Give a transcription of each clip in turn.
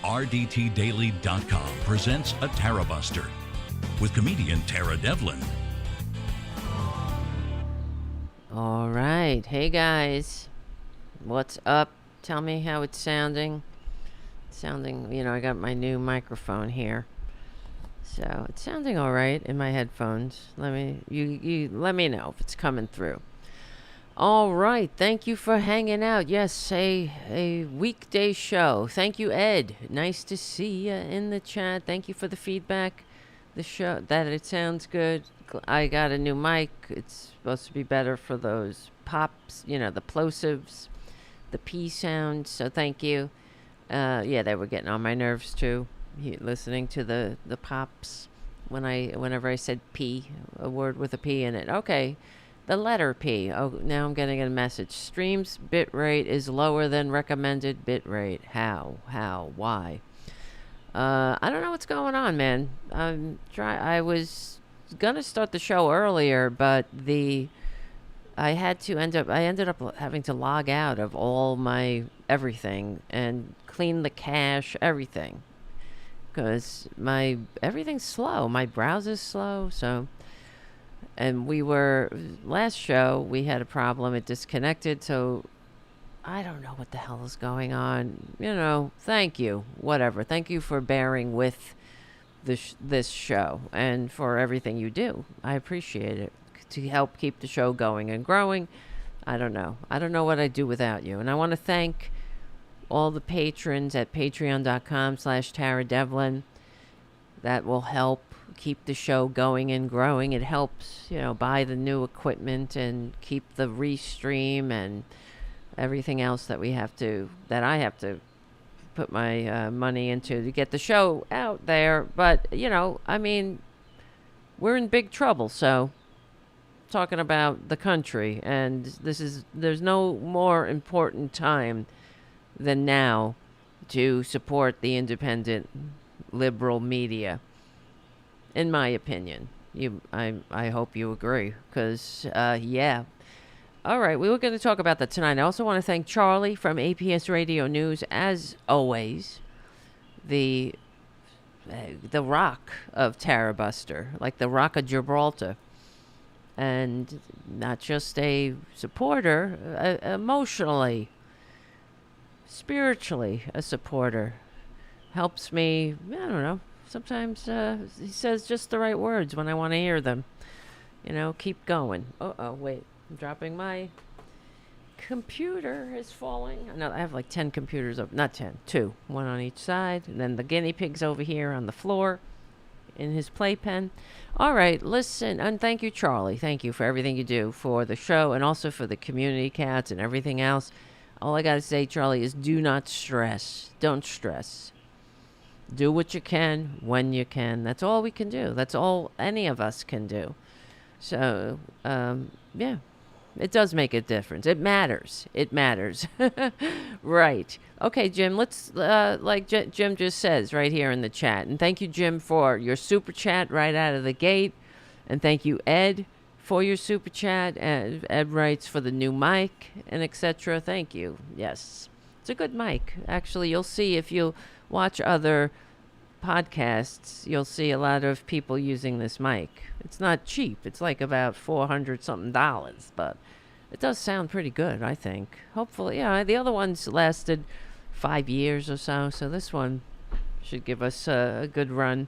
RDTDaily.com presents a Tarabuster with comedian Tara Devlin. All right. Hey, guys. What's up? Tell me how it's sounding. I got my new microphone here. So it's sounding all right in my headphones. Let me know if it's coming through. All right. Thank you for hanging out. Yes, a weekday show. Thank you, Ed. Nice to see you in the chat. Thank you for the feedback. The show, that it sounds good. I got a new mic. It's supposed to be better for those pops, the plosives, the P sounds. So thank you. They were getting on my nerves too. Listening to the pops whenever I said P, a word with a P in it. Okay. The letter P. Oh, now I'm getting a message. Streams bitrate is lower than recommended bitrate. How? Why? I don't know what's going on, man. I was gonna start the show earlier, but I ended up having to log out of all my everything and clean the cache, everything, because everything's slow. My browser's slow, so. And last show, we had a problem. It disconnected, so I don't know what the hell is going on. Thank you. Whatever. Thank you for bearing with this show and for everything you do. I appreciate it. To help keep the show going and growing. I don't know what I'd do without you. And I want to thank all the patrons at patreon.com/TaraDevlin. That will help keep the show going and growing. It helps, buy the new equipment and keep the restream and everything else that I have to put my money into to get the show out there. But, we're in big trouble. So talking about the country, and there's no more important time than now to support the independent liberal media. In my opinion, I hope you agree, because, yeah. All right, we were going to talk about that tonight. I also want to thank Charlie from APS Radio News, as always, the rock of Tarabuster, like the rock of Gibraltar, and not just a supporter, emotionally, spiritually a supporter. Helps me, I don't know. Sometimes he says just the right words when I want to hear them. Keep going. Wait. I'm dropping my computer is falling. No, I have like 10 computers up. Not 10. 2. One on each side. And then the guinea pig's over here on the floor in his playpen. All right. Listen. And thank you, Charlie. Thank you for everything you do for the show and also for the community cats and everything else. All I got to say, Charlie, is do not stress. Don't stress. Do what you can when you can. That's all we can do. That's all any of us can do. So, yeah, it does make a difference. It matters. Right. Okay, Jim, let's, Jim just says right here in the chat. And thank you, Jim, for your super chat right out of the gate. And thank you, Ed, for your super chat. And Ed writes for the new mic and etc. Thank you. Yes, it's a good mic. Actually, you'll see if you watch other podcasts, you'll see a lot of people using this mic. It's not cheap. It's like about $400 something, but it does sound pretty good, I think. Hopefully, the other ones lasted 5 years or so, so this one should give us a good run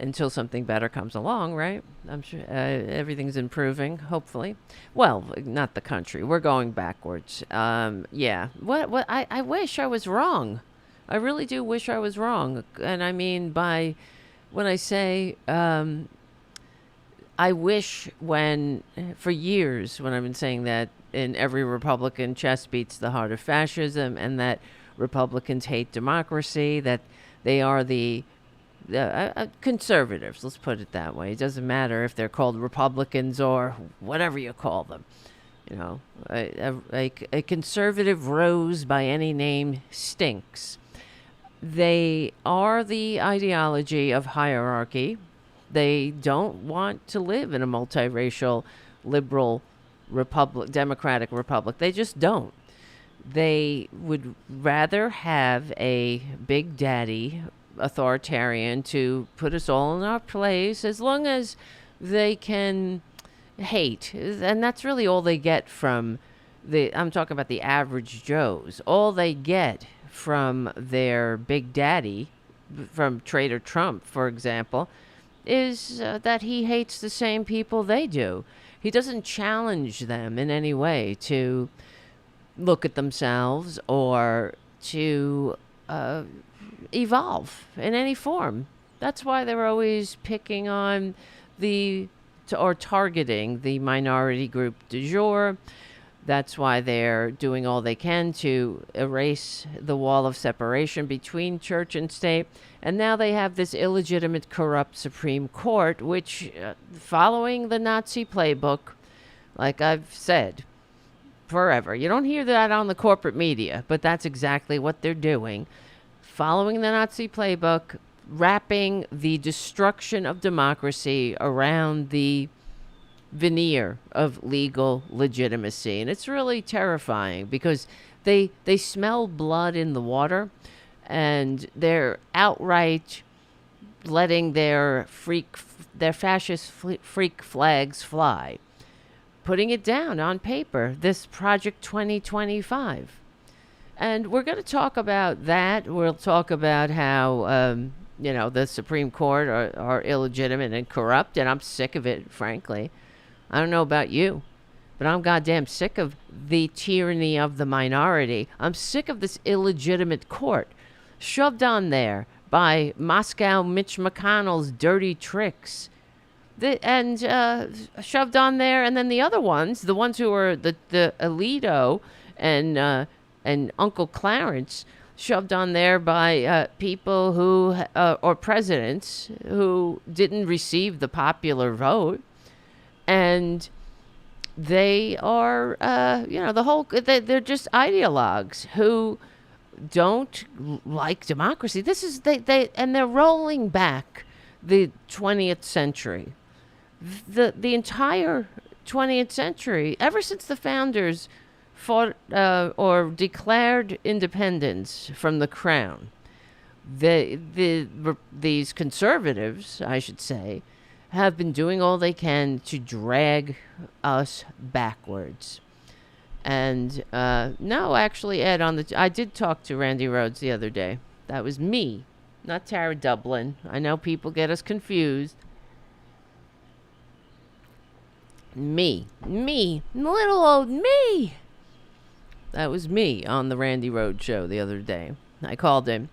until something better comes along, right? I'm sure everything's improving, hopefully. Well, not the country. We're going backwards. Yeah. What? I wish I was wrong. I really do wish I was wrong. And I mean when I say, I wish for years when I've been saying that in every Republican chest beats the heart of fascism and that Republicans hate democracy, that they are the conservatives, let's put it that way. It doesn't matter if they're called Republicans or whatever you call them. A conservative rose by any name stinks. They are the ideology of hierarchy. They don't want to live in a multiracial, liberal republic, democratic republic. They just don't. They would rather have a big daddy authoritarian to put us all in our place as long as they can hate. And that's really all they get from I'm talking about the average Joes. All they get from their big daddy, from Trader Trump, for example, is that he hates the same people they do. He doesn't challenge them in any way to look at themselves or to evolve in any form. That's why they're always picking on or targeting the minority group du jour. That's why they're doing all they can to erase the wall of separation between church and state. And now they have this illegitimate, corrupt Supreme Court, which, following the Nazi playbook, like I've said forever, you don't hear that on the corporate media, but that's exactly what they're doing. Following the Nazi playbook, wrapping the destruction of democracy around the veneer of legal legitimacy. And it's really terrifying because they smell blood in the water, and they're outright letting their fascist freak flags fly, putting it down on paper, this Project 2025. And we're going to talk about that. We'll talk about how the Supreme Court are illegitimate and corrupt, and I'm sick of it, frankly. I don't know about you, but I'm goddamn sick of the tyranny of the minority. I'm sick of this illegitimate court shoved on there by Moscow Mitch McConnell's dirty tricks. And shoved on there, and then the other ones, the ones who are the Alito and Uncle Clarence, shoved on there by people who, or presidents who didn't receive the popular vote. And they are, they're just ideologues who don't like democracy. This is, and they're rolling back the 20th century. The entire 20th century, ever since the founders fought or declared independence from the crown, these conservatives, I should say, have been doing all they can to drag us backwards. And no, actually, Ed, I did talk to Randy Rhodes the other day. That was me, not Tara Dublin. I know people get us confused. Me, little old me. That was me on the Randy Rhodes show the other day. I called him.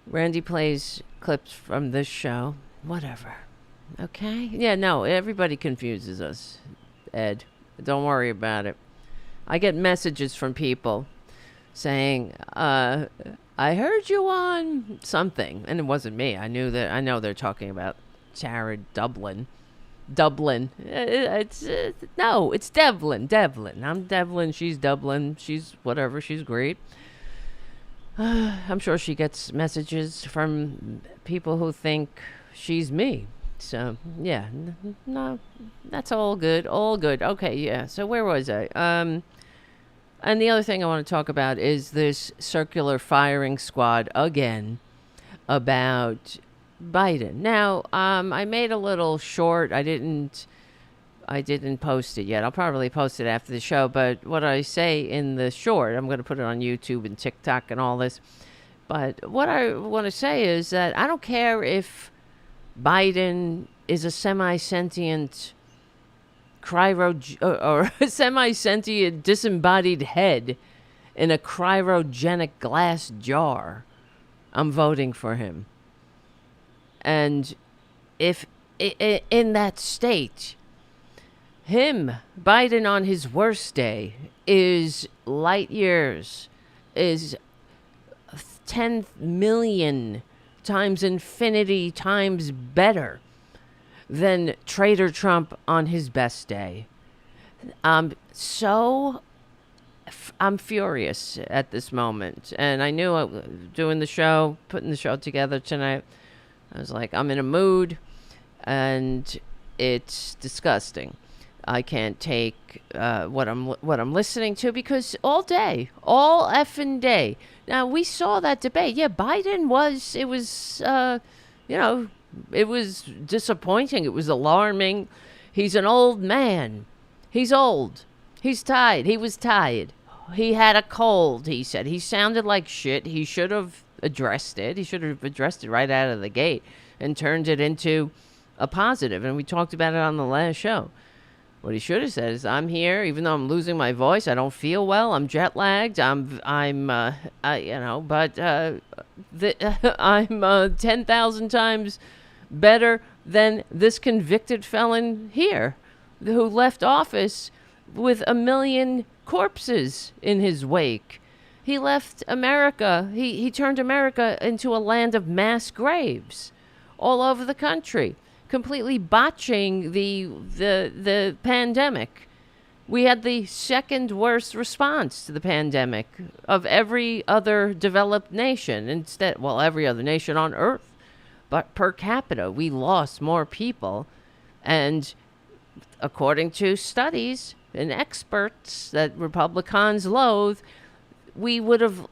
Randy plays clips from this show. Whatever. Okay? Yeah, no, everybody confuses us, Ed. Don't worry about it. I get messages from people saying, I heard you on something. And it wasn't me. I know they're talking about Tara Dublin. It's Devlin. I'm Devlin. She's Dublin. She's whatever. She's great. I'm sure she gets messages from people who think she's me. So, yeah, no, that's all good. Okay, yeah. So where was I? And the other thing I want to talk about is this circular firing squad again about Biden. Now, I made a little short. I didn't post it yet. I'll probably post it after the show. But what I say in the short, I'm going to put it on YouTube and TikTok and all this. But what I want to say is that I don't care if Biden is a semi-sentient or a semi-sentient disembodied head in a cryogenic glass jar. I'm voting for him. And if in that state, Biden on his worst day is light years, is 10 million times infinity times better than Trader Trump on his best day. I'm furious at this moment. And I knew putting the show together tonight, I was like, I'm in a mood, and it's disgusting. I can't take what I'm listening to, because all day, all effing day. Now, we saw that debate. Yeah, Biden was, it was, it was disappointing. It was alarming. He's an old man. He's old. He's tired. He was tired. He had a cold, he said. He sounded like shit. He should have addressed it. He should have addressed it right out of the gate and turned it into a positive. And we talked about it on the last show. What he should have said is, I'm here, even though I'm losing my voice. I don't feel well. I'm jet lagged. I'm 10,000 times better than this convicted felon here, who left office with 1 million corpses in his wake. He left America. He turned America into a land of mass graves all over the country, completely botching the pandemic. We had the second worst response to the pandemic of every other developed nation. Every other nation on earth. But per capita, we lost more people. And according to studies and experts that Republicans loathe, we would have,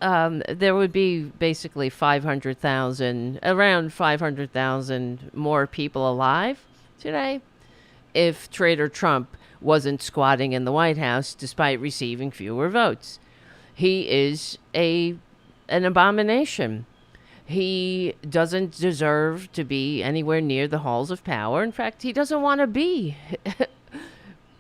there would be basically around 500,000 more people alive today if Trader Trump wasn't squatting in the White House despite receiving fewer votes. He is an abomination. He doesn't deserve to be anywhere near the halls of power. In fact, he doesn't want to be.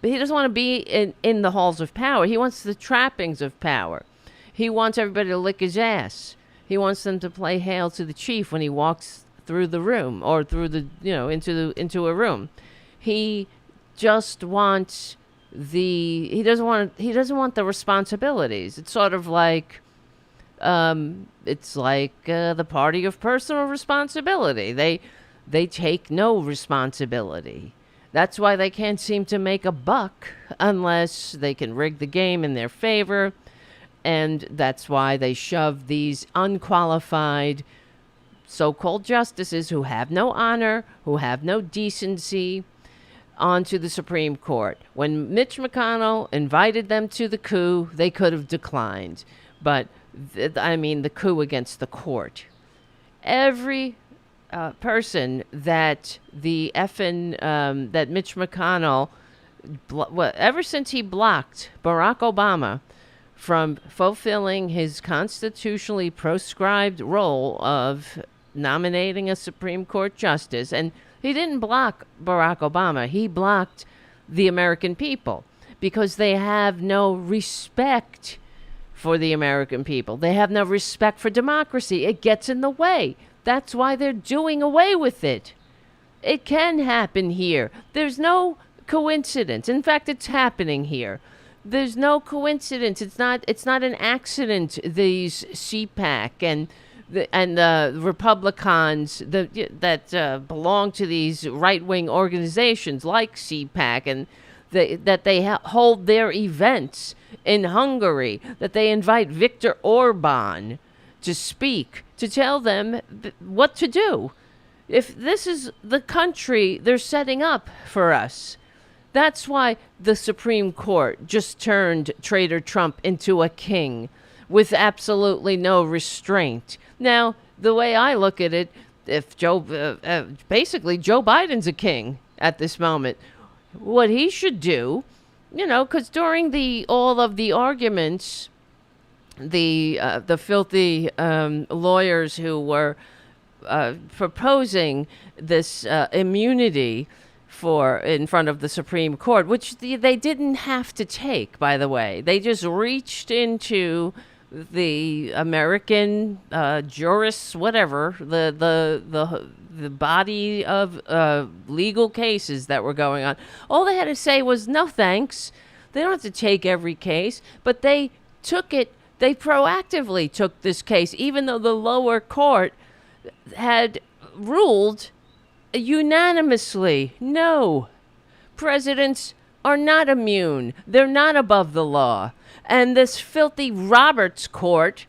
He doesn't want to be in the halls of power. He wants the trappings of power. He wants everybody to lick his ass. He wants them to play Hail to the Chief when he walks through the room, or through into a room. He just wants he doesn't want the responsibilities. It's sort of like the party of personal responsibility. They take no responsibility. That's why they can't seem to make a buck unless they can rig the game in their favor. And that's why they shove these unqualified so-called justices who have no honor, who have no decency, onto the Supreme Court. When Mitch McConnell invited them to the coup, they could have declined. But, the coup against the court. Every person that that Mitch McConnell, ever since he blocked Barack Obama from fulfilling his constitutionally proscribed role of nominating a Supreme Court justice, and he didn't block Barack Obama, he blocked the American people, because they have no respect for the American people. They have no respect for democracy. It gets in the way. That's why they're doing away with it. It can happen here. There's no coincidence. In fact, it's happening here. There's no coincidence. It's not an accident. These CPAC and the Republicans that belong to these right-wing organizations like CPAC, and that they hold their events in Hungary, that they invite Viktor Orban to speak, to tell them what to do. If this is the country they're setting up for us, that's why the Supreme Court just turned Trader Trump into a king with absolutely no restraint. Now, the way I look at it, if basically Joe Biden's a king at this moment, what he should do, because during all of the arguments, the filthy lawyers who were proposing this immunity in front of the Supreme Court, which they didn't have to take, by the way. They just reached into the American jurists, whatever, the body of legal cases that were going on. All they had to say was, no thanks. They don't have to take every case, but they took it. They proactively took this case, even though the lower court had ruled unanimously, no, presidents are not immune. They're not above the law. And this filthy Roberts court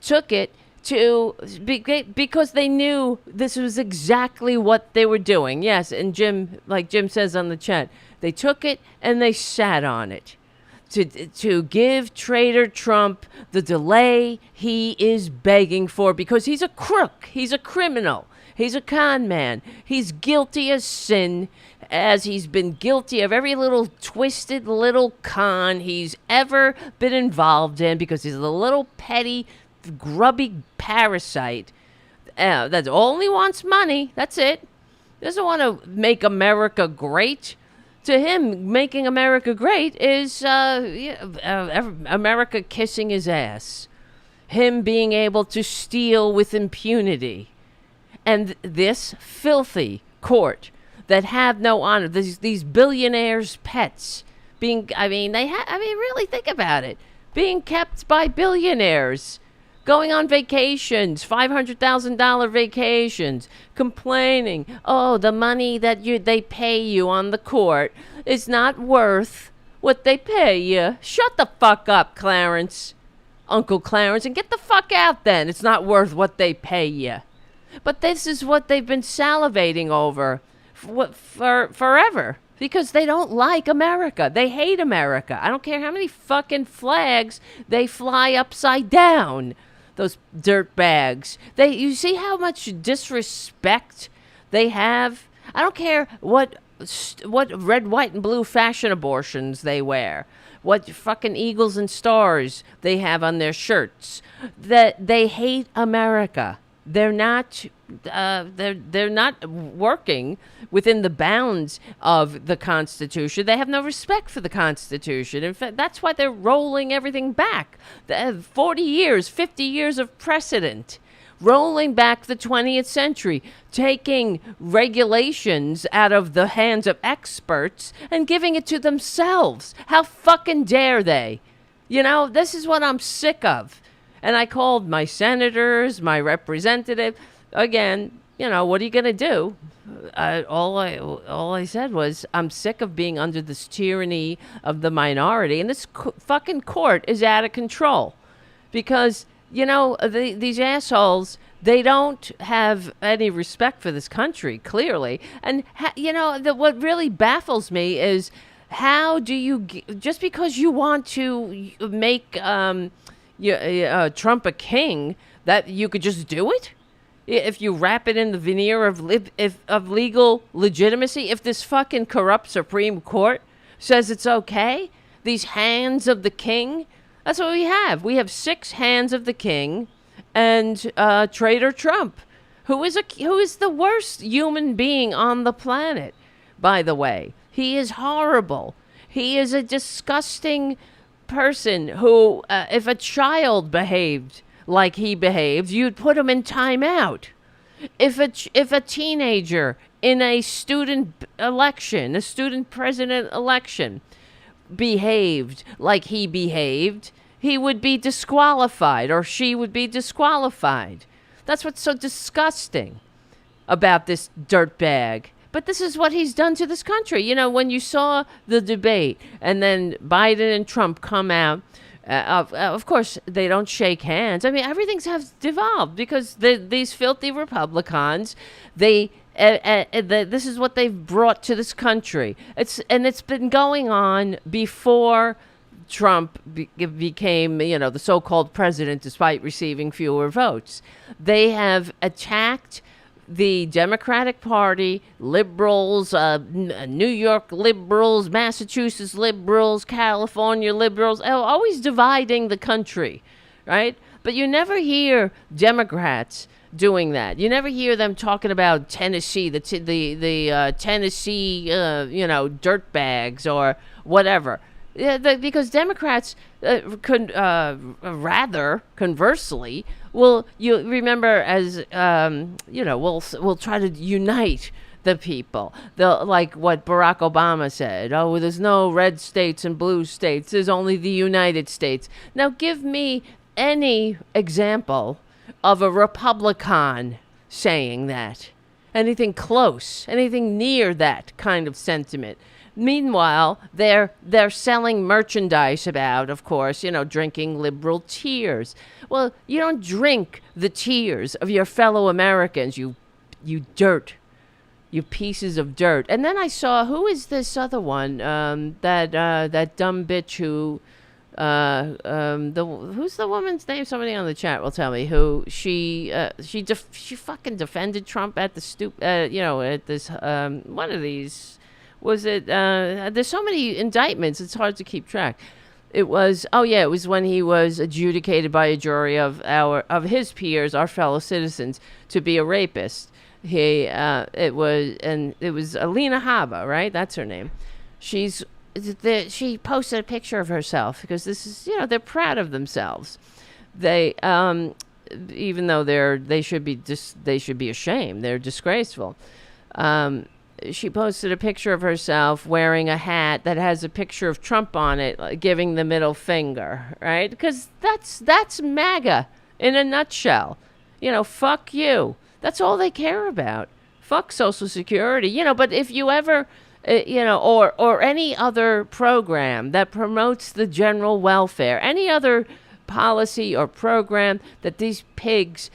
took it because they knew this was exactly what they were doing. Yes, and like Jim says on the chat, they took it and they sat on it to give Traitor Trump the delay he is begging for, because he's a crook, he's a criminal, he's a con man, he's guilty as sin, as he's been guilty of every little twisted little con he's ever been involved in, because he's a little petty, grubby parasite that only wants money. That's it. Doesn't want to make America great. To him, making America great is America kissing his ass. Him being able to steal with impunity. And this filthy court that have no honor, these billionaires' pets really think about it. Being kept by billionaires. Going on vacations, $500,000 vacations, complaining, oh, the money that they pay you on the court is not worth what they pay you. Shut the fuck up, Clarence, Uncle Clarence, and get the fuck out then. It's not worth what they pay you. But this is what they've been salivating over for forever. Because they don't like America. They hate America. I don't care how many fucking flags they fly upside down. Those dirt bags. You see how much disrespect they have? I don't care what red, white, and blue fashion abortions they wear. What fucking eagles and stars they have on their shirts. That they hate America. They're not working within the bounds of the Constitution. They have no respect for the Constitution. In fact, that's why they're rolling everything back. 40 years, 50 years of precedent. Rolling back the 20th century, taking regulations out of the hands of experts and giving it to themselves. How fucking dare they? You know, this is what I'm sick of. And I called my senators, my representative. Again, you know, what are you going to do? All I said was, I'm sick of being under this tyranny of the minority. And this fucking court is out of control. Because, you know, these assholes, they don't have any respect for this country, clearly. And, what really baffles me is, how do you, just because you want to make Trump a king, that you could just do it? If you wrap it in the veneer of legal legitimacy, if this fucking corrupt Supreme Court says it's okay, these hands of the king, that's what we have. We have 6 hands of the king and Traitor Trump, who is the worst human being on the planet, by the way. He is horrible. He is a disgusting person who, if a child behaved like he behaved, you'd put him in timeout. If a teenager in a student president election, behaved like he behaved, he would be disqualified, or she would be disqualified. That's what's so disgusting about this dirtbag. But this is what he's done to this country. You know, when you saw the debate and then Biden and Trump come out, of course, they don't shake hands. I mean, everything's have devolved because these filthy Republicans, this is what they've brought to this country. It's been going on before Trump became, the so-called president, despite receiving fewer votes. They have attacked the Democratic Party, liberals, New York liberals, Massachusetts liberals, California liberals, always dividing the country, right? But you never hear Democrats doing that. You never hear them talking about Tennessee, the Tennessee, dirtbags or whatever. Because Democrats could rather, conversely, you remember as we'll try to unite the people. Like what Barack Obama said. Oh, there's no red states and blue states. There's only the United States. Now, give me any example of a Republican saying that. Anything close, anything near that kind of sentiment. Meanwhile, they're selling merchandise about, of course, drinking liberal tears. Well, you don't drink the tears of your fellow Americans, you dirt. You pieces of dirt. And then I saw, who is this other one? That dumb bitch who, who's the woman's name? Somebody on the chat will tell me who she fucking defended Trump at the at this one of these. Was it? There's so many indictments. It's hard to keep track. It was it was when he was adjudicated by a jury of his peers, our fellow citizens, to be a rapist. It was Alina Habba, right? That's her name. She posted a picture of herself because this is, they're proud of themselves. They, even though they should be ashamed. They're disgraceful. She posted a picture of herself wearing a hat that has a picture of Trump on it, like, giving the middle finger, right? Because that's MAGA in a nutshell. Fuck you. That's all they care about. Fuck Social Security. But if you ever, or any other program that promotes the general welfare, any other policy or program that these pigs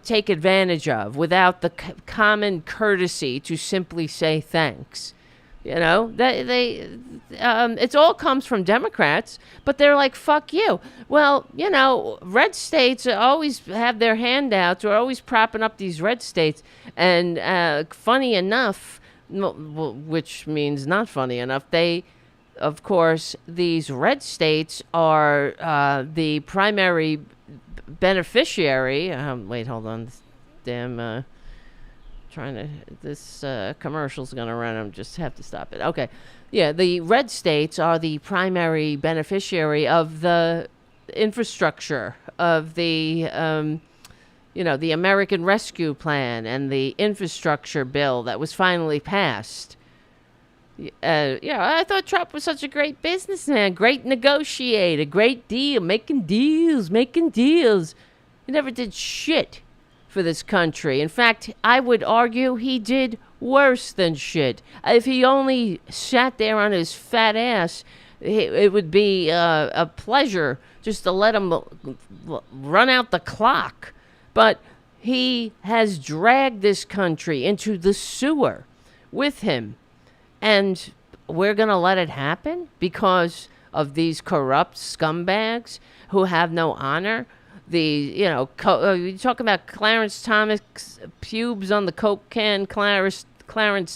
take advantage of without the common courtesy to simply say thanks. It all comes from Democrats, but they're like, fuck you. Well, red states always have their handouts. We're always propping up these red states. And funny enough, which means not funny enough, of course, these red states are the primary beneficiary. Wait, hold on. Damn, this commercial's gonna run. I'm just have to stop it. Okay. Yeah, the red states are the primary beneficiary of the infrastructure of the the American Rescue Plan and the infrastructure bill that was finally passed. I thought Trump was such a great businessman, great negotiator, great deal, making deals. He never did shit for this country. In fact, I would argue he did worse than shit. If he only sat there on his fat ass, it would be a pleasure just to let him run out the clock. But he has dragged this country into the sewer with him. And we're going to let it happen because of these corrupt scumbags who have no honor. You talk about Clarence Thomas, pubes on the Coke can, Clarence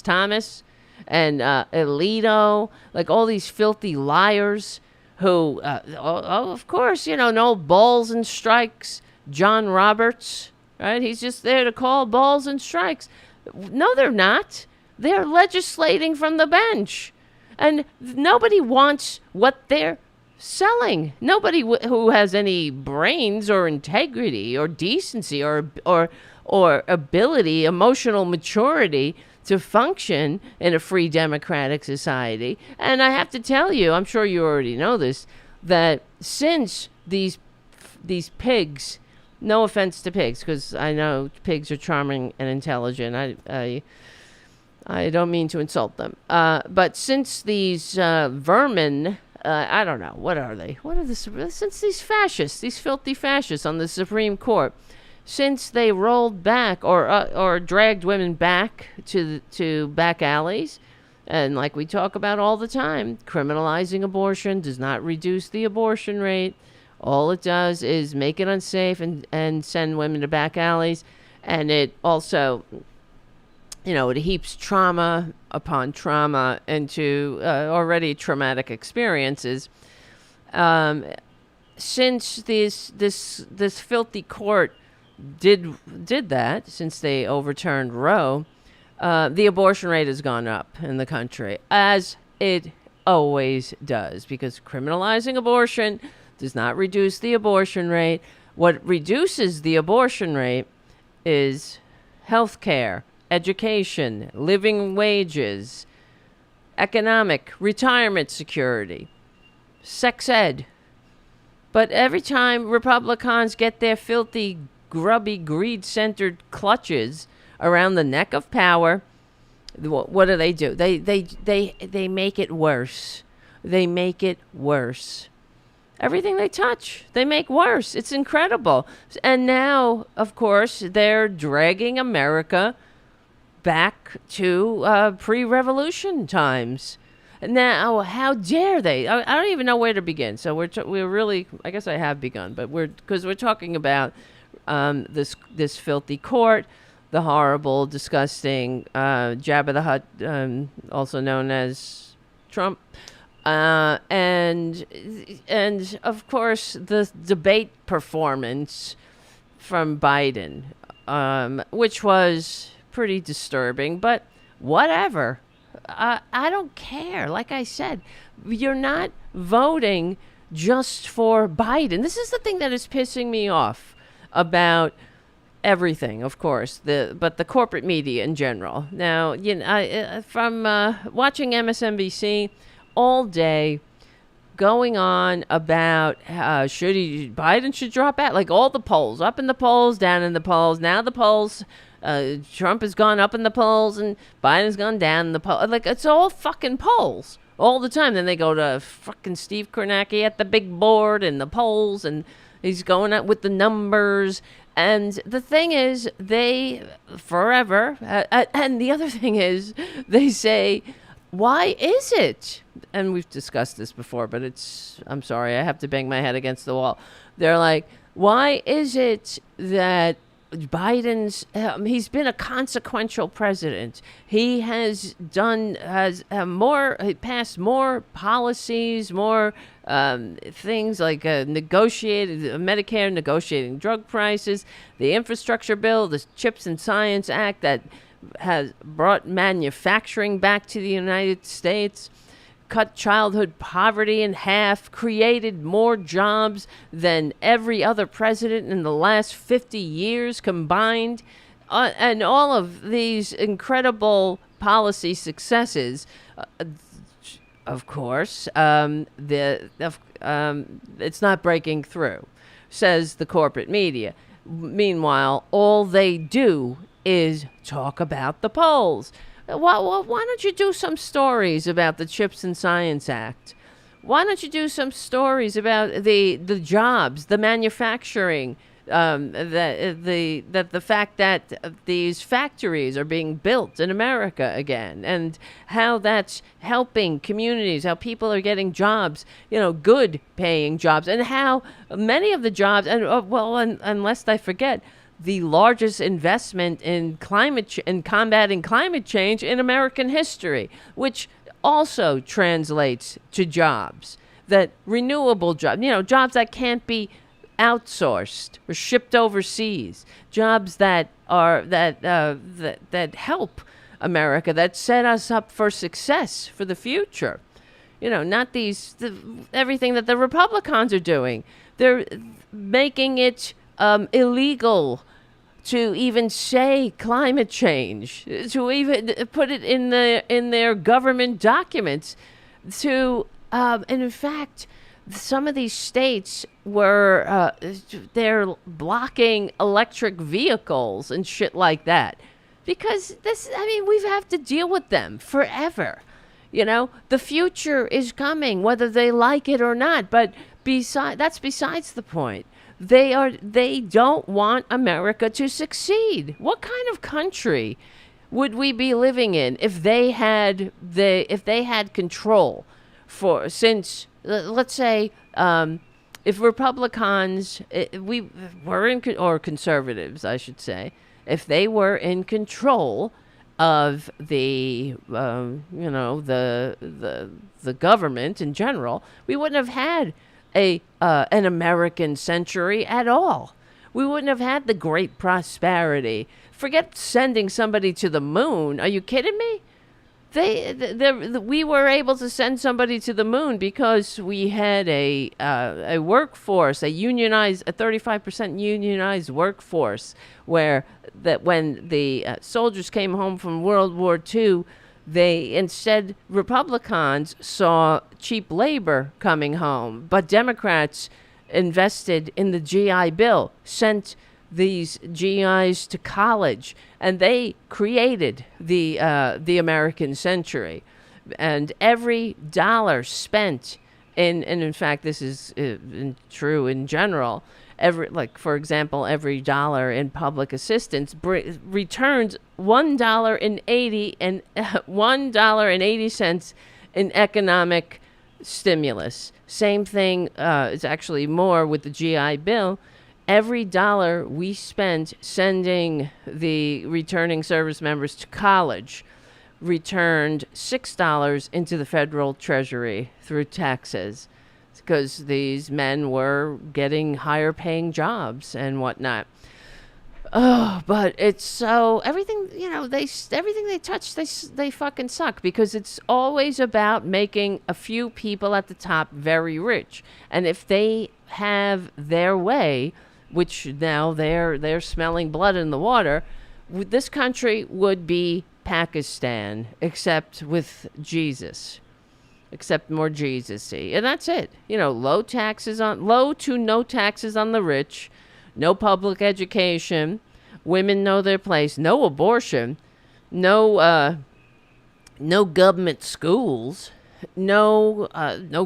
Thomas, and Alito, like all these filthy liars who, of course, no balls and strikes. John Roberts, right? He's just there to call balls and strikes. No, they're not. They're legislating from the bench. And nobody wants what they're selling. Nobody who has any brains or integrity or decency or ability, emotional maturity to function in a free democratic society. And I have to tell you, I'm sure you already know this, that since these pigs, no offense to pigs, because I know pigs are charming and intelligent. I don't mean to insult them. But since these vermin, I don't know, what are they? Since these fascists, these filthy fascists on the Supreme Court, since they rolled back or dragged women back to back alleys, and like we talk about all the time, criminalizing abortion does not reduce the abortion rate. All it does is make it unsafe and send women to back alleys. And it also, it heaps trauma upon trauma into already traumatic experiences. Since this filthy court did that, since they overturned Roe, the abortion rate has gone up in the country, as it always does, because criminalizing abortion does not reduce the abortion rate. What reduces the abortion rate is health care, education, living wages, economic, retirement security, sex ed. But every time Republicans get their filthy, grubby, greed-centered clutches around the neck of power, What do? They make it worse. They make it worse. Everything they touch, they make worse. It's incredible. And now, of course, they're dragging America back to pre-revolution times. Now, how dare they? I don't even know where to begin. So we're really, I guess I have begun, but we're talking about this filthy court, the horrible, disgusting Jabba the Hutt, also known as Trump. And of course the debate performance from Biden, which was pretty disturbing, but whatever. I don't care. Like I said, you're not voting just for Biden. This is the thing that is pissing me off about everything, of course, but the corporate media in general. Now, from watching MSNBC all day, going on about Biden should drop out, like all the polls, up in the polls, down in the polls. Now the polls, Trump has gone up in the polls and Biden's gone down in the polls. Like, it's all fucking polls all the time. Then they go to fucking Steve Kornacki at the big board and the polls, and he's going out with the numbers. And the thing is, they forever, and the other thing is, they say, why is it? And we've discussed this before, but I'm sorry, I have to bang my head against the wall. They're like, why is it that Biden's, he's been a consequential president. He has passed more policies, more things like negotiated Medicare, negotiating drug prices, the infrastructure bill, the Chips and Science Act that has brought manufacturing back to the United States, cut childhood poverty in half, created more jobs than every other president in the last 50 years combined. And all of these incredible policy successes, of course, it's not breaking through, says the corporate media. Meanwhile, all they do is talk about the polls. Why don't you do some stories about the Chips and Science Act? Why don't you do some stories about the jobs, the manufacturing, the fact that these factories are being built in America again, and how that's helping communities, how people are getting jobs, good paying jobs, and how many of the jobs, and unless I forget, the largest investment in combating climate change in American history, which also translates to jobs, that renewable jobs, jobs that can't be outsourced or shipped overseas, jobs that help America, that set us up for success for the future. Not everything that the Republicans are doing. They're making it illegal to even say climate change, to even put it in their government documents. And in fact, some of these states were they're blocking electric vehicles and shit like that, because we have to deal with them forever. The future is coming, whether they like it or not. But that's besides the point. They don't want America to succeed. What kind of country would we be living in if they had control let's say, if Republicans, or conservatives, I should say, if they were in control of the government in general, we wouldn't have had an American century at all. We wouldn't have had the great prosperity. Forget sending somebody to the moon. Are you kidding me? We were able to send somebody to the moon because we had a workforce, a 35% unionized workforce, where that when the soldiers came home from World War II, Republicans saw cheap labor coming home, but Democrats invested in the GI Bill, sent these GIs to college, and they created the American century. And every dollar spent and in fact, this is true in general. For example, every dollar in public assistance returns $1.80 in economic stimulus. Same thing. It's actually more with the GI Bill. Every dollar we spent sending the returning service members to college returned $6 into the federal treasury through taxes, because these men were getting higher paying jobs and whatnot. Oh, but it's so everything, everything they touch, they fucking suck, because it's always about making a few people at the top very rich. And if they have their way, which now they're smelling blood in the water, this country would be Pakistan, except with Jesus, except more Jesus-y. And that's it. Low to no taxes on the rich, no public education, women know their place, no abortion, no government schools, no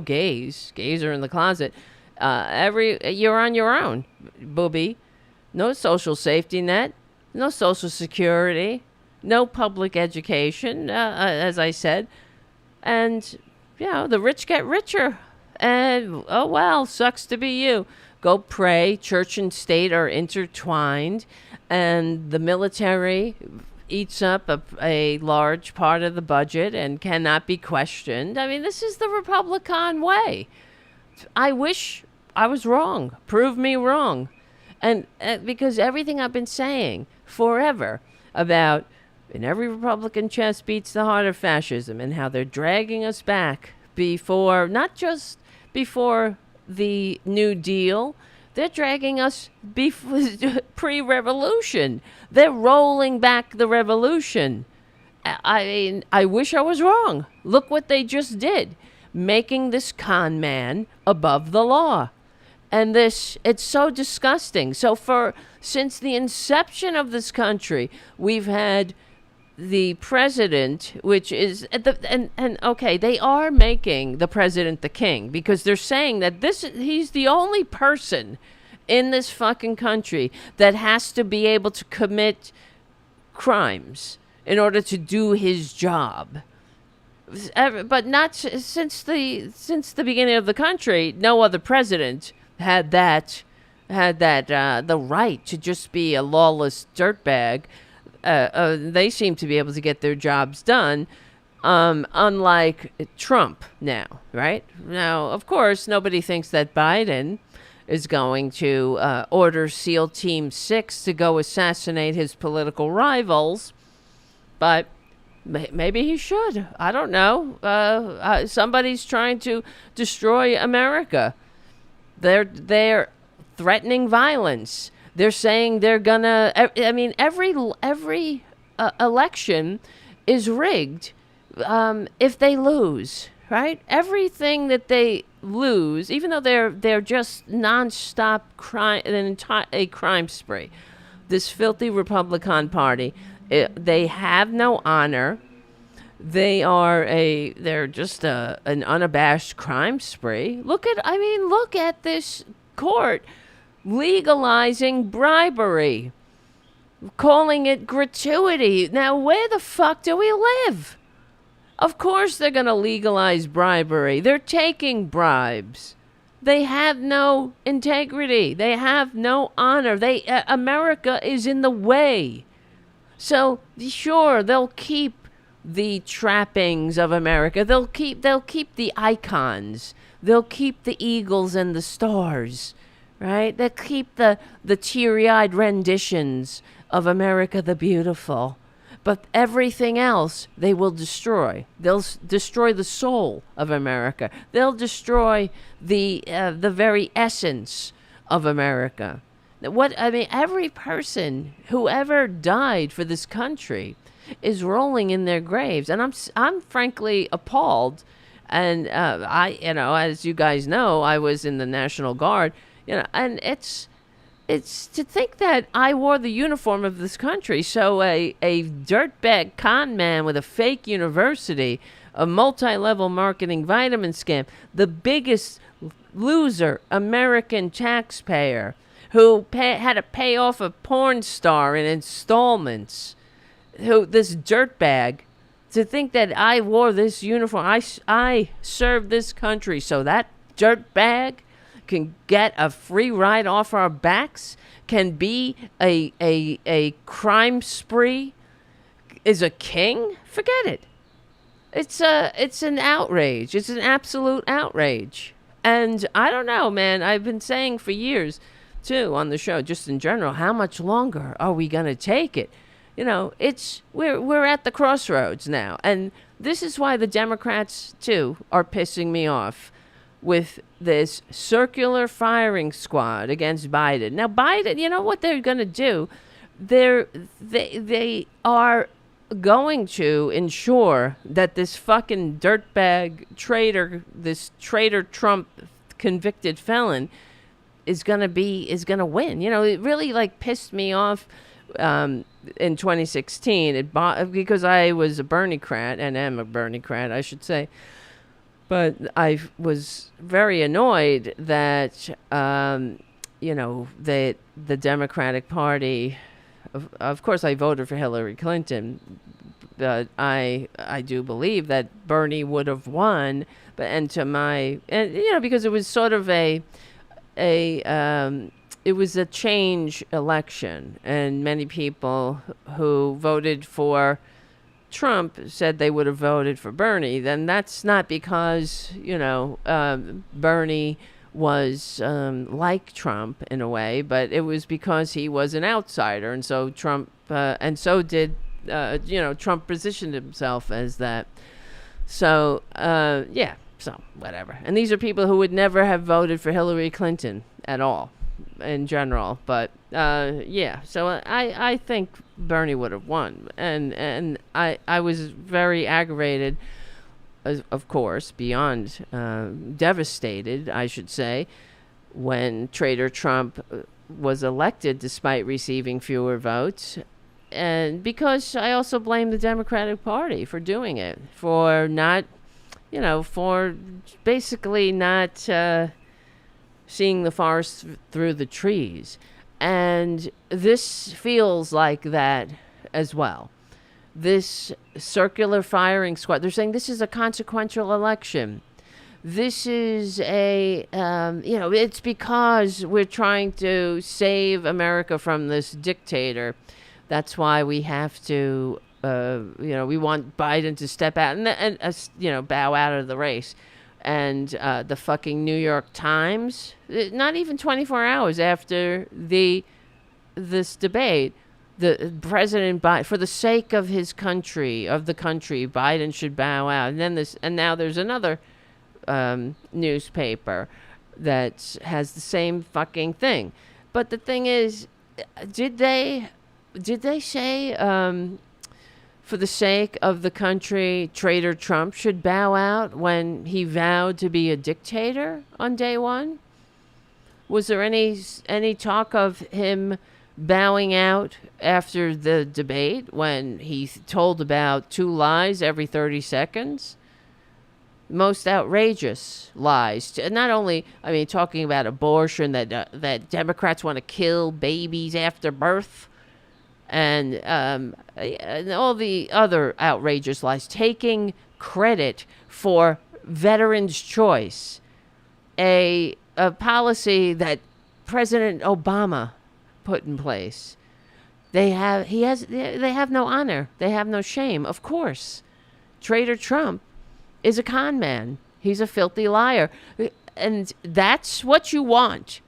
gays. Gays are in the closet. You're on your own, booby. No social safety net, no social security, no public education, as I said. And, the rich get richer. And, oh, well, sucks to be you. Go pray. Church and state are intertwined. And the military eats up a large part of the budget and cannot be questioned. I mean, this is the Republican way. I wish I was wrong. Prove me wrong. And because everything I've been saying forever about in every Republican chest beats the heart of fascism, and how they're dragging us back not just before the New Deal, they're dragging us pre-revolution. They're rolling back the revolution. I mean, I wish I was wrong. Look what they just did, making this con man above the law. And it's so disgusting. So since the inception of this country, we've had the president, which is okay, they are making the president the king, because they're saying that he's the only person in this fucking country that has to be able to commit crimes in order to do his job. But not since the beginning of the country. No other president had the right to just be a lawless dirtbag. They seem to be able to get their jobs done, unlike Trump now, right? Now, of course, nobody thinks that Biden is going to order SEAL Team 6 to go assassinate his political rivals, but maybe he should. I don't know. Somebody's trying to destroy America. They're threatening violence. They're saying they're gonna. I mean, every election is rigged if they lose, right? Everything that they lose, even though they're just nonstop crime, a crime spree. This filthy Republican Party, they have no honor. They're just an unabashed crime spree. Look at this court legalizing bribery, calling it gratuity. Now, where the fuck do we live? Of course they're going to legalize bribery. They're taking bribes. They have no integrity. They have no honor. America is in the way. So, sure, they'll keep the trappings of America. They'll keep the icons. They'll keep the eagles and the stars. Right? They keep the teary-eyed renditions of America the Beautiful. But everything else they will destroy. They'll destroy the soul of America. They'll destroy the very essence of America. Every person who ever died for this country is rolling in their graves. And I'm frankly appalled. And as you guys know, I was in the National Guard. And it's to think that I wore the uniform of this country. So a dirtbag con man with a fake university, a multi-level marketing vitamin scam, the biggest loser American taxpayer who had to pay off a porn star in installments, who this dirtbag, to think that I wore this uniform, I served this country so that dirtbag can get a free ride off our backs, can be a crime spree, is a king. Forget it. It's an outrage. It's an absolute outrage. And I don't know, man. I've been saying for years, too, on the show, just in general, how much longer are we gonna take it? You know, we're at the crossroads now, and this is why the Democrats too are pissing me off with this circular firing squad against Biden. Now, Biden, you know what they're going to do? They are going to ensure that this fucking dirtbag this traitor Trump convicted felon is going to win. You know, it really like pissed me off in 2016 because I was a Bernie-crat and am a Bernie-crat, I should say. But I was very annoyed that, you know, the Democratic Party, of course I voted for Hillary Clinton, but I do believe that Bernie would have won, and you know, because it was sort of it was a change election, and many people who voted for Trump said they would have voted for Bernie. Then that's not because, you know, Bernie was like Trump in a way, but it was because he was an outsider, and so Trump you know, Trump positioned himself as that. So yeah, so whatever. And these are people who would never have voted for Hillary Clinton at all, in general. But yeah, so I think Bernie would have won, and I was very aggravated, of course, beyond devastated, I should say, when traitor Trump was elected despite receiving fewer votes. And because I also blame the Democratic Party for doing it, for not, you know, for basically not seeing the forest through the trees. And this feels like that as well. This circular firing squad, they're saying this is a consequential election. This is you know, it's because we're trying to save America from this dictator. That's why we have to, you know, we want Biden to step out and you know, bow out of the race. And the fucking New York Times, not even 24 hours after this debate, the President Biden, for the sake of his country, Biden should bow out. And now there's another newspaper that has the same fucking thing. But the thing is, did they say for the sake of the country, traitor Trump should bow out when he vowed to be a dictator on day one? Was there any talk of him bowing out after the debate when he told about 2 lies every 30 seconds? Most outrageous lies. Not only, I mean, talking about abortion, that Democrats want to kill babies after birth, and all the other outrageous lies, taking credit for Veterans' Choice, a policy that President Obama put in place. They have no honor. They have no shame. Of course, traitor Trump is a con man. He's a filthy liar, and that's what you want.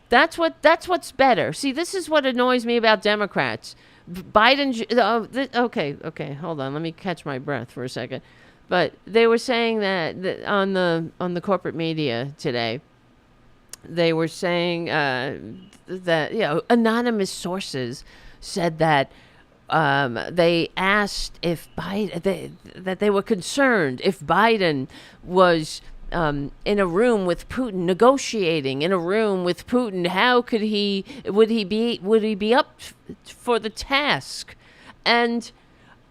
That's what's better. See, this is what annoys me about Democrats. Biden. Okay. Hold on. Let me catch my breath for a second. But they were saying that on the corporate media today. They were saying that, you know, anonymous sources said that they asked if Biden, that they were concerned if Biden was in a room with Putin, negotiating in a room with Putin. How could would he be up for the task? And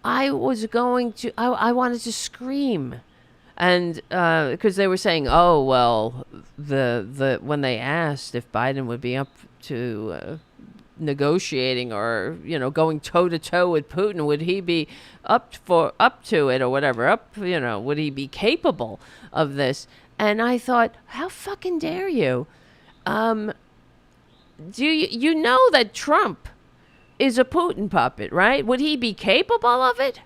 I wanted to scream. And because they were saying, oh, well, when they asked if Biden would be up to negotiating or, going toe to toe with Putin, would he be up to it or whatever, would he be capable of this? And I thought, how fucking dare you? Do you know that Trump is a Putin puppet, right? Would he be capable of it?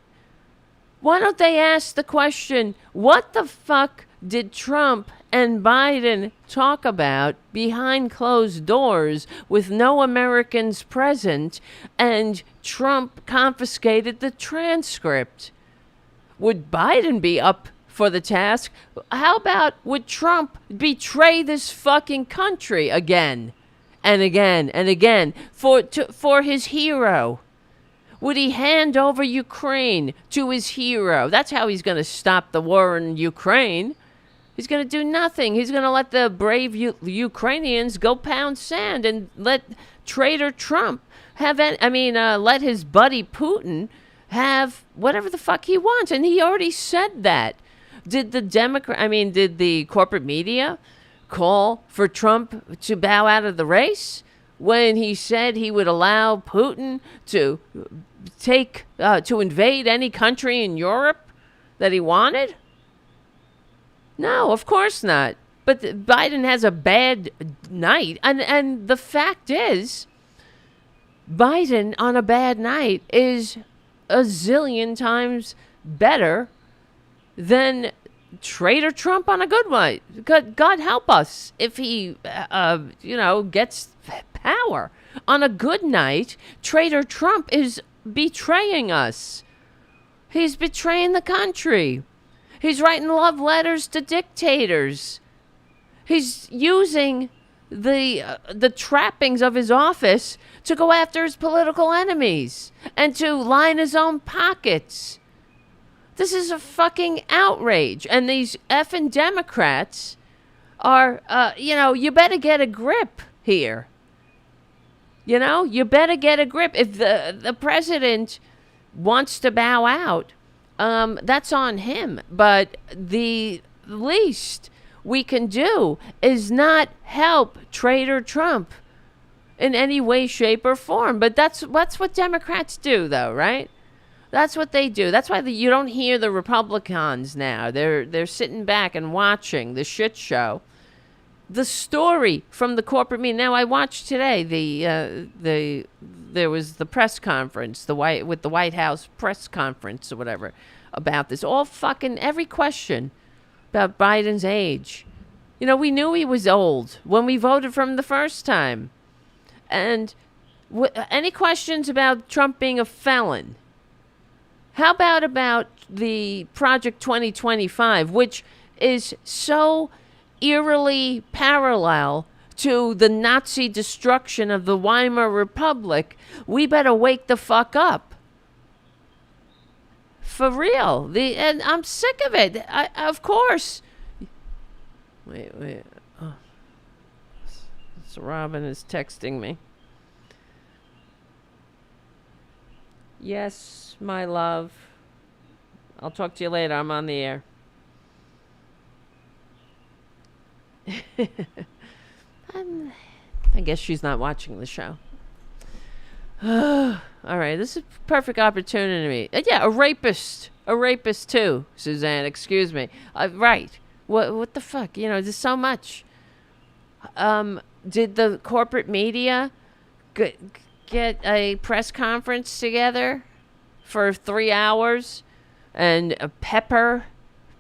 Why don't they ask the question, what the fuck did Trump and Biden talk about behind closed doors with no Americans present, and Trump confiscated the transcript? Would Biden be up for the task? How about would Trump betray this fucking country again and again and again for his hero? Would he hand over Ukraine to his hero? That's how he's going to stop the war in Ukraine. He's going to do nothing. He's going to let the brave Ukrainians go pound sand and let traitor Trump let his buddy Putin have whatever the fuck he wants. And he already said that. Did the corporate media call for Trump to bow out of the race when he said he would allow Putin to to invade any country in Europe that he wanted? No, of course not. But Biden has a bad night. And the fact is, Biden on a bad night is a zillion times better than traitor Trump on a good night. God help us if he, gets power. On a good night, traitor Trump is betraying us. He's betraying the country. He's writing love letters to dictators. He's using the trappings of his office to go after his political enemies and to line his own pockets. This is a fucking outrage. And these effing Democrats are, you better get a grip here. You better get a grip. If the president wants to bow out, that's on him. But the least we can do is not help traitor Trump in any way, shape, or form. But that's what Democrats do, though, right? That's what they do. That's why you don't hear the Republicans now. They're sitting back and watching the shit show. The story from the corporate media. Now, I watched today there was the press conference, the White House press conference or whatever about this. All fucking every question about Biden's age. We knew he was old when we voted for him the first time. And any questions about Trump being a felon? How about the Project 2025, which is so eerily parallel to the Nazi destruction of the Weimar Republic? We better wake the fuck up. For real. And I'm sick of it. Of course. Wait. Oh. So Robin is texting me. Yes, my love. I'll talk to you later. I'm on the air. I guess she's not watching the show. All right, this is a perfect opportunity. Yeah, a rapist too, Suzanne. Excuse me. Right. What the fuck? There's so much. Did the corporate media get a press conference together for 3 hours and pepper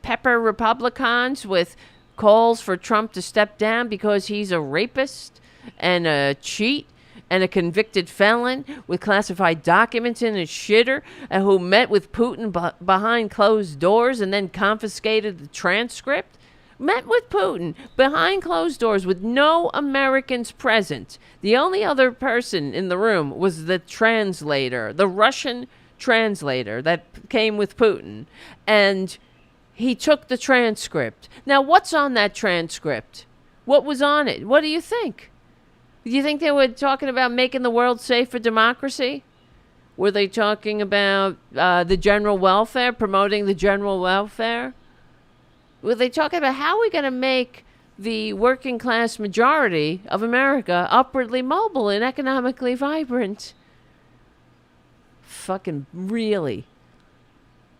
Republicans with calls for Trump to step down because he's a rapist and a cheat and a convicted felon with classified documents in his shitter, and who met with Putin behind closed doors and then confiscated the transcript? Met with Putin behind closed doors with no Americans present. The only other person in the room was the translator, the Russian translator that came with Putin. And he took the transcript. Now, what's on that transcript? What was on it? What do you think? Do you think they were talking about making the world safe for democracy? Were they talking about the general welfare, promoting the general welfare? Were they talking about how are we going to make the working class majority of America upwardly mobile and economically vibrant? Fucking really.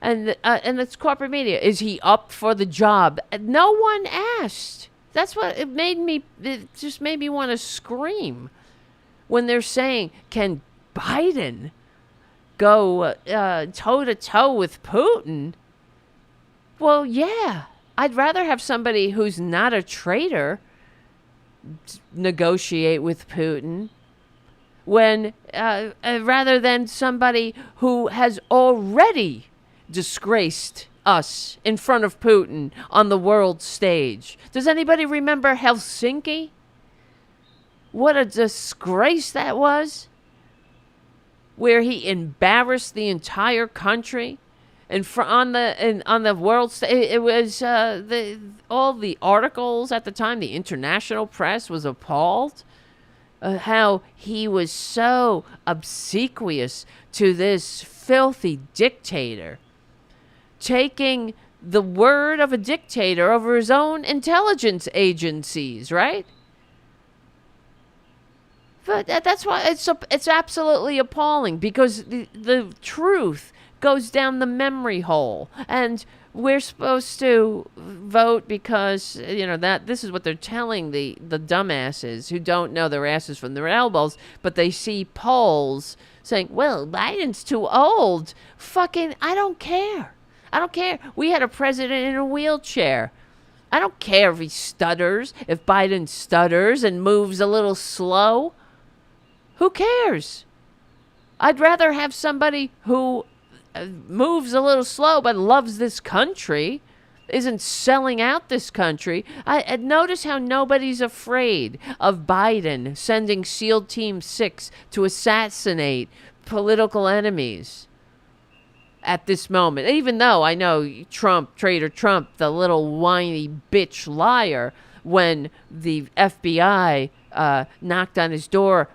And it's corporate media. Is he up for the job? No one asked. That's what it just made me want to scream when they're saying, can Biden go toe to toe with Putin? Well, yeah. I'd rather have somebody who's not a traitor negotiate with Putin when rather than somebody who has already disgraced us in front of Putin on the world stage. Does anybody remember Helsinki? What a disgrace that was, where he embarrassed the entire country on the world stage. It was all the articles at the time. The international press was appalled. How he was so obsequious to this filthy dictator, taking the word of a dictator over his own intelligence agencies, right? But that's why it's absolutely appalling, because the truth goes down the memory hole, and we're supposed to vote because that this is what they're telling the dumbasses who don't know their asses from their elbows, but they see polls saying, well, Biden's too old. Fucking, I don't care. We had a president in a wheelchair. I don't care if he stutters, if Biden stutters and moves a little slow. Who cares? I'd rather have somebody who moves a little slow but loves this country, isn't selling out this country. I notice how nobody's afraid of Biden sending SEAL Team 6 to assassinate political enemies at this moment. Even though I know Traitor Trump, the little whiny bitch liar, when the FBI knocked on his door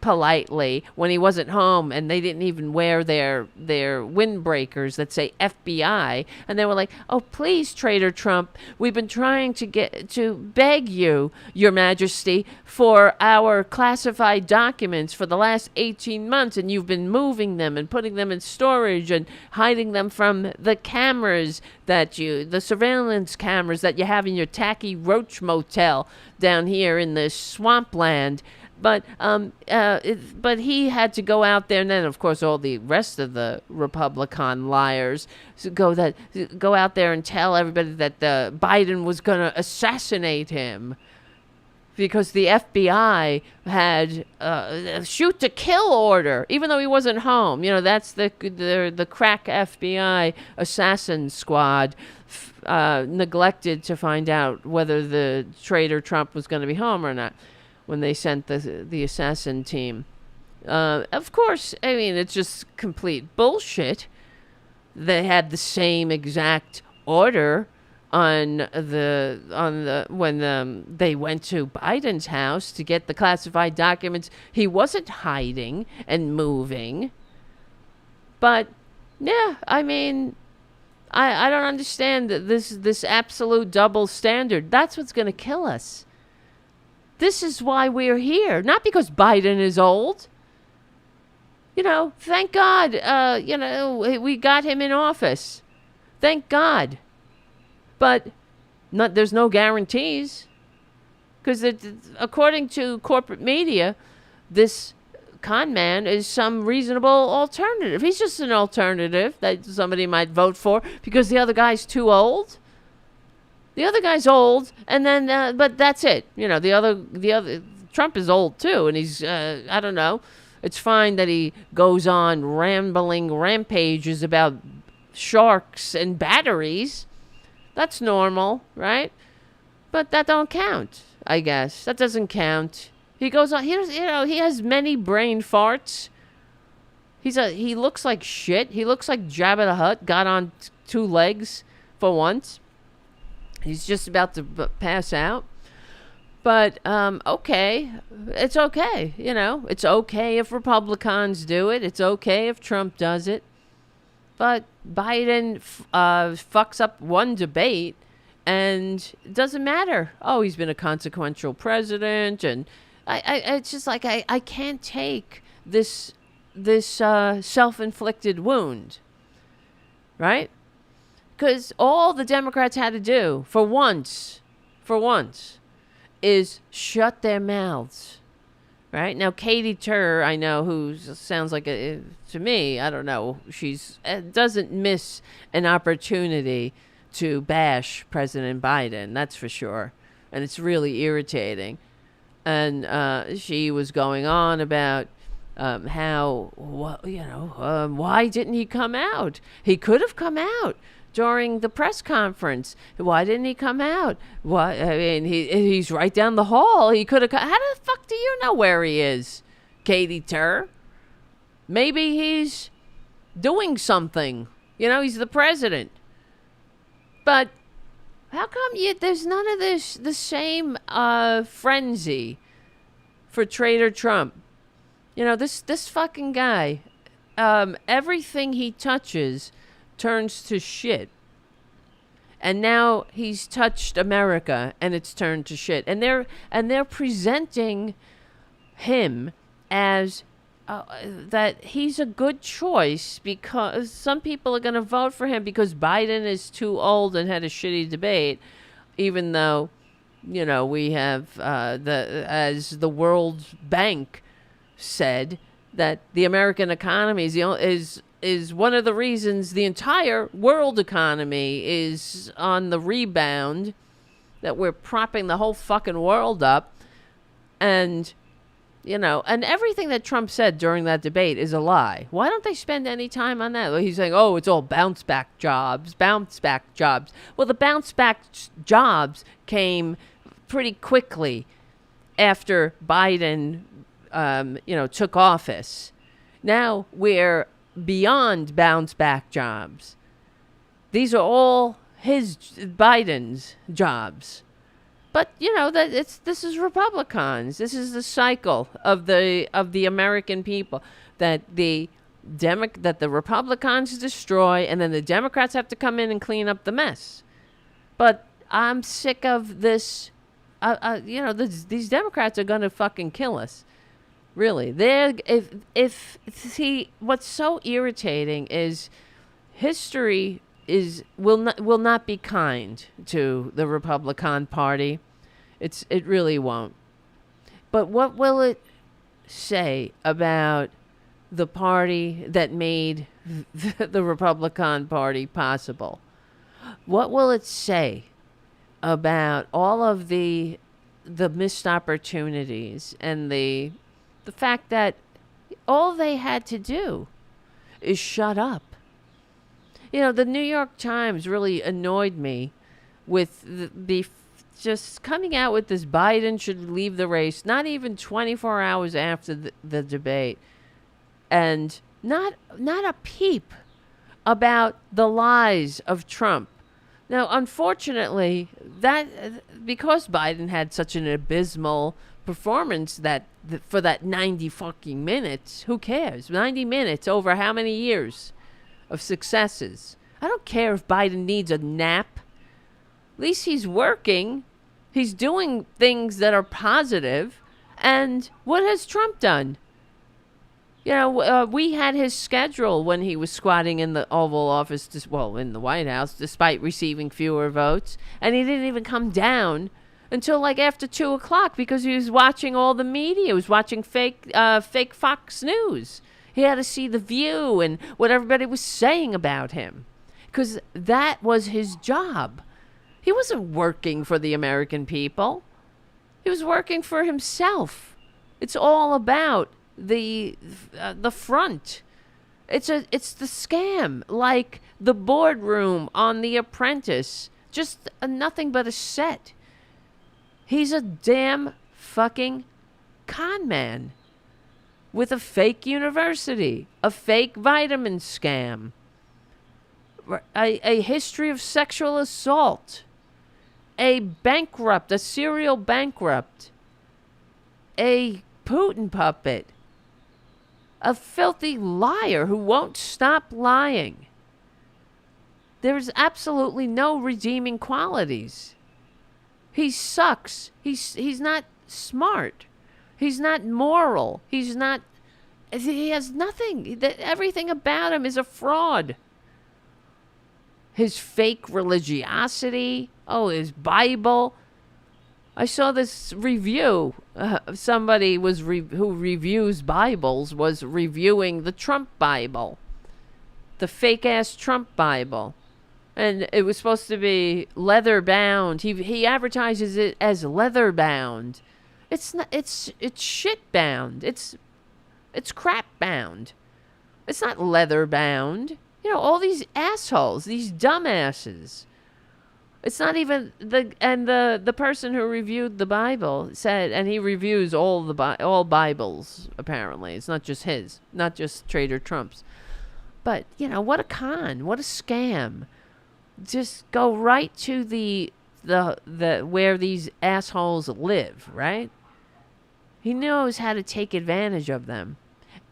politely when he wasn't home, and they didn't even wear their windbreakers that say FBI, and they were like, oh, please, Traitor Trump, we've been trying to beg you, Your Majesty, for our classified documents for the last 18 months, and you've been moving them and putting them in storage and hiding them from the cameras the surveillance cameras that you have in your tacky roach motel down here in the swampland. But he had to go out there, and then of course all the rest of the Republican liars go out there and tell everybody that Biden was going to assassinate him because the FBI had a shoot to kill order, even though he wasn't home. That's the crack FBI assassin squad neglected to find out whether the traitor Trump was going to be home or not when they sent the assassin team. Of course, I mean, it's just complete bullshit. They had the same exact order when they went to Biden's house to get the classified documents. He wasn't hiding and moving. But yeah, I mean, I don't understand this absolute double standard. That's what's going to kill us. This is why we're here, not because Biden is old. Thank God, we got him in office. Thank God. But there's no guarantees. Because according to corporate media, this con man is some reasonable alternative. He's just an alternative that somebody might vote for because the other guy's too old. The other guy's old, and then, but that's it. The other Trump is old too, and he's, I don't know. It's fine that he goes on rambling rampages about sharks and batteries. That's normal, right? But that don't count, I guess. That doesn't count. He goes on, he has many brain farts. He looks like shit. He looks like Jabba the Hutt got on two legs for once. He's just about to pass out. But, okay. It's okay, you know. It's okay if Republicans do it. It's okay if Trump does it. But Biden fucks up one debate, and it doesn't matter. Oh, he's been a consequential president, and it's just like I can't take this self-inflicted wound, right? Because all the Democrats had to do for once, is shut their mouths. Right? Now, Katie Tur, I know, who sounds like, to me, I don't know, she's doesn't miss an opportunity to bash President Biden, that's for sure. And it's really irritating. And she was going on about how, well, why didn't he come out? He could have come out during the press conference. Why didn't he come out? Why? I mean, he's right down the hall. He could have. How the fuck do you know where he is, Katie Tur? Maybe he's doing something. You know, he's the president. But how come there's none of the same frenzy for Traitor Trump? You know, this fucking guy, everything he touches turns to shit. And now he's touched America and it's turned to shit. And they're presenting him as that he's a good choice because some people are going to vote for him because Biden is too old and had a shitty debate, even though, you know, we have as the World Bank said that the American economy is one of the reasons the entire world economy is on the rebound, that we're propping the whole fucking world up. And, you know, and everything that Trump said during that debate is a lie. Why don't they spend any time on that? He's saying, oh, it's all bounce back jobs. Well, the bounce back jobs came pretty quickly after Biden, took office. Now we're beyond bounce back jobs. These are all Biden's jobs. But you know that this is Republicans. This is the cycle of the American people that the Republicans destroy, and then the Democrats have to come in and clean up the mess. But I'm sick of this. These Democrats are gonna fucking kill us. Really, what's so irritating is history will not be kind to the Republican Party. It really won't. But what will it say about the party that made the Republican Party possible? What will it say about all of the missed opportunities and the fact that all they had to do is shut up? You know, the New York Times really annoyed me with the just coming out with this Biden should leave the race, not even 24 hours after the debate. And not a peep about the lies of Trump. Now, unfortunately, because Biden had such an abysmal performance for that 90 fucking minutes, who cares? 90 minutes over how many years of successes? I don't care if Biden needs a nap. At least he's working. He's doing things that are positive. And what has Trump done? You know, we had his schedule when he was squatting in the Oval Office, in the White House, despite receiving fewer votes. And he didn't even come down until like after 2 o'clock because he was watching all the media. He was watching fake Fox News. He had to see The View and what everybody was saying about him because that was his job. He wasn't working for the American people. He was working for himself. It's all about the front. It's the scam, like the boardroom on The Apprentice. Just nothing but a set. He's a damn fucking con man with a fake university, a fake vitamin scam. a history of sexual assault, a bankrupt, a serial bankrupt, a Putin puppet, a filthy liar who won't stop lying. There's absolutely no redeeming qualities. He sucks. He's not smart. He's not moral. He has nothing. Everything about him is a fraud. His fake religiosity. Oh, his Bible. I saw this review. Somebody who reviews Bibles was reviewing the Trump Bible, the fake-ass Trump Bible, and it was supposed to be leather-bound. He advertises it as leather-bound. It's not. It's shit-bound. It's crap-bound. It's not leather-bound. You know, all these assholes, these dumbasses. It's not even the person who reviewed the Bible said, and he reviews all Bibles apparently. It's not just his, not just Trader Trump's. But you know, what a con, what a scam. Just go right to the where these assholes live, right? He knows how to take advantage of them.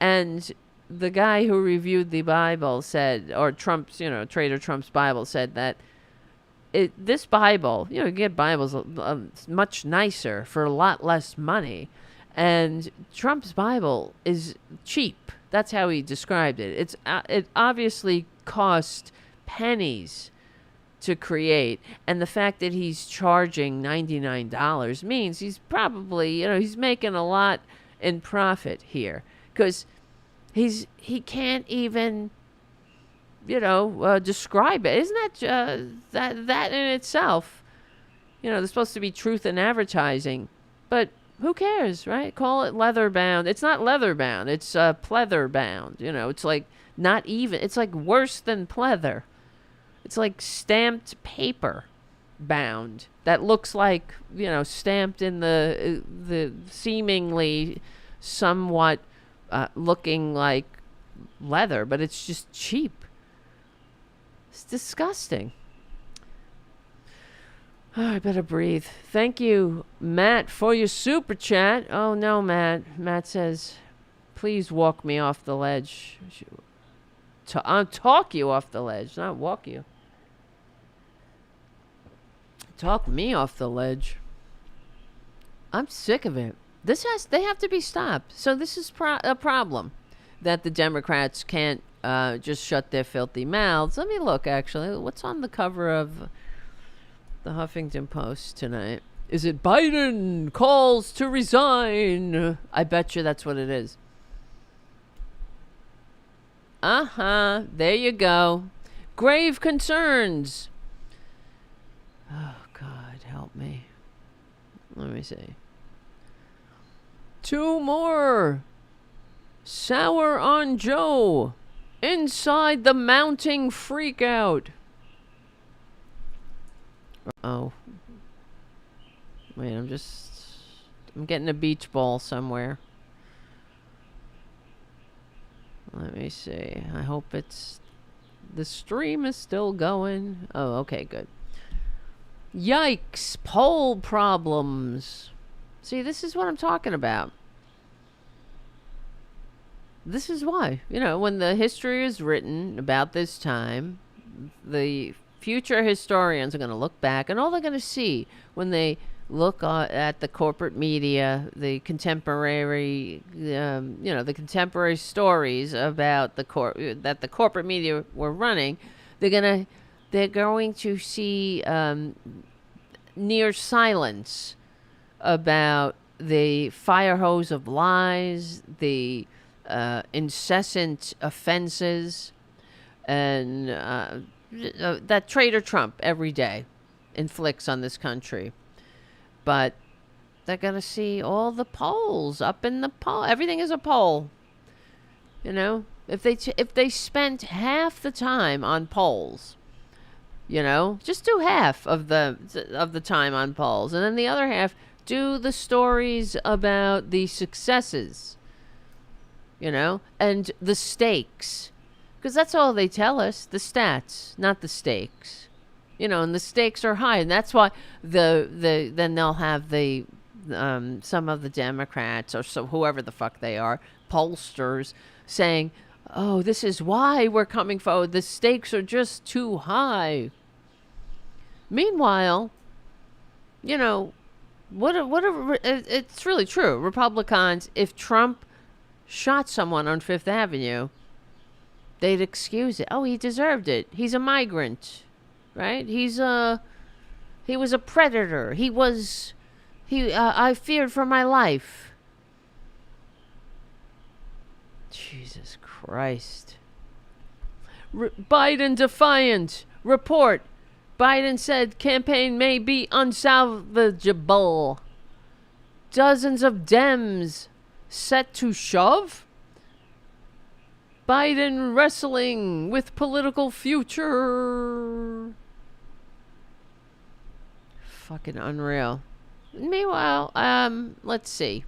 And the guy who reviewed the Bible said, or Trump's, Trader Trump's Bible said that this Bible, you get Bibles much nicer for a lot less money. And Trump's Bible is cheap. That's how he described it. It obviously cost pennies to create. And the fact that he's charging $99 means he's probably, he's making a lot in profit here. Because he can't even describe it. Isn't that in itself? There's supposed to be truth in advertising, but who cares, right? Call it leather bound. It's not leather bound. It's pleather bound. It's like not even. It's like worse than pleather. It's like stamped paper bound that looks like stamped in the seemingly somewhat looking like leather, but it's just cheap. It's disgusting. Oh, I better breathe. Thank you, Matt, for your super chat. Oh, no, Matt. Matt says, please walk me off the ledge. I'll talk you off the ledge, not walk you. Talk me off the ledge. I'm sick of it. They have to be stopped. So this is a problem that the Democrats can't just shut their filthy mouths. Let me look, actually. What's on the cover of the Huffington Post tonight? Is it Biden calls to resign? I bet you that's what it is. There you go. Grave concerns. Oh, God, help me. Let me see. 2 more. Sour on Joe. Inside the mounting freakout. Oh. Wait, I'm getting a beach ball somewhere. Let me see. I hope the stream is still going. Oh, okay, good. Yikes, poll problems. See, this is what I'm talking about. This is why, when the history is written about this time, the future historians are going to look back, and all they're going to see when they look at the corporate media, the contemporary, the contemporary stories about that the corporate media were running, they're going to see near silence about the fire hose of lies, the incessant offenses, and that Trader Trump every day inflicts on this country. But they're going to see all the polls up in the poll. Everything is a poll. If they spent half the time on polls, just do half of the time on polls, and then the other half do the stories about the successes, and the stakes, Because that's all they tell us, the stats, not the stakes. And the stakes are high, and that's why then they'll have the some of the Democrats or whoever the fuck they are, pollsters, saying, "Oh, this is why we're coming forward. The stakes are just too high." Meanwhile, it's really true. Republicans, if Trump shot someone on Fifth Avenue, they'd excuse it. Oh, he deserved it. He's a migrant, right? He was a predator. I feared for my life. Jesus Christ. Biden defiant. Report. Biden said campaign may be unsalvageable. Dozens of Dems set to shove? Biden wrestling with political future. Fucking unreal. Meanwhile, let's see.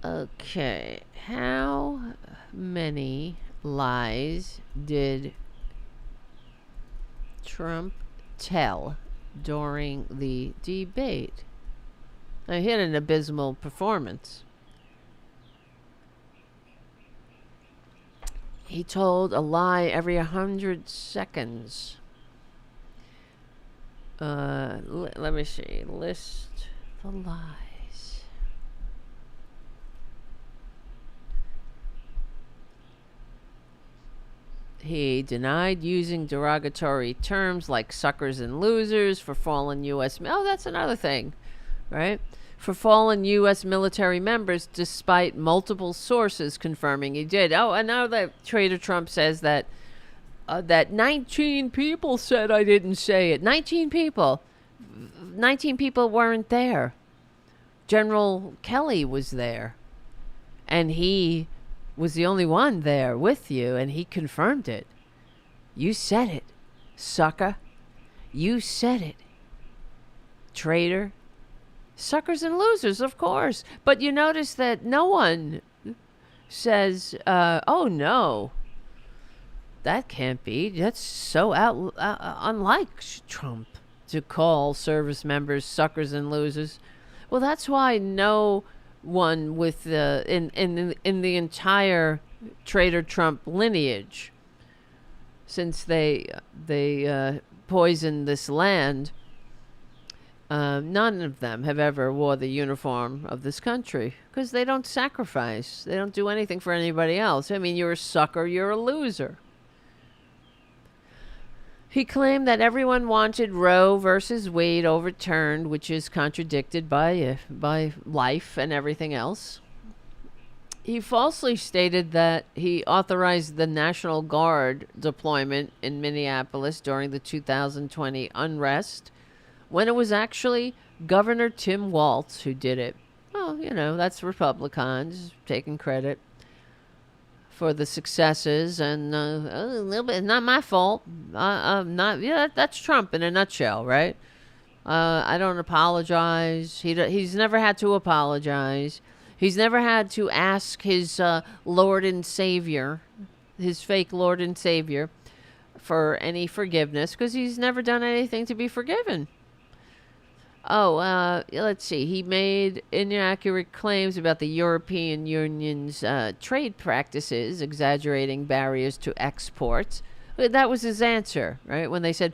Okay, how many lies did Trump tell during the debate? He had an abysmal performance. He told a lie every 100 seconds. Let me see. List the lies. He denied using derogatory terms like suckers and losers for fallen U.S. Oh, that's another thing, right? For fallen U.S. military members, despite multiple sources confirming he did. Oh, and now that Trader Trump says that 19 people said I didn't say it. 19 people. 19 people weren't there. General Kelly was there. And he was the only one there with you, and he confirmed it. You said it, sucker. You said it. Traitor. Suckers and losers, of course. But you notice that no one says, oh no, that can't be. That's so unlike Trump to call service members suckers and losers. Well, that's why no one with in the entire Trader Trump lineage, since they poisoned this land, none of them have ever wore the uniform of this country because they don't sacrifice. They don't do anything for anybody else. I mean, you're a sucker, you're a loser. He claimed that everyone wanted Roe versus Wade overturned, which is contradicted by life and everything else. He falsely stated that he authorized the National Guard deployment in Minneapolis during the 2020 unrest, when it was actually Governor Tim Walz who did it. Well, that's Republicans taking credit for the successes, and a little bit, not my fault. That's Trump in a nutshell, right? I don't apologize. He's never had to apologize. He's never had to ask his Lord and Savior, his fake Lord and Savior, for any forgiveness, because he's never done anything to be forgiven. Oh, let's see. He made inaccurate claims about the European Union's trade practices, exaggerating barriers to exports. That was his answer, right? When they said,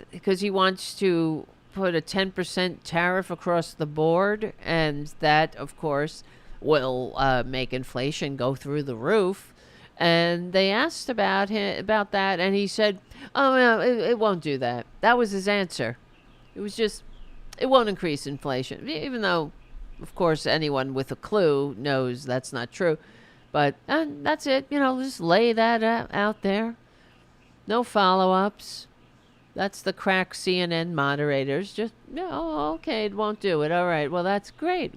because he wants to put a 10% tariff across the board, and that, of course, will make inflation go through the roof. And they asked about that, and he said, oh, no, it won't do that. That was his answer. It was just... It won't increase inflation, even though, of course, anyone with a clue knows that's not true. But that's it. Just lay that out there. No follow-ups. That's the crack CNN moderators. Just, okay, it won't do it. All right, well, that's great.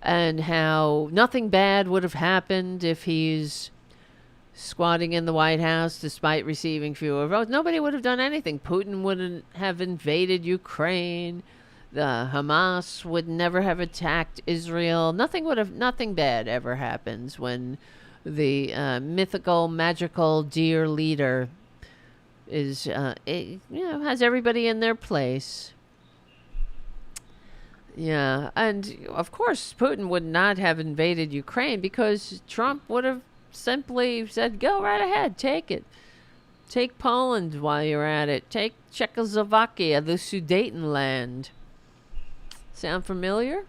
And how nothing bad would have happened if he's squatting in the White House despite receiving fewer votes. Nobody would have done anything. Putin wouldn't have invaded Ukraine. Hamas would never have attacked Israel. Nothing bad ever happens when the mythical, magical deer leader is, has everybody in their place. Yeah, and of course, Putin would not have invaded Ukraine because Trump would have simply said, go right ahead, take it. Take Poland while you're at it. Take Czechoslovakia, the Sudetenland. Sound familiar?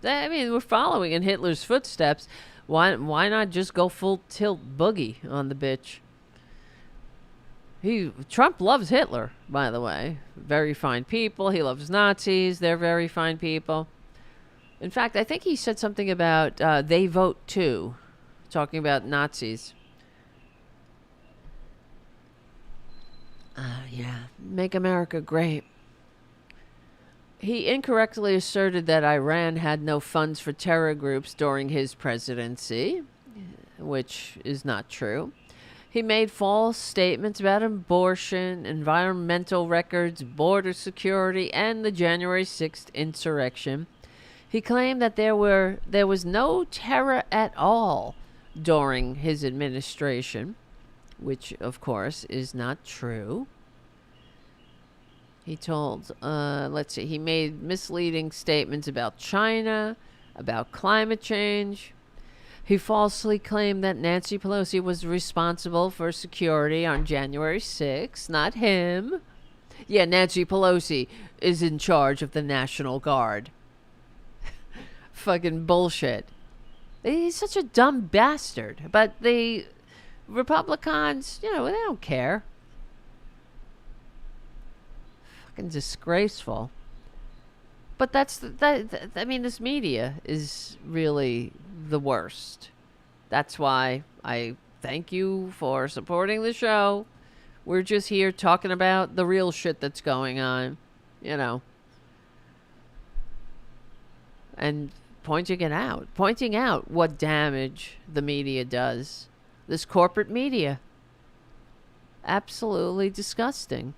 I mean, we're following in Hitler's footsteps. Why not just go full tilt boogie on the bitch? Trump loves Hitler, by the way. Very fine people. He loves Nazis. They're very fine people. In fact, I think he said something about they vote too, talking about Nazis. Yeah, make America great. He incorrectly asserted that Iran had no funds for terror groups during his presidency, which is not true. He made false statements about abortion, environmental records, border security, and the January 6th insurrection. He claimed that there was no terror at all during his administration, which, of course, is not true. He told, he made misleading statements about China, about climate change. He falsely claimed that Nancy Pelosi was responsible for security on January 6th, not him. Yeah, Nancy Pelosi is in charge of the National Guard. Fucking bullshit. He's such a dumb bastard. But the Republicans, they don't care. Fucking disgraceful. But this media is really the worst. That's why I thank you for supporting the show. We're just here talking about the real shit that's going on, and pointing out what damage the media does. This corporate media. Absolutely disgusting.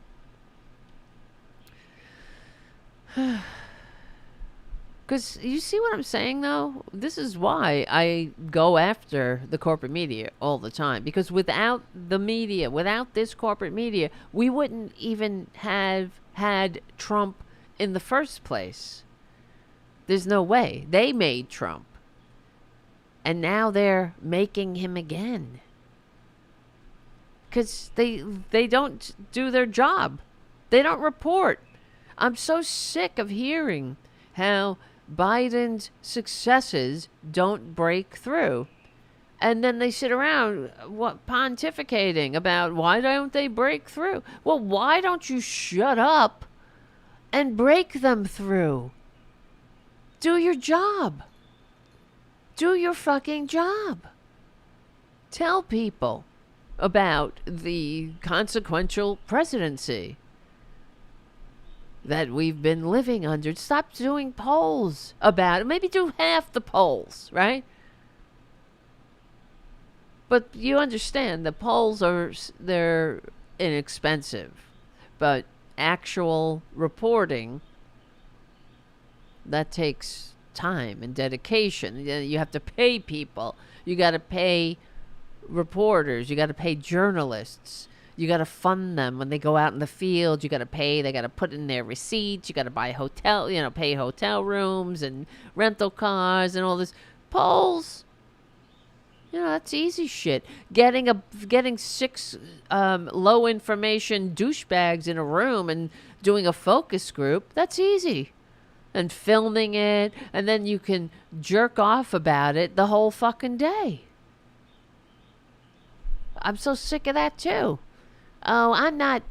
Because you see what I'm saying, though? This is why I go after the corporate media all the time. Because without the media, without this corporate media, we wouldn't even have had Trump in the first place. There's no way. They made Trump. And now they're making him again. Because they don't do their job. They don't report. I'm so sick of hearing how Biden's successes don't break through. And then they sit around pontificating about why don't they break through? Well, why don't you shut up and break them through? Do your job. Do your fucking job. Tell people about the consequential presidency that we've been living under. Stop doing polls about it. Maybe do half the polls, right? But you understand the polls they're inexpensive. But actual reporting, that takes time and dedication. You have to pay people. You got to pay reporters. You got to pay journalists. You got to fund them when they go out in the field. You got to pay. They got to put in their receipts. You got to buy pay hotel rooms and rental cars and all this. Polls, that's easy shit. Getting 6 low information douchebags in a room and doing a focus group, that's easy. And filming it, and then you can jerk off about it the whole fucking day. I'm so sick of that too. Oh, I'm not.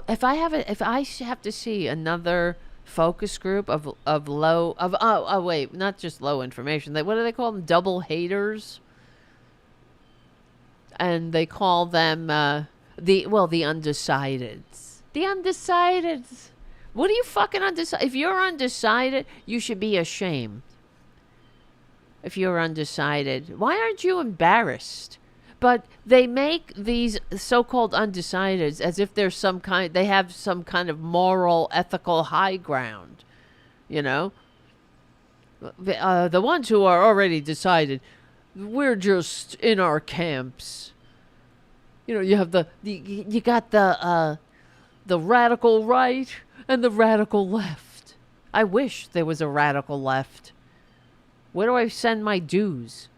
If I have to see another focus group of not just low information. What do they call them? Double haters. And they call them the undecideds. The undecideds. What are you fucking undecided? If you're undecided, you should be ashamed. If you're undecided, why aren't you embarrassed? But they make these so-called undecideds as if they have some kind of moral, ethical high ground. you know. The ones who are already decided, we're just in our camps. You know, you have you got the radical right and the radical left. I wish there was a radical left. Where do I send my dues?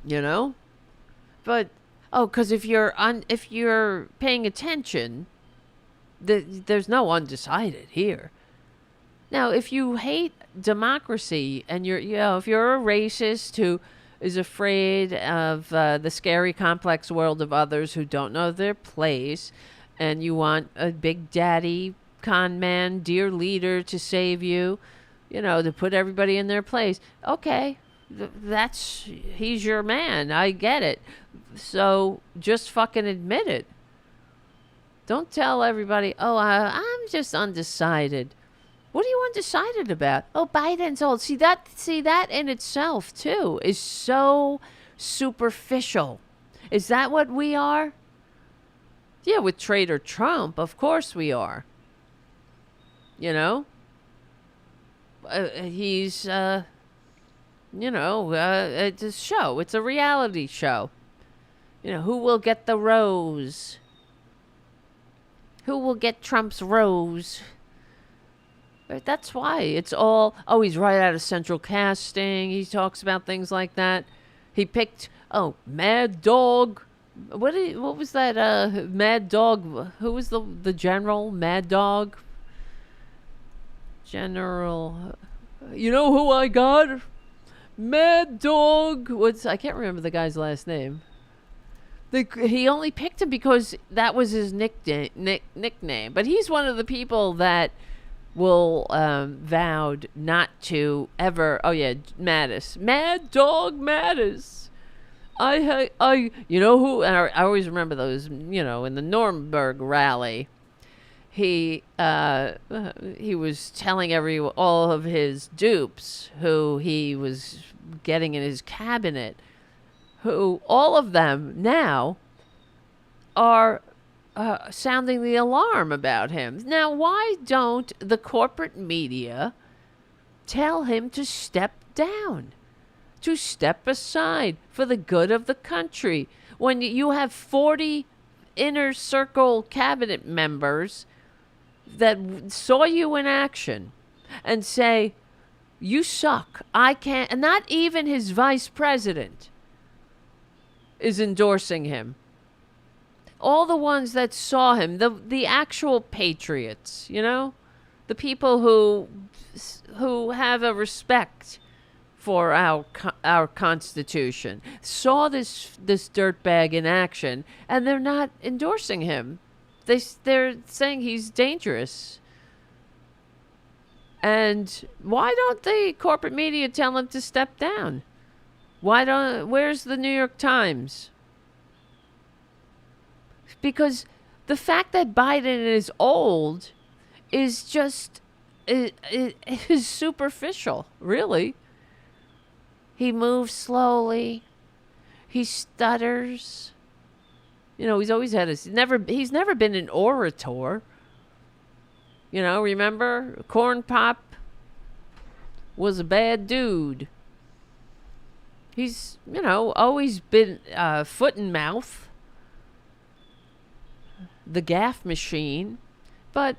You know? But because if you're paying attention, there's no undecided here. Now, if you hate democracy and if you're a racist who is afraid of the scary, complex world of others who don't know their place, and you want a big daddy, con man, dear leader to save you, to put everybody in their place, okay, he's your man. I get it. So just fucking admit it. Don't tell everybody, I'm just undecided. What are you undecided about? Oh, Biden's old. See that in itself, too, is so superficial. Is that what we are? Yeah, with Traitor Trump, of course we are. He's, it's a show. It's a reality show. Who will get the rose? Who will get Trump's rose? But that's why it's all, he's right out of Central Casting. He talks about things like that. He picked, Mad Dog. What was that, Mad Dog? Who was the general? Mad Dog? General. You know who I got? Mad Dog. I can't remember the guy's last name. He only picked him because that was his nickname. But he's one of the people that will vowed not to ever. Oh yeah, Mattis, Mad Dog Mattis. You know who? And I always remember those. In the Nuremberg rally, he was telling all of his dupes who he was getting in his cabinet, who all of them now are sounding the alarm about him. Now, why don't the corporate media tell him to step down, to step aside for the good of the country? When you have 40 inner circle cabinet members that saw you in action and say, you suck, I can't, and not even his vice president is endorsing him. All the ones that saw him, the actual patriots, the people who have a respect for our Constitution, saw this dirtbag in action, and they're not endorsing him. They're saying he's dangerous. And why don't the corporate media tell him to step down? Where's the New York Times? Because the fact that Biden is old is just is superficial, really. He moves slowly. He stutters. He's always had he's never been an orator. Remember? Corn Pop was a bad dude. He's, always been foot and mouth. The gaff machine. But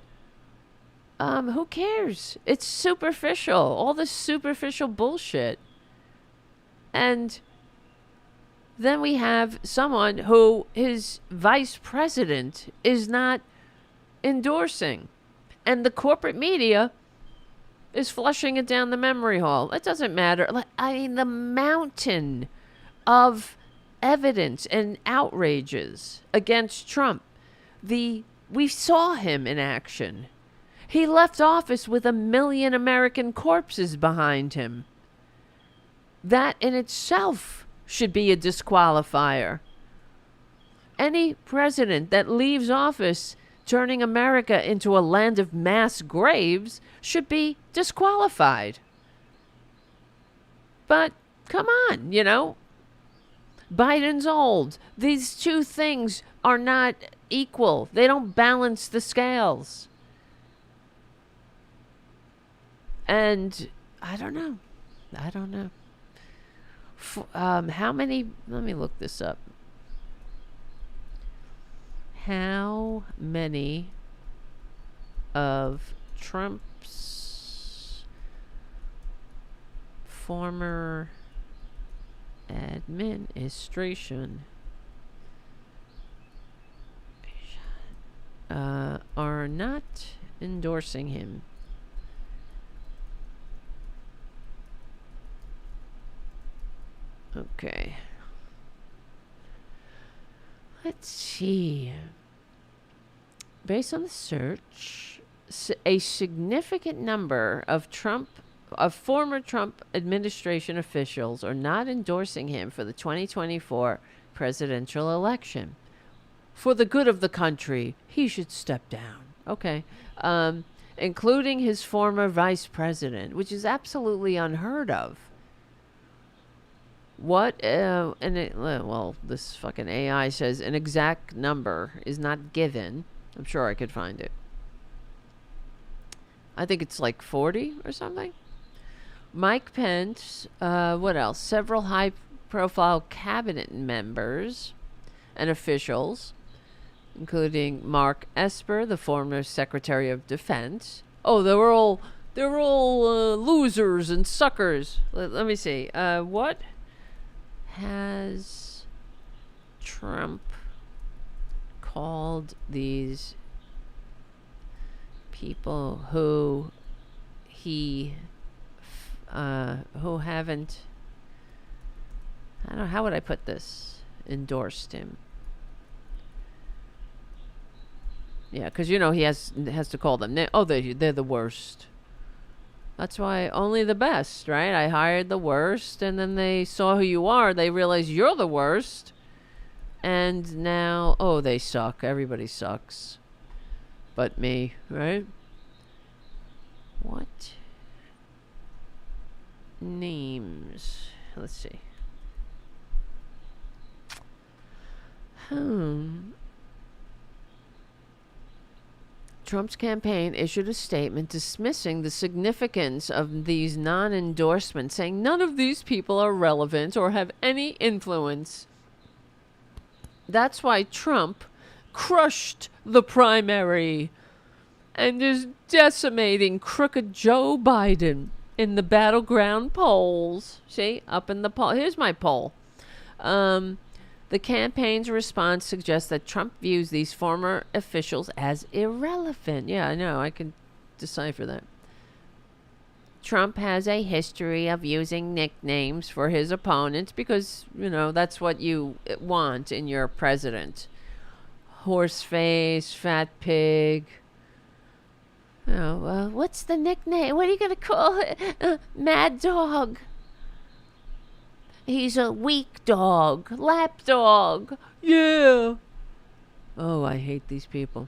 who cares? It's superficial. All this superficial bullshit. And then we have someone who his vice president is not endorsing. And the corporate media is flushing it down the memory hole. It doesn't matter. The mountain of evidence and outrages against Trump. We saw him in action. He left office with 1 million American corpses behind him. That in itself should be a disqualifier. Any president that leaves office turning America into a land of mass graves should be disqualified. But come on, Biden's old. These two things are not equal. They don't balance the scales. And I don't know. How many? Let me look this up. How many of Trump's former administration are not endorsing him? Okay. Let's see. Based on the search, a significant number of former Trump administration officials are not endorsing him for the 2024 presidential election. For the good of the country, he should step down. Okay. Including his former vice president, which is absolutely unheard of. This fucking AI says an exact number is not given. I'm sure I could find it. I think it's like 40 or something. Mike Pence, what else? Several high-profile cabinet members and officials, including Mark Esper, the former Secretary of Defense. Oh, they were all losers and suckers. Let me see. What has Trump called these people who haven't, I don't know, how would I put this, endorsed him? Yeah, because he has to call them. They're the worst. That's why only the best, right? I hired the worst, and then they saw who you are. They realize you're the worst, and now they suck. Everybody sucks, but me, right? What names? Let's see. Trump's campaign issued a statement dismissing the significance of these non-endorsements, saying none of these people are relevant or have any influence. That's why Trump crushed the primary and is decimating crooked Joe Biden in the battleground polls. See, up in the poll. Here's my poll. The campaign's response suggests that Trump views these former officials as irrelevant. Yeah, I know. I can decipher that. Trump has a history of using nicknames for his opponents because, that's what you want in your president. Horseface, fat pig. What's the nickname? What are you going to call it? Mad dog. He's a weak dog. Lap dog. Yeah. Oh, I hate these people.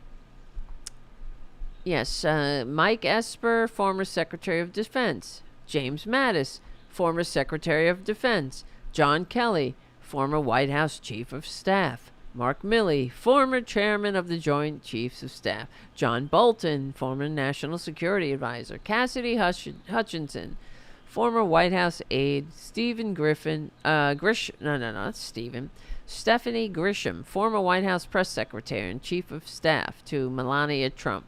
Yes, Mike Esper, former Secretary of Defense. James Mattis, former Secretary of Defense. John Kelly, former White House Chief of Staff. Mark Milley, former Chairman of the Joint Chiefs of Staff. John Bolton, former National Security Advisor. Cassidy Hutchinson, former White House aide. Stephanie Grisham, former White House Press Secretary and Chief of Staff to Melania Trump.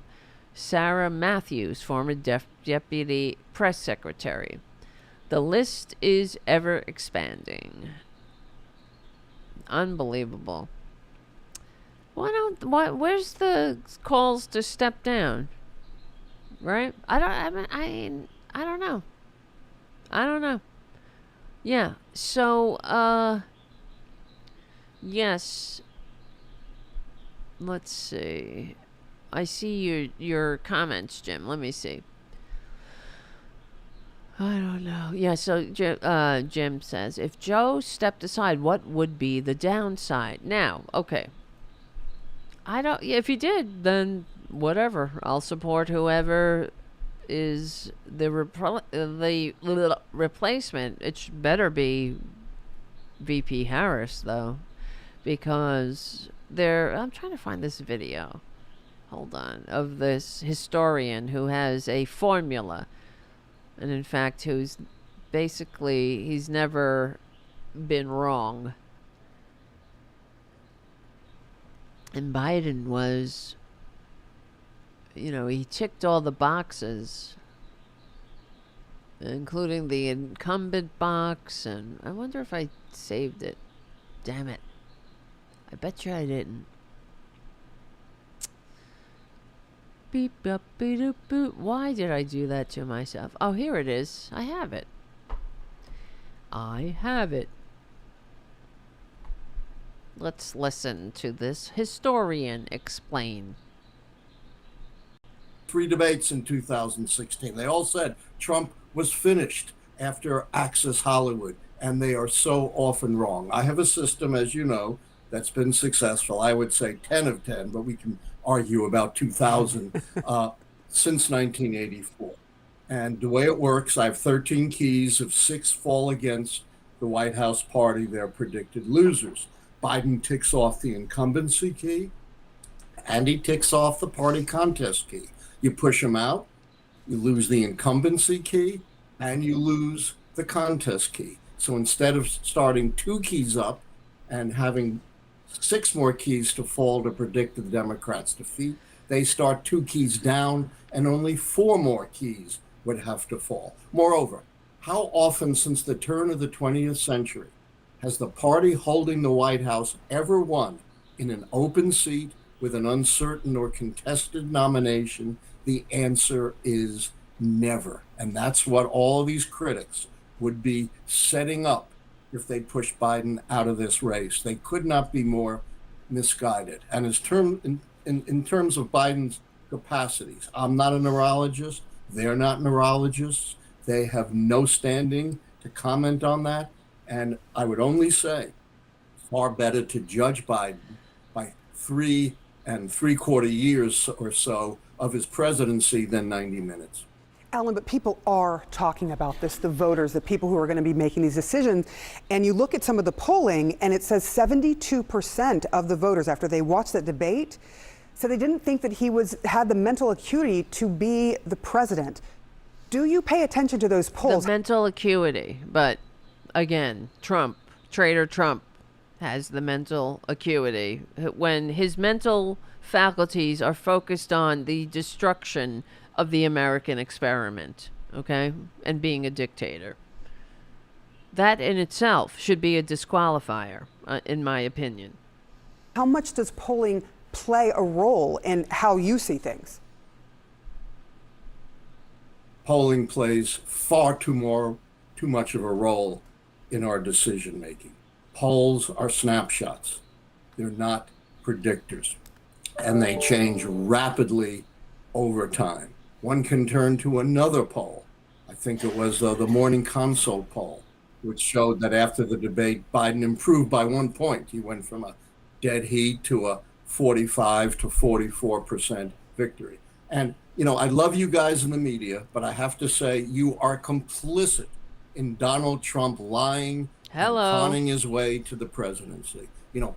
Sarah Matthews, former Deputy Press Secretary. The list is ever expanding. Unbelievable. Where's the calls to step down? Right? I don't know. Yeah. So, yes. Let's see. I see your comments, Jim. Let me see. I don't know. Yeah, so Jim says, if Joe stepped aside, what would be the downside? Now, okay. If he did, then whatever. I'll support whoever is the replacement. It better be VP Harris, though, because I'm trying to find this video. Hold on. Of this historian who has a formula and in fact, who's basically, he's never been wrong. And Biden was, he ticked all the boxes, including the incumbent box, and I wonder if I saved it. Damn it. I bet you I didn't. Beep, beep, beep, beep, beep. Why did I do that to myself? Oh, here it is. I have it. I have it. Let's listen to this historian explain. 3 debates in 2016. They all said Trump was finished after Access Hollywood, and they are so often wrong. I have a system, as you know, that's been successful. I would say 10 of 10, but we can argue about 2000 since 1984. And the way it works, I have 13 keys. If 6 fall against the White House party, they're predicted losers. Biden ticks off the incumbency key, and he ticks off the party contest key. You push him out, you lose the incumbency key, and you lose the contest key. So instead of starting 2 keys up and having 6 more keys to fall to predict the Democrats' defeat, they start 2 keys down, and only 4 more keys would have to fall. Moreover, how often since the turn of the 20th century has the party holding the White House ever won in an open seat with an uncertain or contested nomination? The answer is never. And that's what all these critics would be setting up if they push Biden out of this race. They could not be more misguided. And in terms of Biden's capacities, I'm not a neurologist. They're not neurologists. They have no standing to comment on that. And I would only say, far better to judge Biden by 3 3/4 years or so of his presidency than 90 minutes. Ellen, but people are talking about this, the voters, the people who are going to be making these decisions. And you look at some of the polling, and it says 72% of the voters, after they watched that debate, said they didn't think that he had the mental acuity to be the president. Do you pay attention to those polls? The mental acuity, but again, Traitor Trump has the mental acuity. When his mental faculties are focused on the destruction of the American experiment, okay, and being a dictator, that in itself should be a disqualifier, in my opinion. How much does polling play a role in how you see things? Polling plays far too much of a role in our decision making. Polls are snapshots. They're not predictors, and they change rapidly over time. One can turn to another poll. I think it was the Morning Consult poll, which showed that after the debate, Biden improved by 1 point. He went from a dead heat to a 45 to 44% victory. And, I love you guys in the media, but I have to say you are complicit in Donald Trump lying and conning his way to the presidency.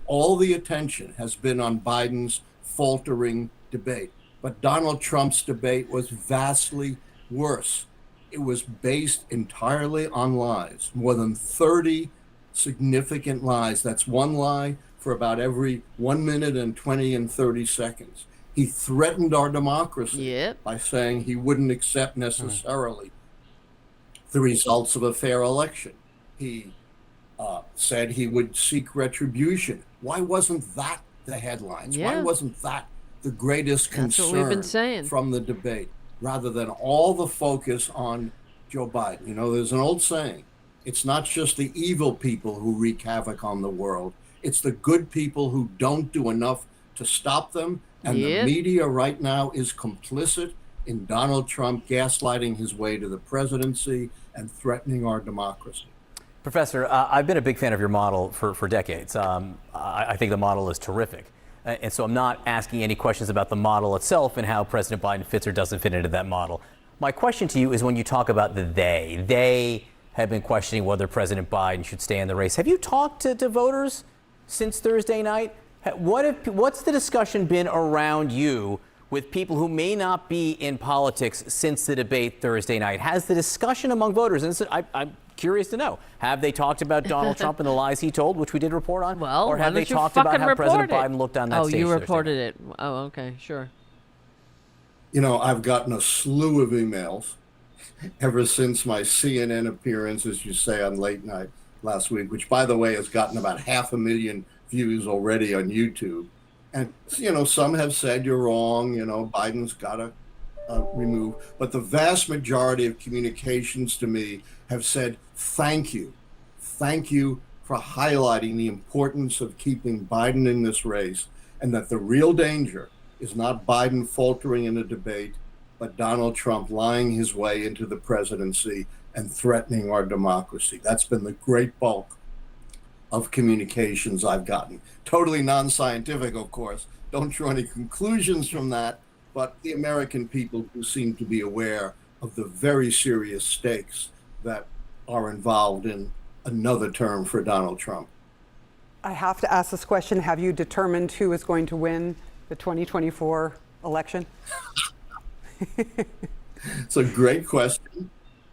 All the attention has been on Biden's faltering debate. But Donald Trump's debate was vastly worse. It was based entirely on lies, more than 30 significant lies. That's one lie for about every 1 minute and 20 and 30 seconds. He threatened our democracy by saying he wouldn't accept necessarily the results of a fair election. He said he would seek retribution. Why wasn't that the headlines? Why wasn't that the greatest concern from the debate, rather than all the focus on Joe Biden? There's an old saying, it's not just the evil people who wreak havoc on the world, it's the good people who don't do enough to stop them. And the media right now is complicit in Donald Trump gaslighting his way to the presidency and threatening our democracy. Professor, I've been a big fan of your model for decades. I think the model is terrific. And so I'm not asking any questions about the model itself and how President Biden fits or doesn't fit into that model. My question to you is when you talk about they have been questioning whether President Biden should stay in the race. Have you talked to voters since Thursday night? What's the discussion been around you with people who may not be in politics since the debate Thursday night? Has the discussion among voters, and I'm curious to know, have they talked about Donald Trump and the lies he told, which we did report on? Well, or have why they don't you talked about fucking how President report it? Biden looked on that Oh, stage you Thursday reported night? it. Oh, okay, sure. You know, I've gotten a slew of emails ever since my CNN appearance, as you say, on late night last week, which, by the way, has gotten about 500,000 views already on YouTube. And, you know, some have said you're wrong, you know, Biden's got to remove. But the vast majority of communications to me have said, thank you. Thank you for highlighting the importance of keeping Biden in this race, and that the real danger is not Biden faltering in a debate, but Donald Trump lying his way into the presidency and threatening our democracy. That's been the great bulk of communications I've gotten. Totally non-scientific, of course. Don't draw any conclusions from that, but the American people who seem to be aware of the very serious stakes that are involved in another term for Donald Trump. I have to ask this question. Have you determined who is going to win the 2024 election? It's a great question.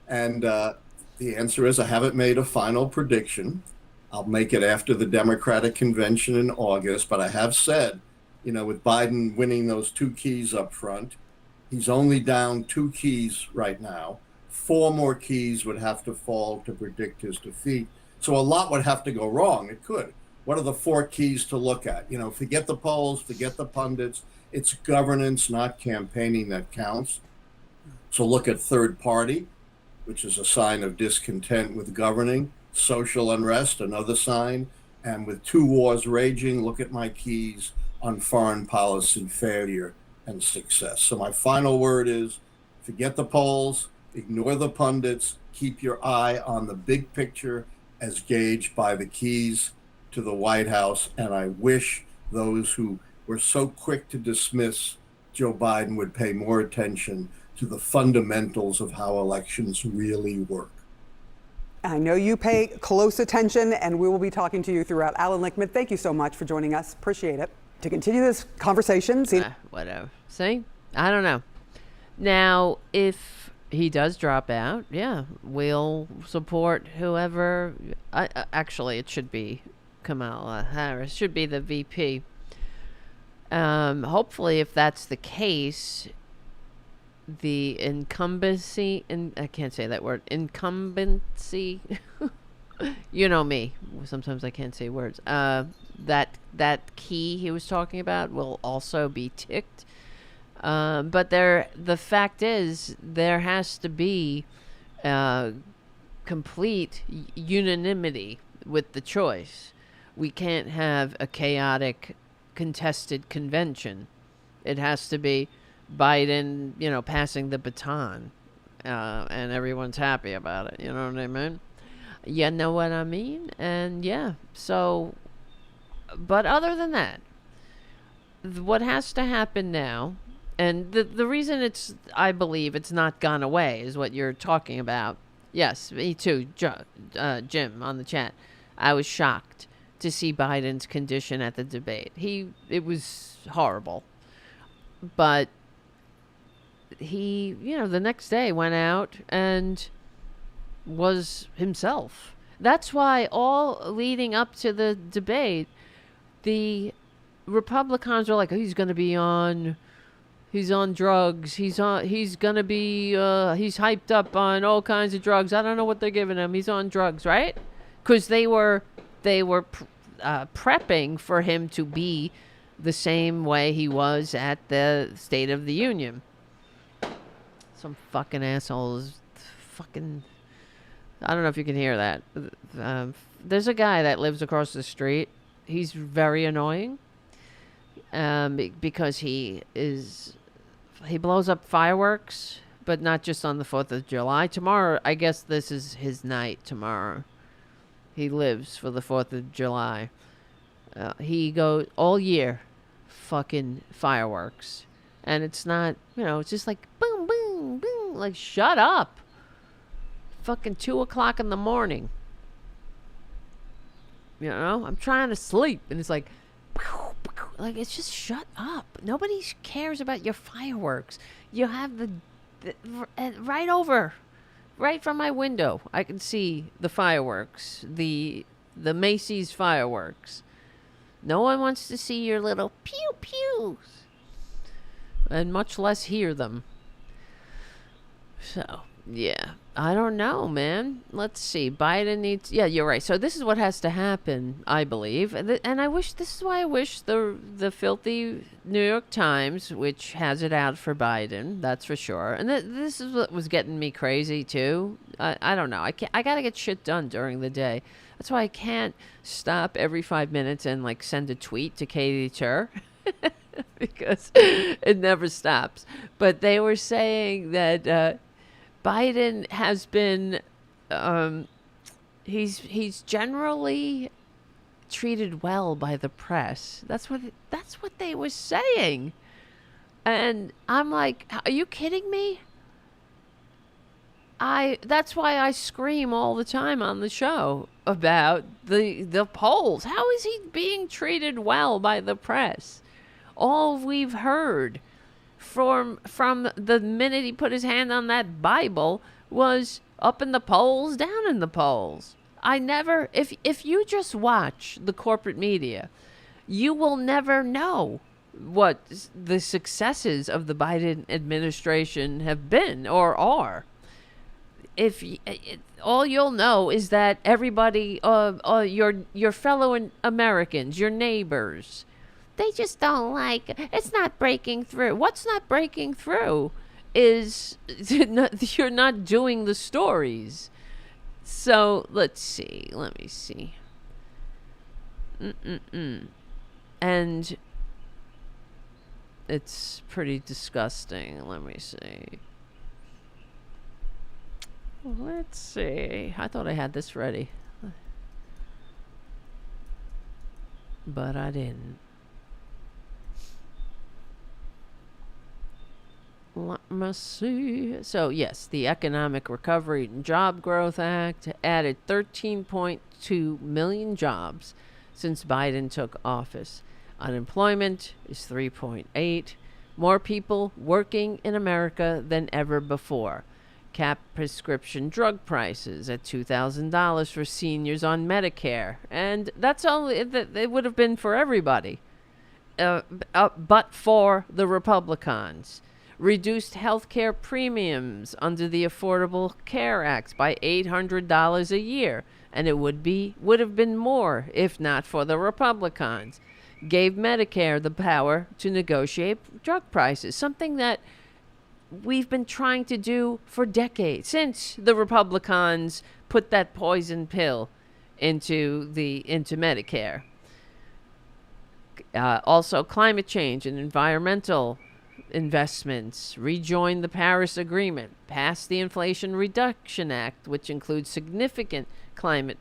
And the answer is I haven't made a final prediction. I'll make it after the Democratic convention in August. But I have said, you know, with Biden winning those 2 keys up front, he's only down 2 keys right now. 4 more keys would have to fall to predict his defeat. So a lot would have to go wrong. It could. What are the 4 keys to look at? You know, forget the polls, forget the pundits. It's governance, not campaigning, that counts. So look at third party, which is a sign of discontent with governing. Social unrest, another sign. And with 2 wars raging, look at my keys on foreign policy failure and success. So my final word is forget the polls, ignore the pundits, keep your eye on the big picture as gauged by the keys to the White House. And I wish those who were so quick to dismiss Joe Biden would pay more attention to the fundamentals of how elections really work. I know you pay close attention, and we will be talking to you throughout. Alan Lichtman, thank you so much for joining us. Appreciate it. To continue this conversation, whatever. See? I don't know. Now, if he does drop out, yeah, we'll support whoever. Actually, it should be Kamala Harris. Should be the VP. Hopefully, if that's the case, the incumbency, and I can't say that word, incumbency, you know me, sometimes I can't say words, that key he was talking about will also be ticked. But the fact is, there has to be complete unanimity with the choice. We can't have a chaotic, contested convention. It has to be Biden, you know, passing the baton, and everyone's happy about it. You know what I mean? You know what I mean? And yeah, so, but other than that, what has to happen now, and the reason I believe it's not gone away is what you're talking about. Yes, me too, Jim on the chat. I was shocked to see Biden's condition at the debate. It was horrible. But he, you know, the next day went out and was himself. That's why all leading up to the debate, the Republicans were like, oh, he's on drugs. He's hyped up on all kinds of drugs. I don't know what they're giving him. He's on drugs, right? Because they were prepping for him to be the same way he was at the State of the Union. Some fucking assholes. Fucking, I don't know if you can hear that. There's a guy that lives across the street. He's very annoying. Because he blows up fireworks, but not just on the 4th of July. Tomorrow, I guess this is his night tomorrow. He lives for the 4th of July. He goes all year, fucking fireworks. And it's not, you know, it's just like boom, boom, boom. Like, shut up. Fucking 2 o'clock in the morning. You know, I'm trying to sleep. And it's like, Like, it's just shut up. Nobody cares about your fireworks. You have right over, right from my window, I can see the fireworks, the Macy's fireworks. No one wants to see your little pew pews, and much less hear them. So, yeah. I don't know, man. Let's see. Biden needs... Yeah, you're right. So this is what has to happen, I believe. And I wish... This is why I wish the filthy New York Times, which has it out for Biden, that's for sure. And this is what was getting me crazy, too. I don't know. I got to get shit done during the day. That's why I can't stop every 5 minutes and, like, send a tweet to Katie Tur. Because it never stops. But they were saying that... Biden has been, he's generally treated well by the press. That's what they were saying, and I'm like, are you kidding me? That's why I scream all the time on the show about the polls. How is he being treated well by the press? All we've heard from the minute he put his hand on that Bible was up in the polls, down in the polls. If you just watch the corporate media, you will never know what the successes of the Biden administration have been or are. All you'll know is that everybody, your fellow Americans, your neighbors, they just don't like it. It's not breaking through. What's not breaking through is you're not doing the stories. So let's see. Let me see. And it's pretty disgusting. Let me see. Let's see. I thought I had this ready, but I didn't. Let me see. So, yes, the Economic Recovery and Job Growth Act added 13.2 million jobs since Biden took office. Unemployment is 3.8. More people working in America than ever before. Cap prescription drug prices at $2,000 for seniors on Medicare. And that's only, it would have been for everybody, but for the Republicans. Reduced health care premiums under the Affordable Care Act by $800 a year, and it would have been more if not for the Republicans. Gave Medicare the power to negotiate drug prices, something that we've been trying to do for decades, since the Republicans put that poison pill into Medicare. Also, climate change and environmental investments, rejoined the Paris Agreement, passed the Inflation Reduction Act, which includes significant climate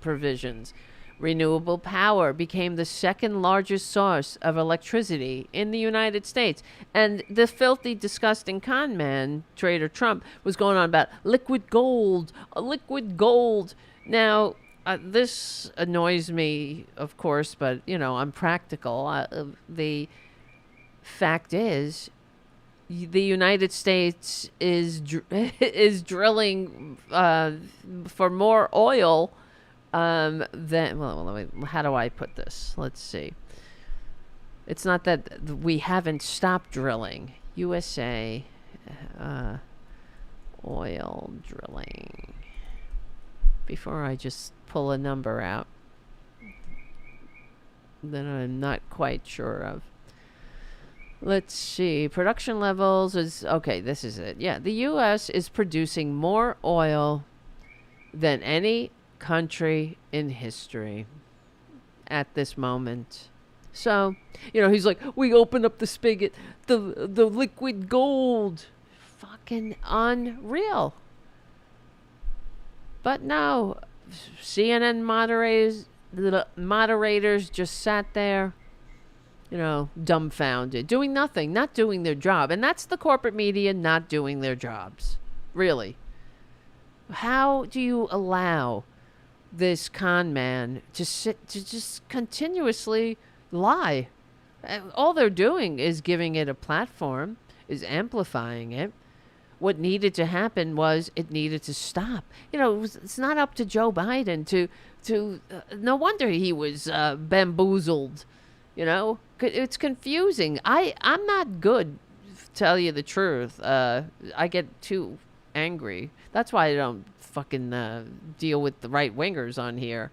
provisions. Renewable power became the second largest source of electricity in the United States. And the filthy, disgusting con man, Trader Trump, was going on about liquid gold. Now, this annoys me, of course, but, I'm practical. The fact is, the United States is drilling for more oil than, how do I put this? Let's see. It's not that we haven't stopped drilling. USA oil drilling. Before I just pull a number out that I'm not quite sure of. Let's see. Production levels is... Okay, this is it. Yeah, the U.S. is producing more oil than any country in history at this moment. So, he's like, we open up the spigot, the liquid gold. Fucking unreal. But no, CNN moderators just sat there, dumbfounded, doing nothing, not doing their job. And that's the corporate media not doing their jobs. Really. How do you allow this con man to just continuously lie All they're doing is giving it a platform, is amplifying it. What needed to happen was it needed to stop. It's not up to Joe Biden to no wonder he was bamboozled. It's confusing. I'm not good, tell you the truth. I get too angry. That's why I don't fucking deal with the right wingers on here.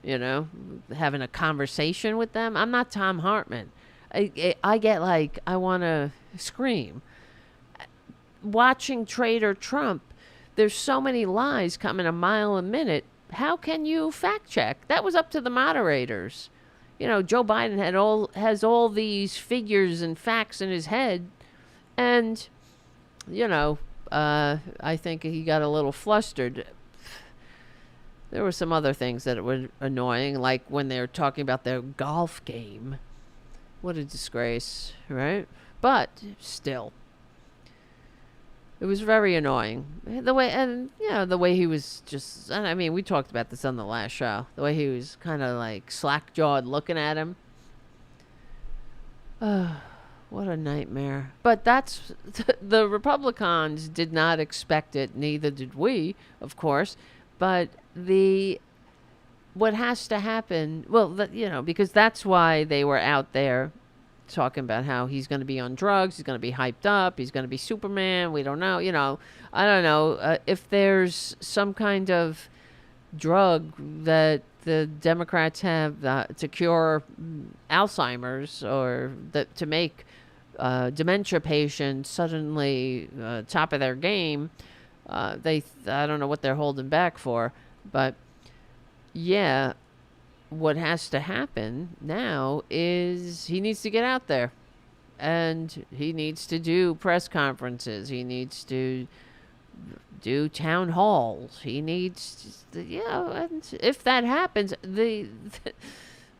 Having a conversation with them. I'm not Tom Hartman. I get like, I want to scream. Watching Trader Trump, there's so many lies coming a mile a minute. How can you fact check? That was up to the moderators. Joe Biden has all these figures and facts in his head, and I think he got a little flustered. There were some other things that were annoying, like when they were talking about their golf game. What a disgrace, right? But still, it was very annoying. The way he was just, I mean, we talked about this on the last show. The way he was kind of like slack-jawed looking at him. What a nightmare. But that's, the Republicans did not expect it. Neither did we, of course. But what has to happen, because that's why they were out there talking about how he's going to be on drugs, he's going to be hyped up, he's going to be Superman. We don't know, I don't know if there's some kind of drug that the Democrats have to cure Alzheimer's, or to make dementia patients suddenly top of their game. I don't know what they're holding back for, but yeah. What has to happen now is he needs to get out there, and he needs to do press conferences. He needs to do town halls. He needs to, and if that happens,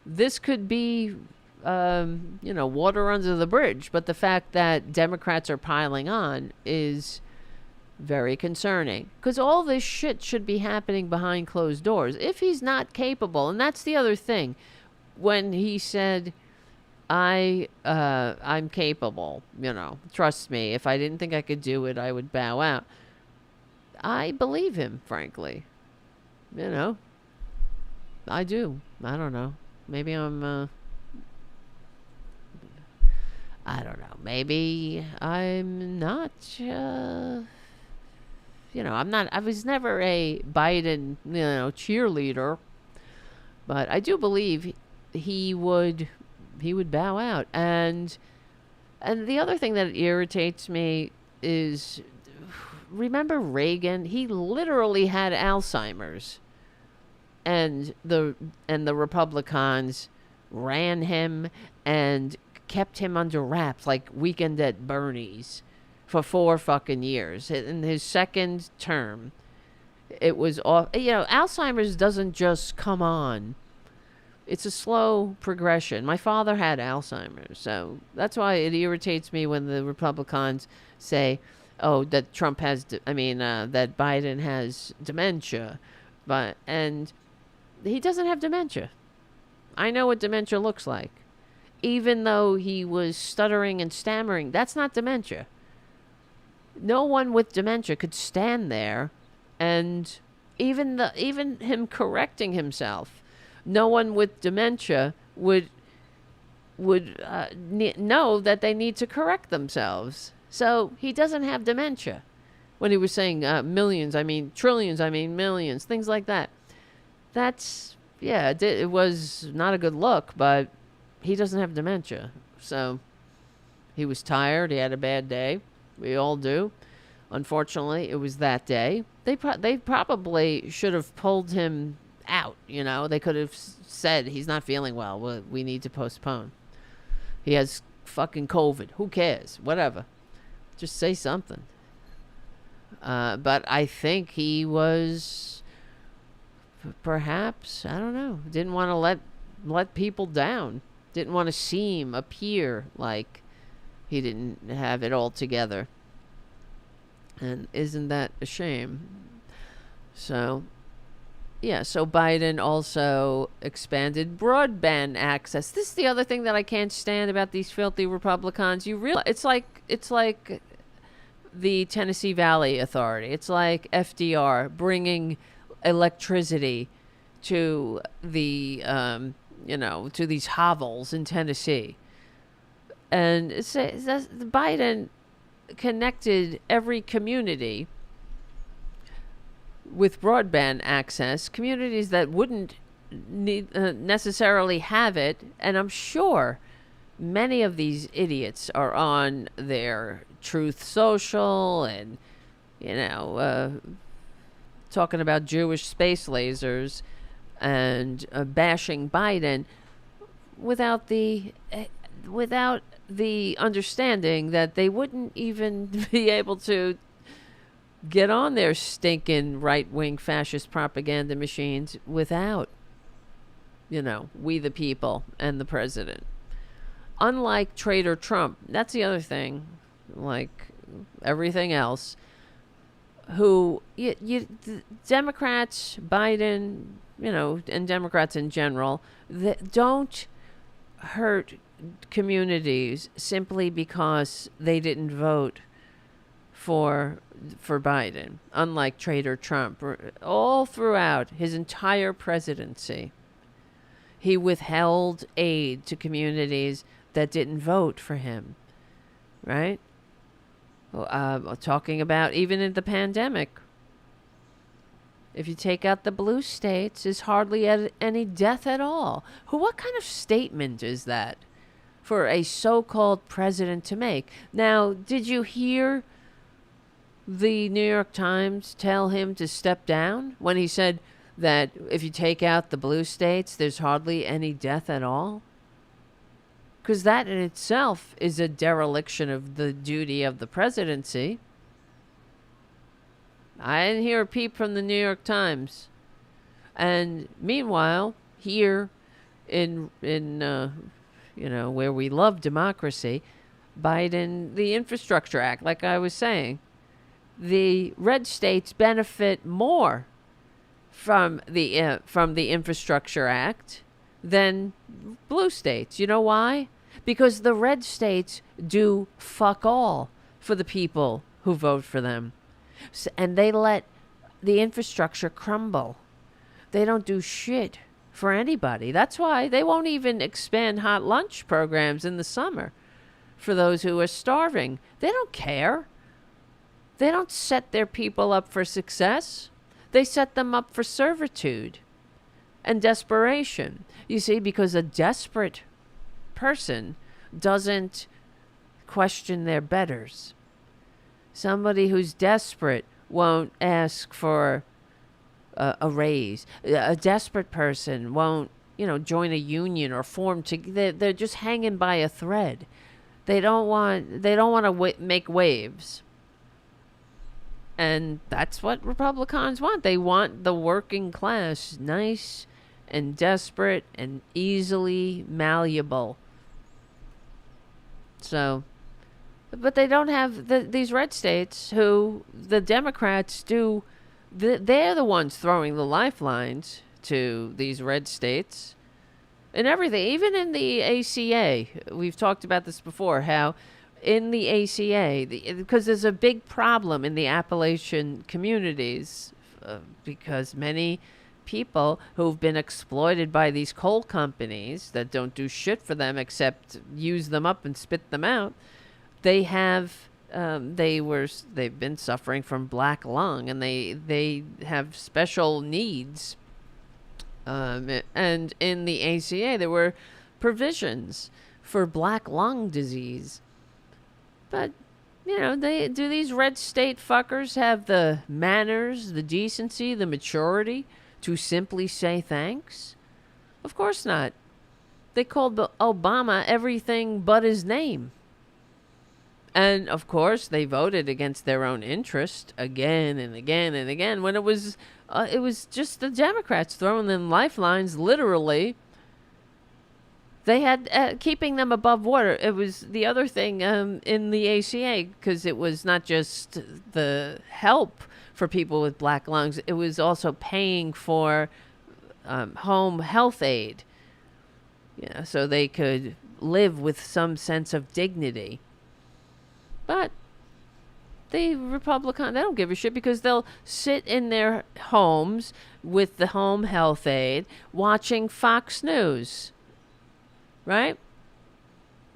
this could be, water under the bridge. But the fact that Democrats are piling on is very concerning, because all this shit should be happening behind closed doors. If he's not capable, and that's the other thing, when he said, I'm capable, trust me, if I didn't think I could do it, I would bow out. I believe him, frankly. I do. I don't know. Maybe I'm, I don't know. Maybe I'm not, I was never a Biden, cheerleader, but I do believe he would bow out. And the other thing that irritates me is, remember Reagan? He literally had Alzheimer's, and the Republicans ran him and kept him under wraps like Weekend at Bernie's for 4 fucking years. In his second term, it was off. Alzheimer's doesn't just come on. It's a slow progression. My father had Alzheimer's, so that's why it irritates me when the Republicans say, "Oh, that Trump has," that Biden has dementia, and he doesn't have dementia. I know what dementia looks like. Even though he was stuttering and stammering, that's not dementia. No one with dementia could stand there, and even him correcting himself, no one with dementia would know that they need to correct themselves. So he doesn't have dementia. When he was saying millions, I mean trillions, I mean millions, things like that. That's, it was not a good look, but he doesn't have dementia. So he was tired. He had a bad day. We all do. Unfortunately, it was that day. They probably should have pulled him out. They could have said he's not feeling well. We need to postpone. He has fucking COVID. Who cares? Whatever. Just say something. But I think he was perhaps, I don't know, didn't want to let people down. Didn't want to appear like he didn't have it all together. And isn't that a shame? So, Yeah, so Biden also expanded broadband access. This is the other thing that I can't stand about these filthy Republicans. You realize it's like the Tennessee Valley Authority. It's like FDR bringing electricity to the to these hovels in Tennessee. And Biden connected every community with broadband access, communities that wouldn't necessarily have it. And I'm sure many of these idiots are on their Truth Social and, talking about Jewish space lasers and bashing Biden without the understanding that they wouldn't even be able to get on their stinking right-wing fascist propaganda machines without, we the people and the president. Unlike traitor Trump, that's the other thing, like everything else, who the Democrats, Biden, and Democrats in general, that don't hurt communities simply because they didn't vote for Biden. Unlike traitor Trump, all throughout his entire presidency, he withheld aid to communities that didn't vote for him, right? Talking about even in the pandemic. If you take out the blue states, there's hardly any death at all. What kind of statement is that for a so-called president to make? Now, did you hear the New York Times tell him to step down when he said that if you take out the blue states, there's hardly any death at all? Because that in itself is a dereliction of the duty of the presidency. I didn't hear a peep from the New York Times. And meanwhile, here in where we love democracy, Biden, the Infrastructure Act, like I was saying, the red states benefit more from the Infrastructure Act than blue states. You know why? Because the red states do fuck all for the people who vote for them. And they let the infrastructure crumble. They don't do shit for anybody. That's why they won't even expand hot lunch programs in the summer for those who are starving. They don't care. They don't set their people up for success. They set them up for servitude and desperation. You see, because a desperate person doesn't question their betters. Somebody who's desperate won't ask for a raise. A desperate person won't, join a union or form. They're just hanging by a thread. They don't want to make waves. And that's what Republicans want. They want the working class nice and desperate and easily malleable. So, but they don't have these red states who the Democrats do. They're the ones throwing the lifelines to these red states and everything. Even in the ACA, we've talked about this before, how in the ACA, because there's a big problem in the Appalachian communities, because many people who've been exploited by these coal companies that don't do shit for them except use them up and spit them out, they've been suffering from black lung, and they have special needs. And in the ACA, there were provisions for black lung disease. But, these red state fuckers have the manners, the decency, the maturity to simply say thanks? Of course not. They called Obama everything but his name. And, of course, they voted against their own interest again and again and again when it was just the Democrats throwing them lifelines, literally, They had keeping them above water. It was the other thing in the ACA, because it was not just the help for people with black lungs. It was also paying for home health aid, so they could live with some sense of dignity. But the Republicans, they don't give a shit, because they'll sit in their homes with the home health aid watching Fox News. Right?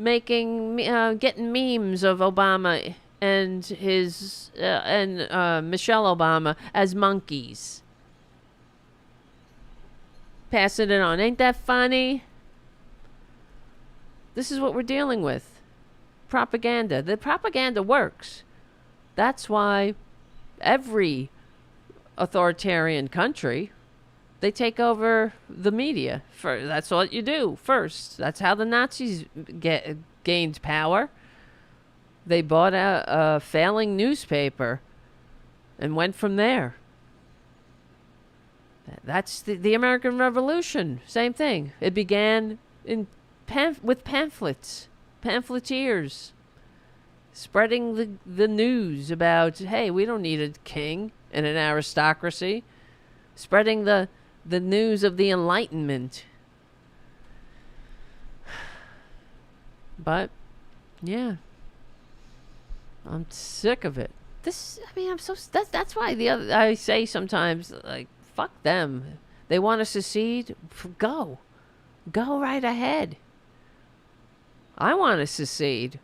Getting memes of Obama and his Michelle Obama as monkeys. Passing it on. Ain't that funny? This is what we're dealing with. Propaganda. The propaganda works. That's why every authoritarian country, they take over the media. That's what you do first. That's how the Nazis gained power. They bought a failing newspaper and went from there. That's the American Revolution. Same thing. It began with pamphlets, pamphleteers, spreading the news about, hey, we don't need a king and an aristocracy. Spreading the news of the Enlightenment. But, yeah. I'm sick of it. That's why I say sometimes, like, fuck them. They want to secede? Go. Go right ahead. I want to secede.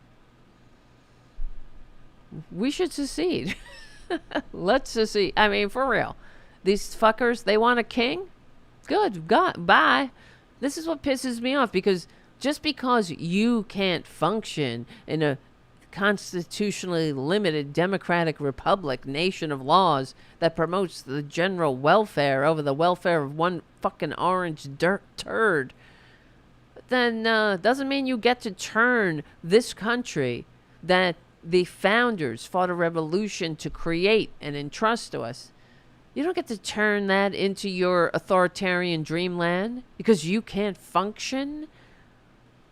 We should secede. Let's secede. I mean, for real. These fuckers, they want a king? Good. God, bye. This is what pisses me off, because just because you can't function in a constitutionally limited democratic republic, nation of laws that promotes the general welfare over the welfare of one fucking orange turd, then doesn't mean you get to turn this country that the founders fought a revolution to create and entrust to us. You don't get to turn that into your authoritarian dreamland because you can't function,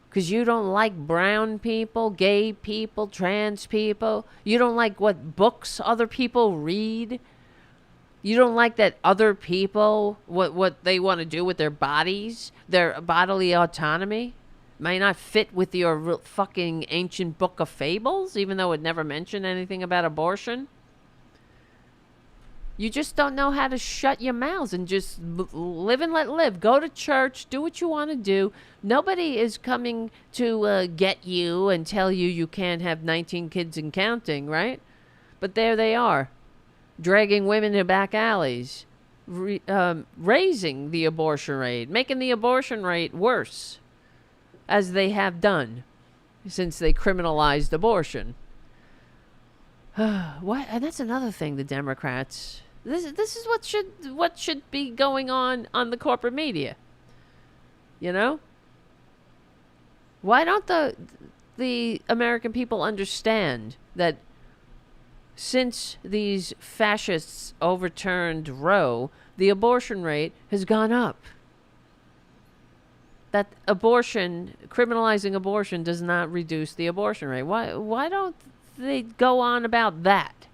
because you don't like brown people, gay people, trans people. You don't like what books other people read. You don't like that other people, what they want to do with their bodies, their bodily autonomy, may not fit with your fucking ancient book of fables, even though it never mentioned anything about abortion. You just don't know how to shut your mouths and just live and let live. Go to church, do what you want to do. Nobody is coming to get you and tell you you can't have 19 kids and counting, right? But there they are, dragging women to back alleys, raising the abortion rate, making the abortion rate worse, as they have done since they criminalized abortion. What? And that's another thing. The Democrats. This is what should be going on the corporate media. You know. Why don't the American people understand that since these fascists overturned Roe, the abortion rate has gone up? That criminalizing abortion does not reduce the abortion rate. Why don't they go on about that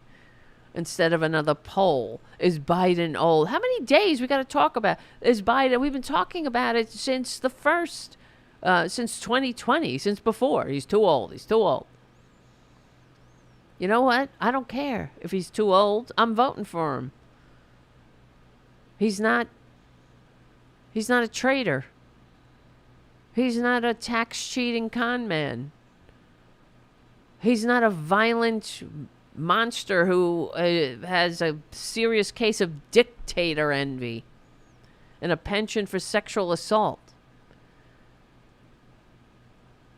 instead of another poll? Is Biden old? How many days we got to talk about? Is Biden? We've been talking about it since since 2020, since before. He's too old. He's too old. You know what? I don't care if he's too old. I'm voting for him. He's not a traitor. He's not a tax cheating con man. He's not a violent monster who has a serious case of dictator envy and a penchant for sexual assault.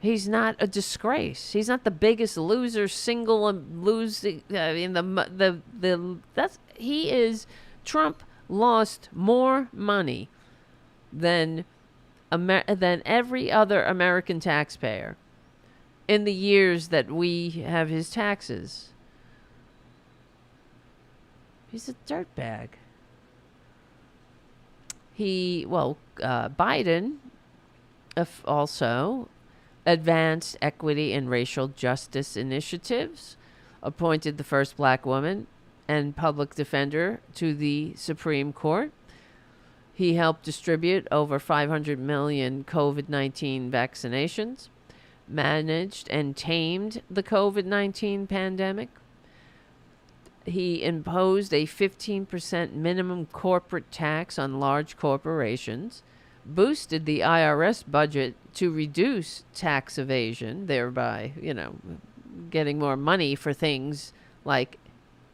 He's not a disgrace. He's not the biggest loser, he is. Trump lost more money than every other American taxpayer in the years that we have his taxes. He's a dirtbag. Biden Also advanced equity and racial justice initiatives, appointed the first black woman and public defender to the Supreme Court. He helped distribute over 500 million COVID-19 vaccinations, managed and tamed the COVID-19 pandemic. He imposed a 15% minimum corporate tax on large corporations, boosted the IRS budget to reduce tax evasion, thereby, getting more money for things like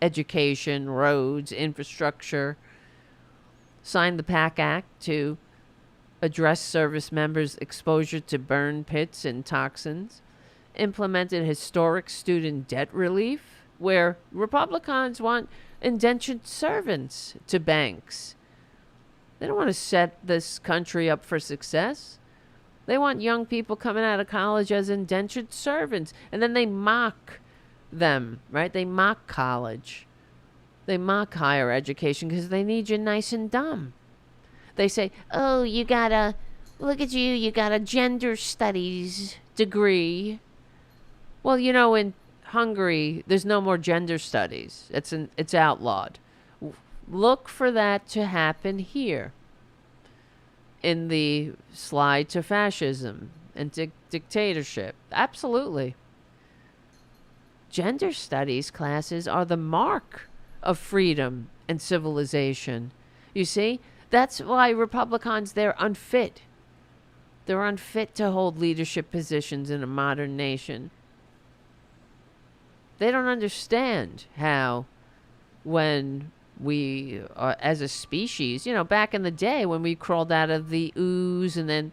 education, roads, infrastructure. Signed the PAC Act to address service members' exposure to burn pits and toxins. Implemented historic student debt relief, where Republicans want indentured servants to banks. They don't want to set this country up for success. They want young people coming out of college as indentured servants. And then they mock them, right? They mock college. They mock higher education because they need you nice and dumb. They say, oh, look at you got a gender studies degree. Well, in Hungary, there's no more gender studies. It's outlawed. Look for that to happen here in the slide to fascism and dictatorship. Absolutely. Gender studies classes are the mark of freedom and civilization. You see, that's why Republicans, they're unfit. They're unfit to hold leadership positions in a modern nation. They don't understand how when we are, as a species, back in the day when we crawled out of the ooze and then,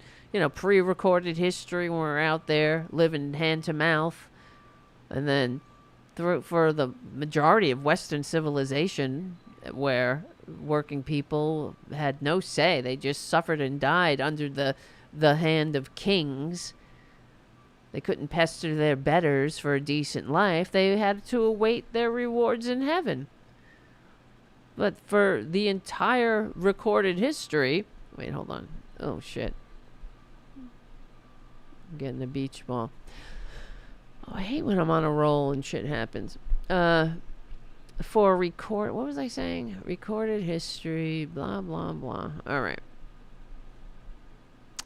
pre-recorded history when we're out there living hand to mouth, and then for the majority of Western civilization, where working people had no say, they just suffered and died under the hand of kings. They couldn't pester their betters for a decent life. They had to await their rewards in heaven. But for the entire recorded history... Wait, hold on. Oh, shit. I'm getting a beach ball. Oh, I hate when I'm on a roll and shit happens. What was I saying? Recorded history, blah, blah, blah. All right.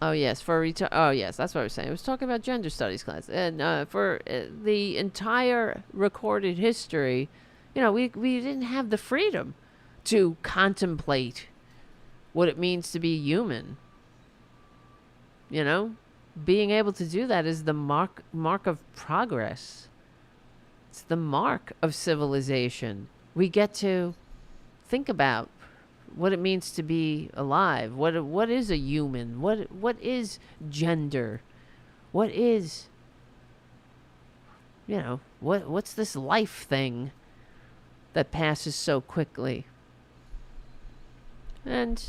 Oh, yes. Oh, yes. That's what I was saying. I was talking about gender studies class. And for the entire recorded history, we didn't have the freedom to contemplate what it means to be human. Being able to do that is the mark of progress. It's the mark of civilization. We get to think about what it means to be alive. What is a human? What is gender? What is, what's this life thing that passes so quickly? And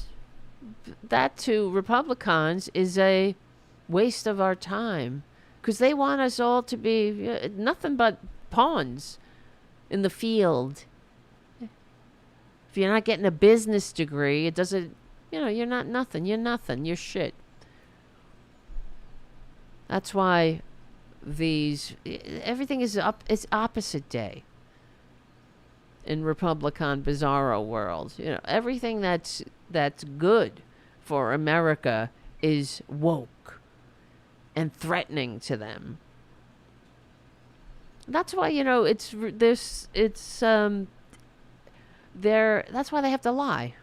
that to Republicans is a waste of our time, because they want us all to be nothing but pawns in the field. If you're not getting a business degree, it doesn't, you're not nothing. You're nothing. You're shit. That's why everything is it's opposite day in Republican bizarro world. Everything that's good for America is woke and threatening to them. That's why, that's why they have to lie.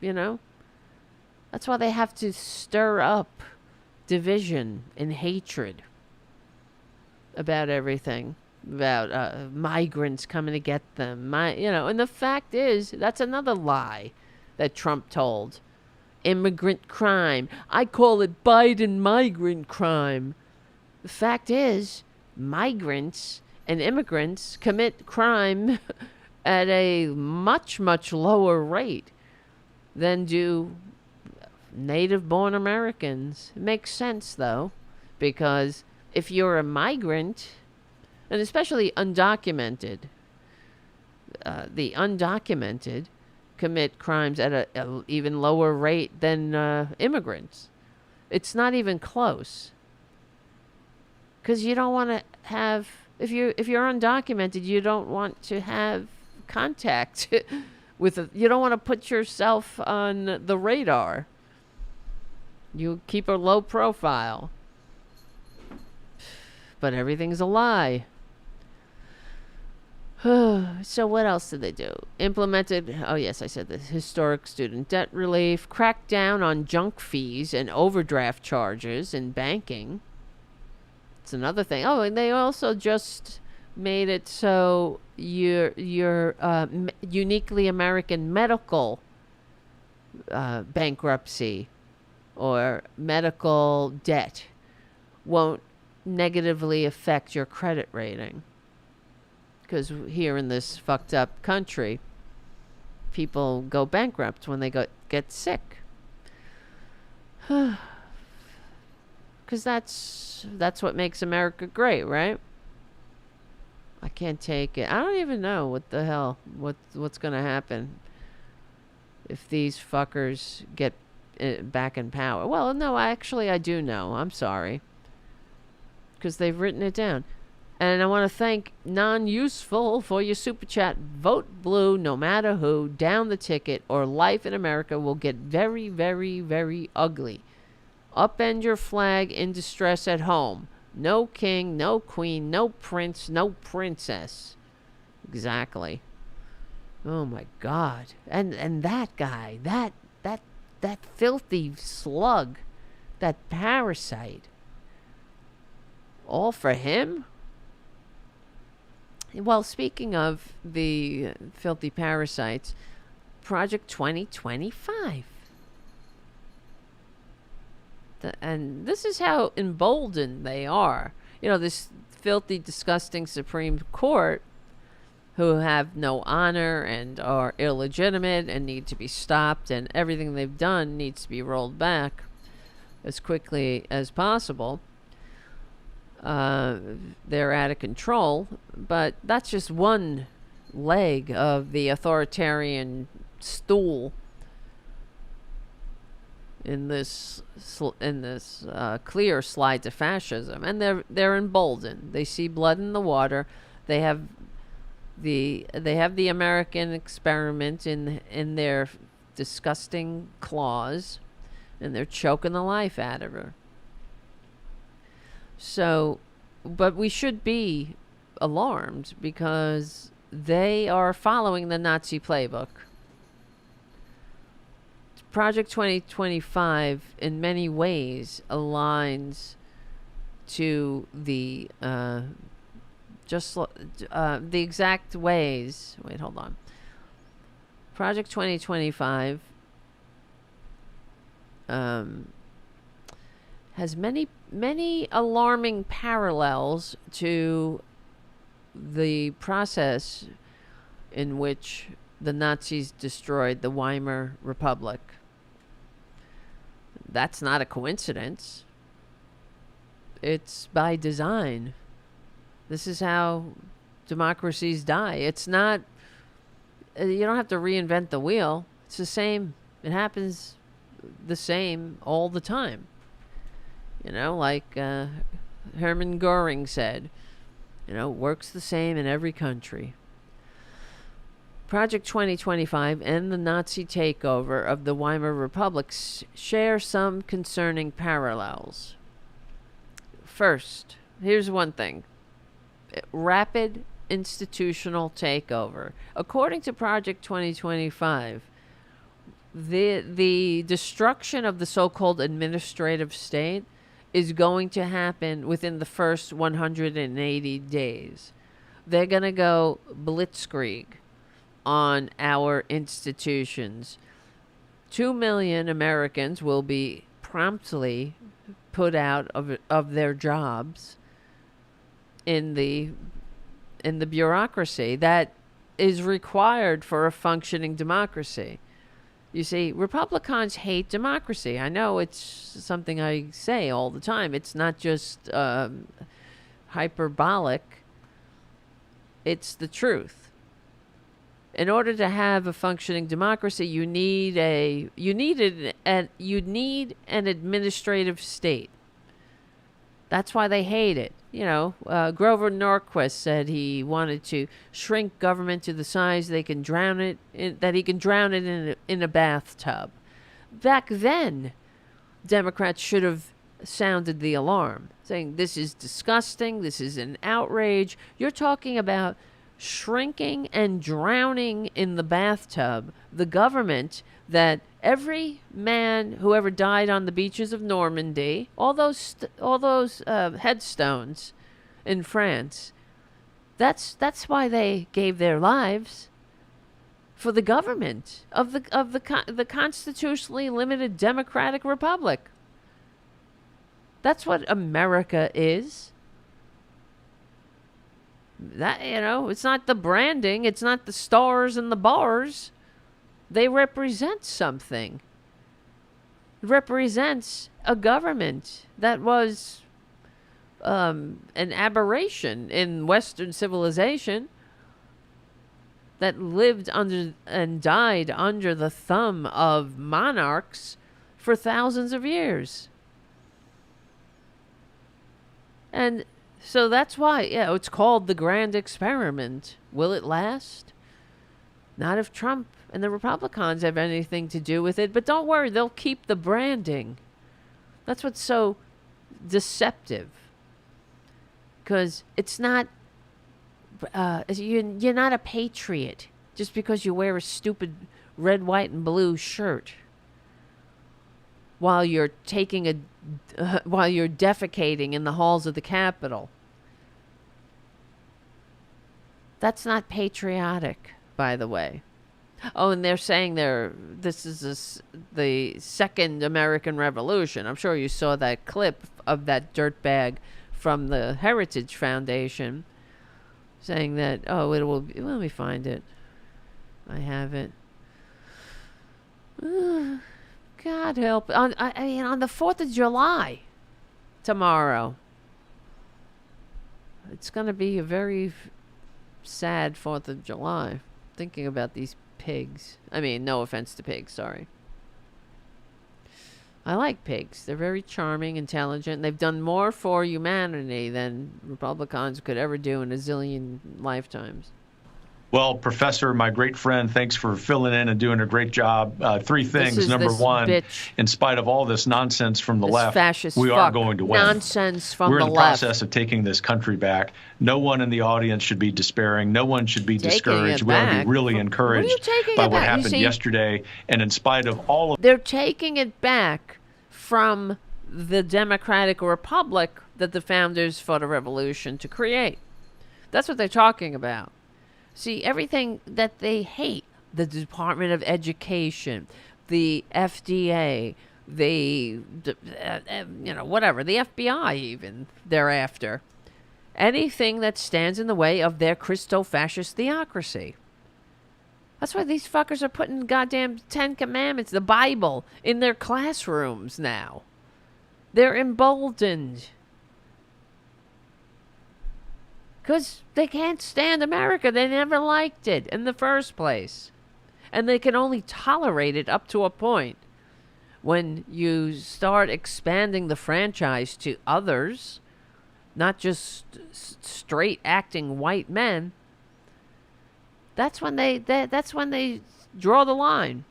That's why they have to stir up division and hatred about everything, about migrants coming to get them. And the fact is, that's another lie that Trump told. Immigrant crime. I call it Biden migrant crime. The fact is, migrants and immigrants commit crime at a much, much lower rate than do native-born Americans. It makes sense, though, because if you're a migrant, and especially undocumented, the undocumented commit crimes at a even lower rate than immigrants. It's not even close. Because you don't want to have, if you're undocumented, you don't want to have contact with you don't want to put yourself on the radar. You keep a low profile. But everything's a lie. So what else did they do? Implemented, oh yes, I said this, historic student debt relief, cracked down on junk fees and overdraft charges in banking. It's another thing. Oh, and they also just made it so your uniquely American medical bankruptcy or medical debt won't negatively affect your credit rating. Because here in this fucked up country, people go bankrupt when they get sick. Because that's what makes America great, right? I can't take it. I don't even know what the hell, what's going to happen if these fuckers get back in power. Well, no, actually I do know. I'm sorry. Because they've written it down. And I want to thank Non-Useful for your super chat. Vote blue no matter who. Down the ticket or life in America will get very, very, very ugly. Upend your flag in distress at home. No king, no queen, no prince, no princess. Exactly. Oh my God. And that guy, that filthy slug, that parasite. All for him? Well, speaking of the filthy parasites, Project 2025. And this is how emboldened they are. You know, this filthy, disgusting Supreme Court, who have no honor and are illegitimate and need to be stopped, and everything they've done needs to be rolled back as quickly as possible. They're out of control, but that's just one leg of the authoritarian stool in this clear slide to fascism, and they're emboldened. They see blood in the water. They have the American experiment in their disgusting claws, and they're choking the life out of her. So, but we should be alarmed because they are following the Nazi playbook. Project 2025 in many ways aligns to the exact ways. Wait, hold on. Project 2025 has many alarming parallels to the process in which the Nazis destroyed the Weimar Republic. That's not a coincidence. It's by design. This is how democracies die. It's not, you don't have to reinvent the wheel. It's the same. It happens the same all the time. You know, like Hermann Goering said, you know, works the same in every country. Project 2025 and the Nazi takeover of the Weimar Republic share some concerning parallels. First, here's one thing. Rapid institutional takeover. According to Project 2025, the destruction of the so-called administrative state is going to happen within the first 180 days. They're going to go blitzkrieg on our institutions. 2 million Americans will be promptly put out of their jobs in the bureaucracy that is required for a functioning democracy. You see, Republicans hate democracy. I know it's something I say all the time. It's not just hyperbolic. It's the truth. in order to have a functioning democracy, you need an administrative state. That's why they hate it. Grover Norquist said he wanted to shrink government to the size that he can drown it in a bathtub. Back then, Democrats should have sounded the alarm, saying this is disgusting, this is an outrage. You're talking about shrinking and drowning in the bathtub the government that every man who ever died on the beaches of Normandy, all those headstones in France, that's why they gave their lives, for the government of the constitutionally limited democratic republic. That's what America is. That, it's not the branding, it's not the stars and the bars. They represent something. It represents a government that was an aberration in Western civilization, that lived under and died under the thumb of monarchs for thousands of years. And so that's why, it's called the Grand Experiment. Will it last? Not if Trump and the Republicans have anything to do with it. But don't worry, they'll keep the branding. That's what's so deceptive. Because it's not... you're not a patriot just because you wear a stupid red, white, and blue shirt while you're while you're defecating in the halls of the Capitol. That's not patriotic, by the way. Oh, and they're saying this is the second American Revolution. I'm sure you saw that clip of that dirtbag from the Heritage Foundation saying that, let me find it. I have it. God help. On the 4th of July, tomorrow. It's going to be a very sad 4th of July. Thinking about these pigs. I mean, no offense to pigs, sorry. I like pigs. They're very charming, intelligent. They've done more for humanity than Republicans could ever do in a zillion lifetimes. Well, Professor, my great friend, thanks for filling in and doing a great job. Three things. Number one, in spite of all this nonsense from the left, we are going to win. Nonsense from We're the in the left. process of taking this country back. No one in the audience should be despairing. No one should be discouraged. We ought to be really encouraged by what happened yesterday. And in spite of all of... They're taking it back from the democratic republic that the founders fought a revolution to create. That's what they're talking about. See, everything that they hate, the Department of Education, the FDA, whatever, the FBI even, thereafter. Anything that stands in the way of their Christo-fascist theocracy. That's why these fuckers are putting goddamn 10 Commandments, the Bible, in their classrooms now. They're emboldened. Because they can't stand America. They never liked it in the first place. And they can only tolerate it up to a point. When you start expanding the franchise to others, not just straight acting white men, that's when they draw the line.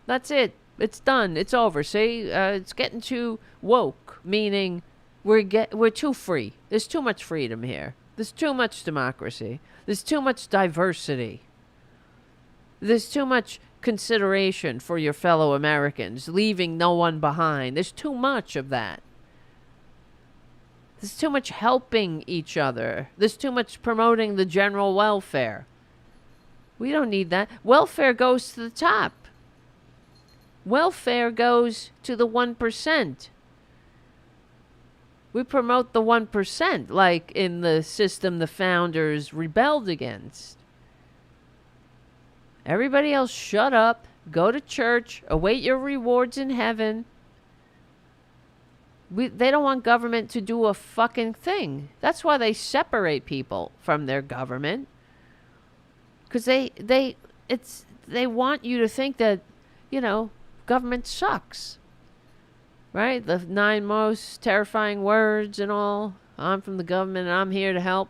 That's it. It's done. It's over. See, it's getting too woke, meaning we're too free. There's too much freedom here. There's too much democracy. There's too much diversity. There's too much consideration for your fellow Americans, leaving no one behind. There's too much of that. There's too much helping each other. There's too much promoting the general welfare. We don't need that. Welfare goes to the top. Welfare goes to the 1%. We promote the 1%, like in the system the founders rebelled against. Everybody else shut up, go to church, await your rewards in heaven. They don't want government to do a fucking thing. That's why they separate people from their government. Because they want you to think that, government sucks. Right? The 9 most terrifying words and all. I'm from the government and I'm here to help.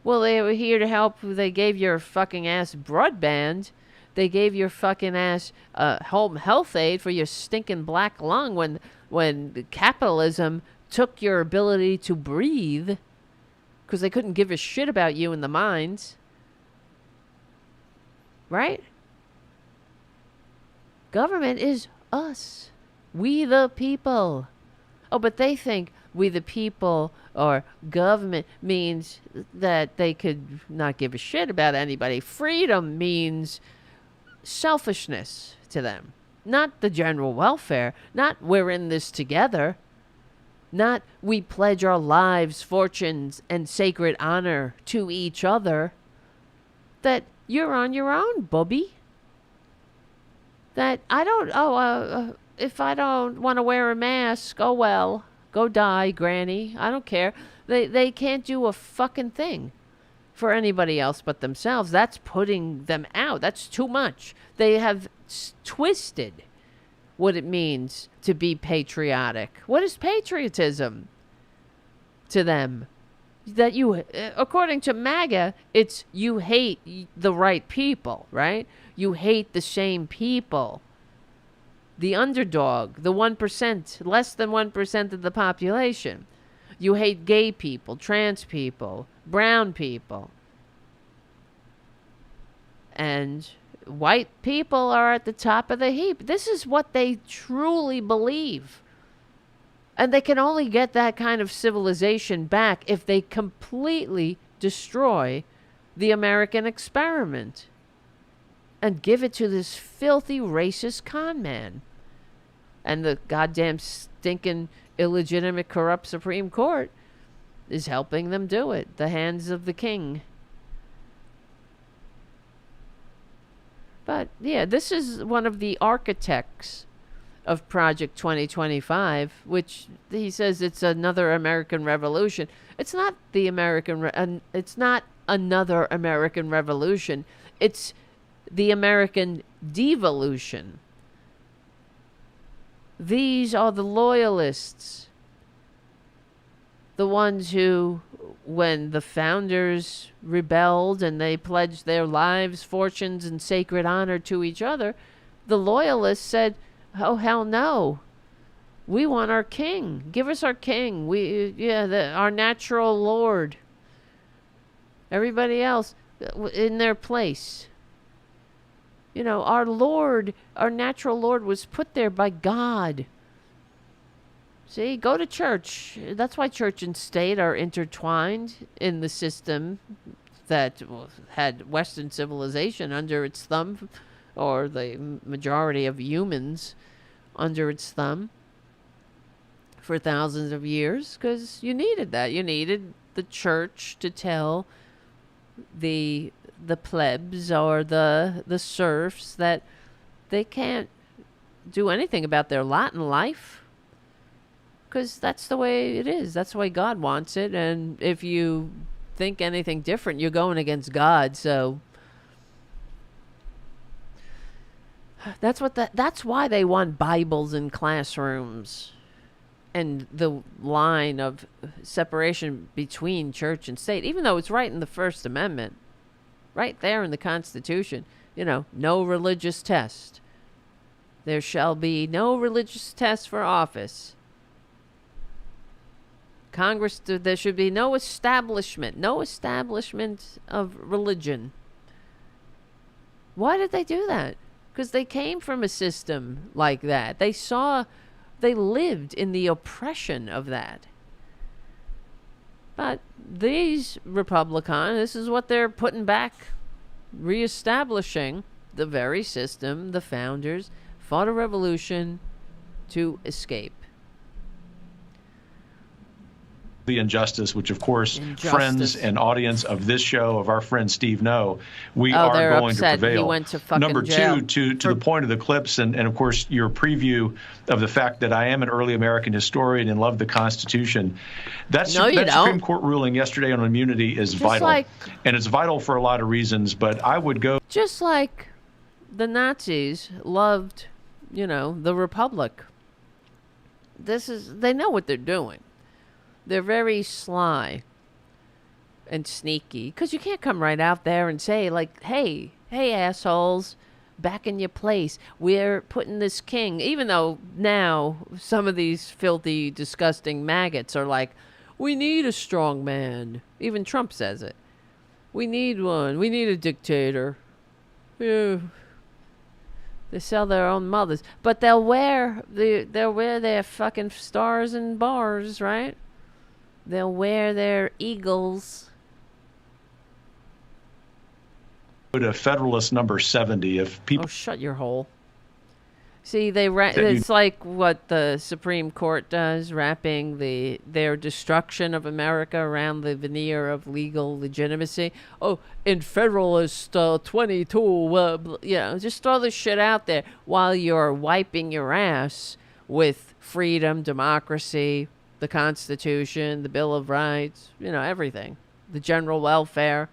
Well, they were here to help. They gave your fucking ass broadband. They gave your fucking ass home health aid for your stinking black lung when capitalism took your ability to breathe because they couldn't give a shit about you in the mines. Right? Government is us. We the people. Oh, but they think we the people or government means that they could not give a shit about anybody. Freedom means selfishness to them. Not the general welfare. Not we're in this together. Not we pledge our lives, fortunes, and sacred honor to each other. That you're on your own, Bubby. That if I don't want to wear a mask, oh well, go die, Granny. I don't care. They can't do a fucking thing for anybody else but themselves. That's putting them out. That's too much. They have twisted what it means to be patriotic. What is patriotism to them? That you, according to MAGA, it's you hate the right people, right? You hate the same people. The underdog, the 1%, less than 1% of the population. You hate gay people, trans people, brown people. And white people are at the top of the heap. This is what they truly believe. And they can only get that kind of civilization back if they completely destroy the American experiment and give it to this filthy racist con man. And the goddamn stinking illegitimate corrupt Supreme Court is helping them do it. The hands of the king. But yeah, this is one of the architects of Project 2025, which he says it's another American Revolution. It's not the it's not another American Revolution. It's the American devolution. These are the loyalists. The ones who, when the founders rebelled and they pledged their lives, fortunes, and sacred honor to each other, the loyalists said, oh, hell no. We want our king. Give us our king. Our natural lord. Everybody else in their place. Our Lord, our natural Lord was put there by God. See, go to church. That's why church and state are intertwined in the system that had Western civilization under its thumb, or the majority of humans under its thumb for thousands of years, because you needed that. You needed the church to tell the plebs or the serfs that they can't do anything about their lot in life, because that's the way it is. That's the way God wants it. And if you think anything different, you're going against God. So that's why they want Bibles in classrooms and the line of separation between church and state, even though it's right in the First Amendment. Right there in the Constitution, no religious test. There shall be no religious test for office. Congress, there should be no establishment of religion. Why did they do that? Because they came from a system like that. They lived in the oppression of that. But these Republicans, this is what they're putting back, reestablishing the very system the founders fought a revolution to escape. the injustice, which of course friends and audience of this show, of our friend Steve know, we are going to prevail. He went to fucking Number jail. two, to the point of the clips, and of course your preview of the fact that I am an early American historian and love the Constitution. That Supreme Court ruling yesterday on immunity is vital, and it's vital for a lot of reasons. But I would go just like the Nazis loved, the Republic. They know what they're doing. They're very sly and sneaky, because you can't come right out there and say, like, hey, assholes, back in your place. We're putting this king, even though now some of these filthy, disgusting maggots are like, we need a strong man. Even Trump says it. We need one. We need a dictator. Yeah. They sell their own mothers. But they'll wear their fucking stars and bars, right? They'll wear their eagles. To Federalist number 70. If people shut your hole. See, it's like what the Supreme Court does, wrapping their destruction of America around the veneer of legal legitimacy. Oh, in Federalist 22, just throw this shit out there while you're wiping your ass with freedom, democracy, the Constitution, the Bill of Rights, everything, the general welfare.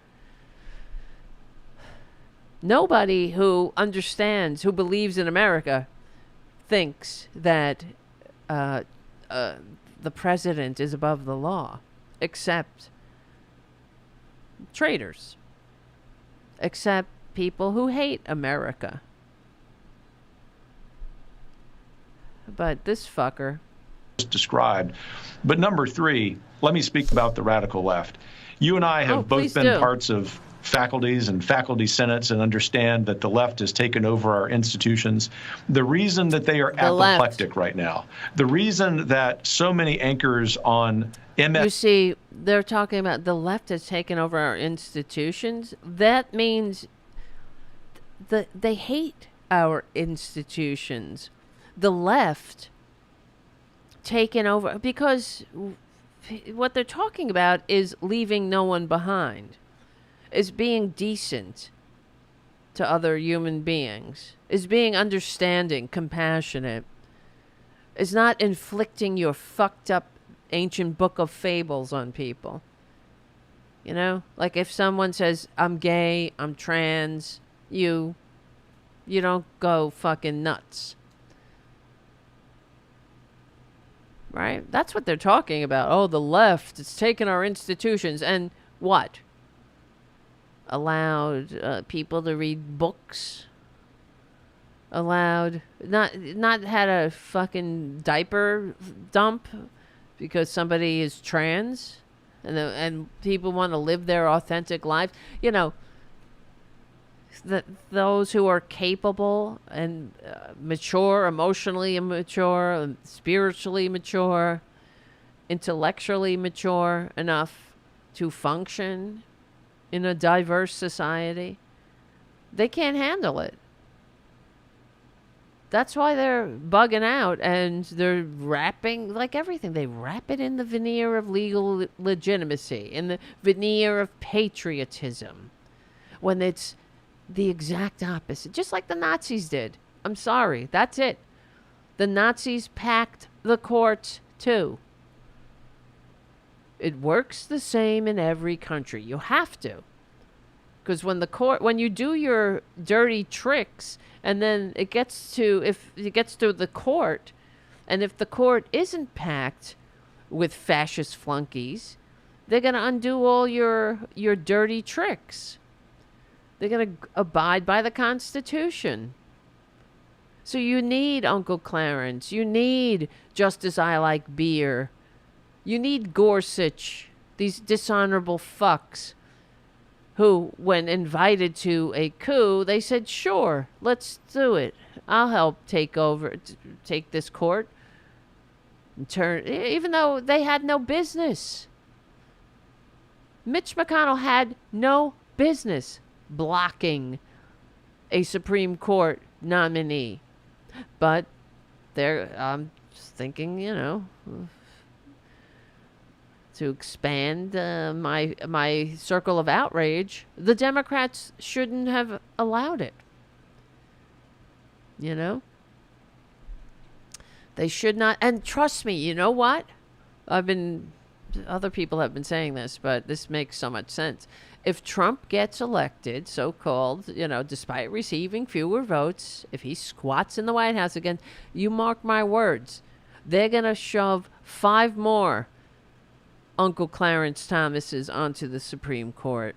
Nobody who understands, who believes in America, thinks that the president is above the law, except traitors, except people who hate America. But this fucker described. But number 3, let me speak about the radical left. You and I have both been parts of faculties and faculty senates and understand that the left has taken over our institutions. The reason that they are apoplectic right now, the reason that so many anchors on You see, they're talking about the left has taken over our institutions. That means they hate our institutions. The left taken over, because what they're talking about is leaving no one behind, is being decent to other human beings, is being understanding, compassionate, is not inflicting your fucked up ancient book of fables on people. Like if someone says, I'm gay, I'm trans, you don't go fucking nuts. Right? That's what they're talking about. Oh, the left, it's taken our institutions. And what? Allowed people to read books? Allowed, not had a fucking diaper dump because somebody is trans? And people want to live their authentic life? Those who are capable and mature, emotionally mature, spiritually mature, intellectually mature enough to function in a diverse society, they can't handle it. That's why they're bugging out, and they're wrapping, like everything, they wrap it in the veneer of legal legitimacy, in the veneer of patriotism, when it's the exact opposite, just like the Nazis did. I'm sorry, that's it. The Nazis packed the courts too. It works the same in every country. You have to, because when you do your dirty tricks, and then if it gets to the court, and if the court isn't packed with fascist flunkies, they're gonna undo all your dirty tricks. They're going to abide by the Constitution. So you need Uncle Clarence. You need Justice I Like Beer. You need Gorsuch, these dishonorable fucks who, when invited to a coup, they said, sure, let's do it. I'll help take this court. Even though they had no business. Mitch McConnell had no business blocking a Supreme Court nominee. But I'm thinking, to expand my circle of outrage, the Democrats shouldn't have allowed it. You know? They should not. And trust me, you know what? Other people have been saying this, but this makes so much sense. If Trump gets elected, so-called, despite receiving fewer votes, if he squats in the White House again, you mark my words, they're going to shove 5 more Uncle Clarence Thomases onto the Supreme Court.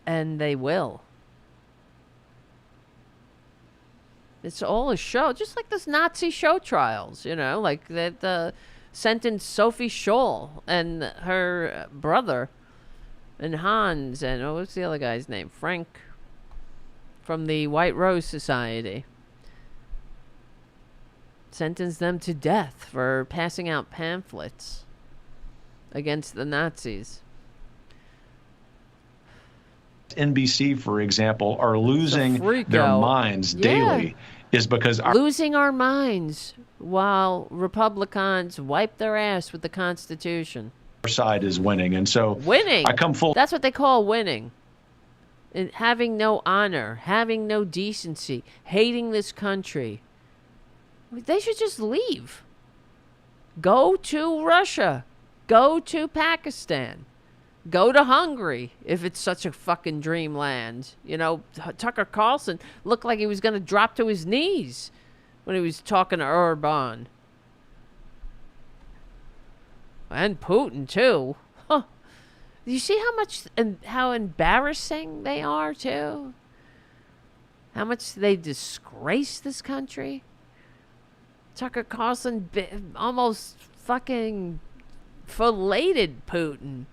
And they will. It's all a show, just like those Nazi show trials, like that sentenced Sophie Scholl and her brother and Hans and what's the other guy's name? Frank from the White Rose Society. Sentenced them to death for passing out pamphlets against the Nazis. NBC, for example, are losing their minds daily is because losing our minds while Republicans wipe their ass with the Constitution. Our side is winning, and so winning. I come full. That's what they call winning. And having no honor, having no decency, hating this country. They should just leave. Go to Russia. Go to Pakistan. Go to Hungary if it's such a fucking dreamland. Tucker Carlson looked like he was going to drop to his knees when he was talking to Orban. And Putin, too. Huh. You see how much and how embarrassing they are, too? How much they disgrace this country? Tucker Carlson almost fucking filleted Putin.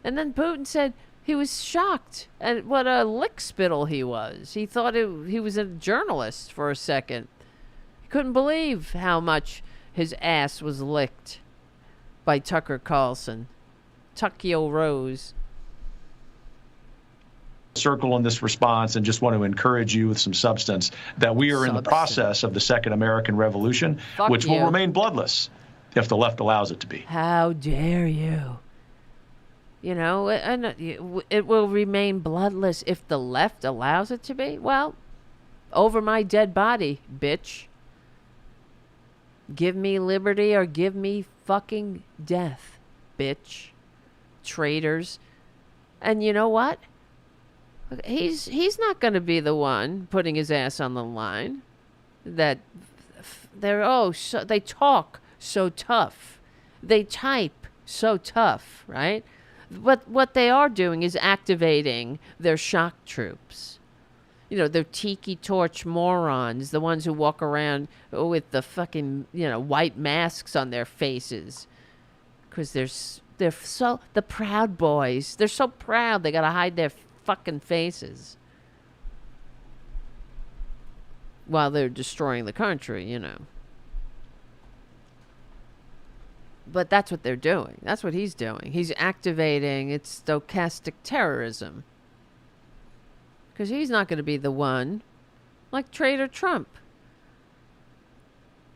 And then Putin said he was shocked at what a lickspittle he was. He thought he was a journalist for a second. He couldn't believe how much his ass was licked by Tucker Carlson. Tuckio Rose. Circle in this response and just want to encourage you with some substance that we are in the process of the Second American Revolution, which will remain bloodless if the left allows it to be. How dare you? It will remain bloodless if the left allows it to be. Well, over my dead body, bitch. Give me liberty or give me fucking death, bitch. Traitors. And you know what? He's not going to be the one putting his ass on the line. They talk so tough. They type so tough, right? But what they are doing is activating their shock troops. They're tiki torch morons, the ones who walk around with the fucking, white masks on their faces. Because they're so, the Proud Boys, they're so proud they got to hide their fucking faces. While they're destroying the country, But that's what they're doing. That's what he's doing. He's activating its stochastic terrorism. Because he's not going to be the one, like Traitor Trump.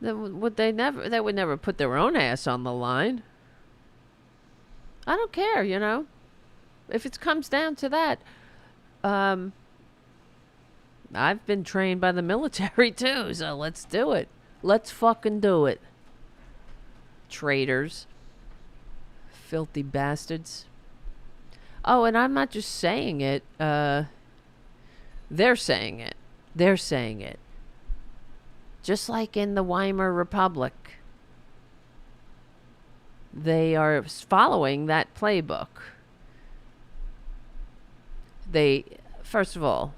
They would never put their own ass on the line. I don't care, If it comes down to that, I've been trained by the military too, so let's do it. Let's fucking do it. Traitors. Filthy bastards. Oh, and I'm not just saying it. They're saying it. They're saying it. Just like in the Weimar Republic. They are following that playbook. First of all,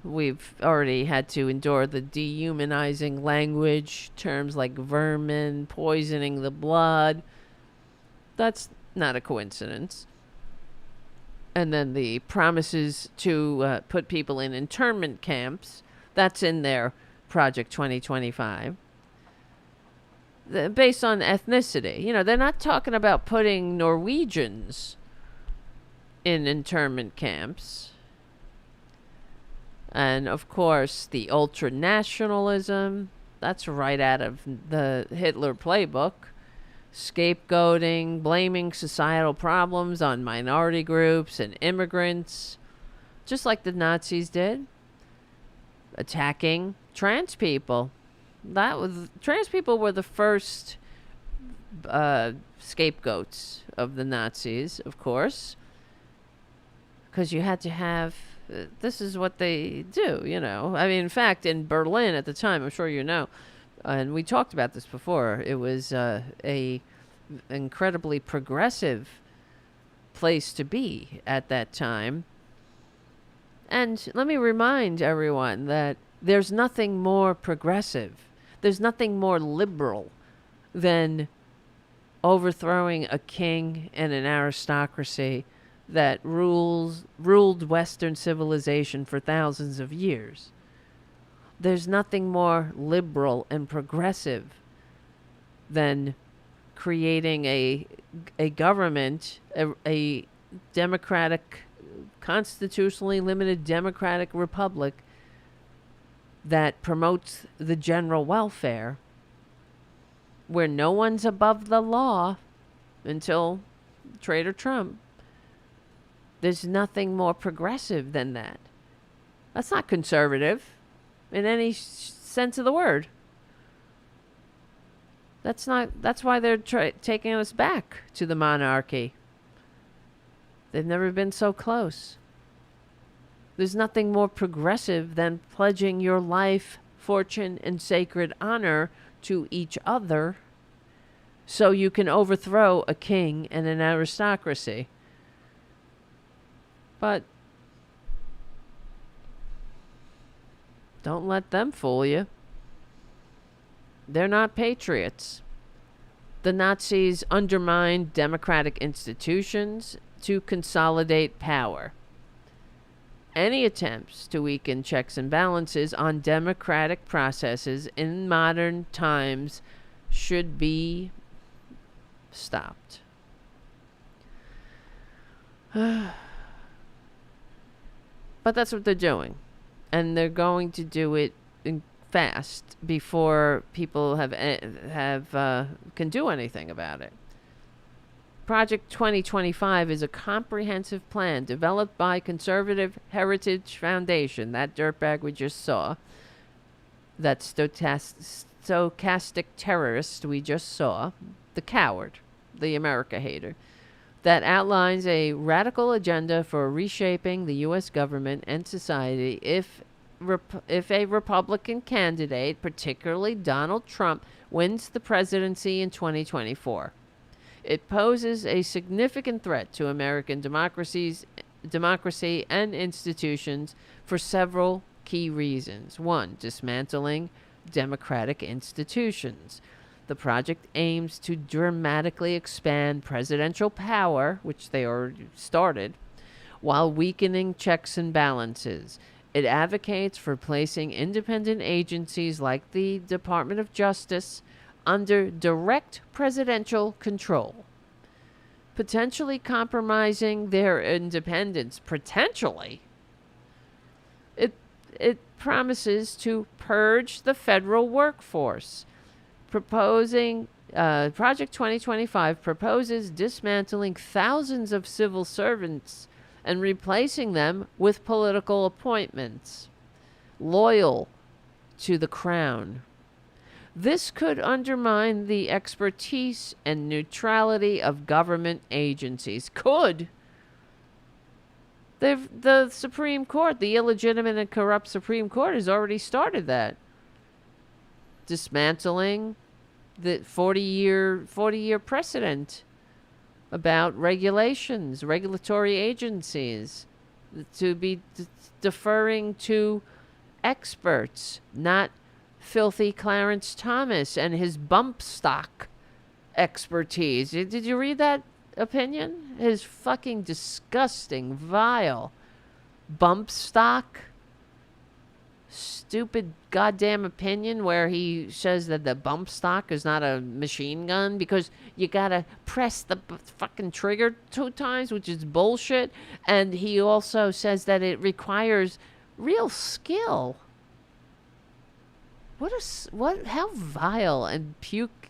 we've already had to endure the dehumanizing language, terms like vermin, poisoning the blood. That's not a coincidence. And then the promises to put people in internment camps, that's in their Project 2025. Based on ethnicity. They're not talking about putting Norwegians in internment camps. And, of course, the ultra-nationalism, that's right out of the Hitler playbook. scapegoating, blaming societal problems on minority groups and immigrants, just like the Nazis did, attacking trans people. Trans people were the first scapegoats of the Nazis, of course, because you had to have. This is what they do, you know. I mean, in fact, in Berlin at the time, I'm sure you know, and we talked about this before. It was a incredibly progressive place to be at that time. And let me remind everyone that there's nothing more progressive, there's nothing more liberal than overthrowing a king and an aristocracy that ruled Western civilization for thousands of years. There's nothing more liberal and progressive than creating a government, a democratic, constitutionally limited democratic republic that promotes the general welfare, where no one's above the law until Traitor Trump. There's nothing more progressive than that. That's not conservative in any sense of the word. That's why they're taking us back to the monarchy. They've never been so close. There's nothing more progressive than pledging your life, fortune, and sacred honor to each other so you can overthrow a king and an aristocracy. But don't let them fool you. They're not patriots. The Nazis undermined democratic institutions to consolidate power. Any attempts to weaken checks and balances on democratic processes in modern times should be stopped. But that's what they're doing. And they're going to do it fast before people can do anything about it. Project 2025 is a comprehensive plan developed by Conservative Heritage Foundation, that dirtbag we just saw, that stochastic terrorist we just saw, the coward, the America hater, that outlines a radical agenda for reshaping the U.S. government and society if a Republican candidate, particularly Donald Trump, wins the presidency in 2024. It poses a significant threat to American democracy and institutions for several key reasons. 1, dismantling democratic institutions. The project aims to dramatically expand presidential power, which they already started, while weakening checks and balances. It advocates for placing independent agencies like the Department of Justice under direct presidential control, potentially compromising their independence. Potentially. It promises to purge the federal workforce. Project 2025 proposes dismantling thousands of civil servants and replacing them with political appointments loyal to the crown. This could undermine the expertise and neutrality of government agencies. Could. The Supreme Court, the illegitimate and corrupt Supreme Court, has already started that. Dismantling the 40-year precedent about regulatory agencies, to be deferring to experts, not filthy Clarence Thomas and his bump stock expertise. Did you read that opinion? His fucking disgusting, vile bump stock, stupid goddamn opinion where he says that the bump stock is not a machine gun because you gotta press the fucking trigger 2 times, which is bullshit. And he also says that it requires real skill. How vile and puke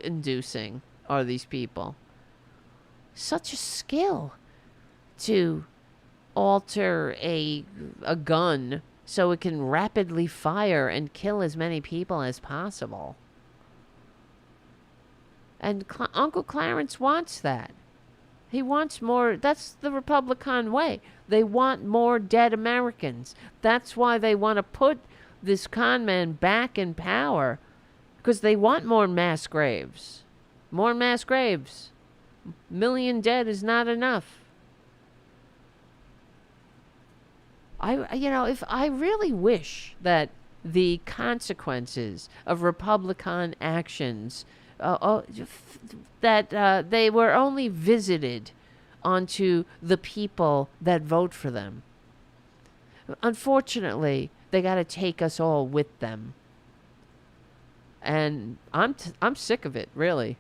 inducing. are these people. Such a skill to alter a gun so it can rapidly fire and kill as many people as possible. And Uncle Clarence wants that. He wants more. That's the Republican way. They want more dead Americans. That's why they want to put this con man back in power, because they want more mass graves. More mass graves. Million dead is not enough. If I really wish that the consequences of Republican actions, that they were only visited onto the people that vote for them. Unfortunately, they got to take us all with them. And I'm sick of it, really.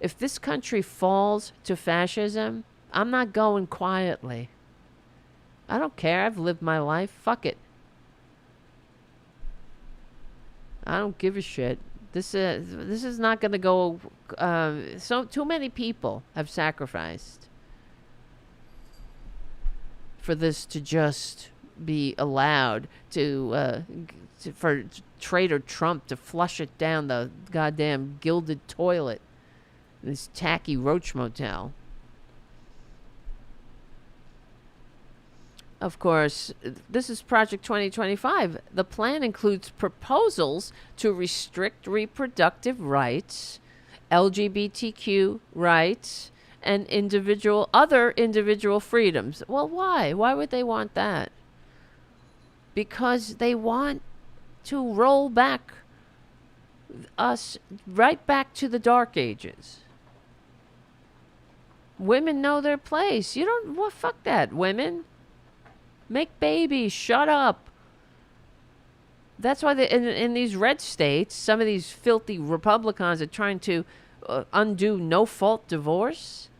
If this country falls to fascism, I'm not going quietly. I don't care. I've lived my life. Fuck it. I don't give a shit. This is not going to go. So too many people have sacrificed for this to just be allowed for traitor Trump to flush it down the goddamn gilded toilet in this tacky roach motel. Of course, this is Project 2025. The plan includes proposals to restrict reproductive rights, LGBTQ rights, and other individual freedoms. Well, why? Why would they want that? Because they want to roll back us right back to the Dark Ages. Women know their place. You don't. Well, fuck that, women. Make babies. Shut up. That's why in these red states, some of these filthy Republicans are trying to undo no-fault divorce.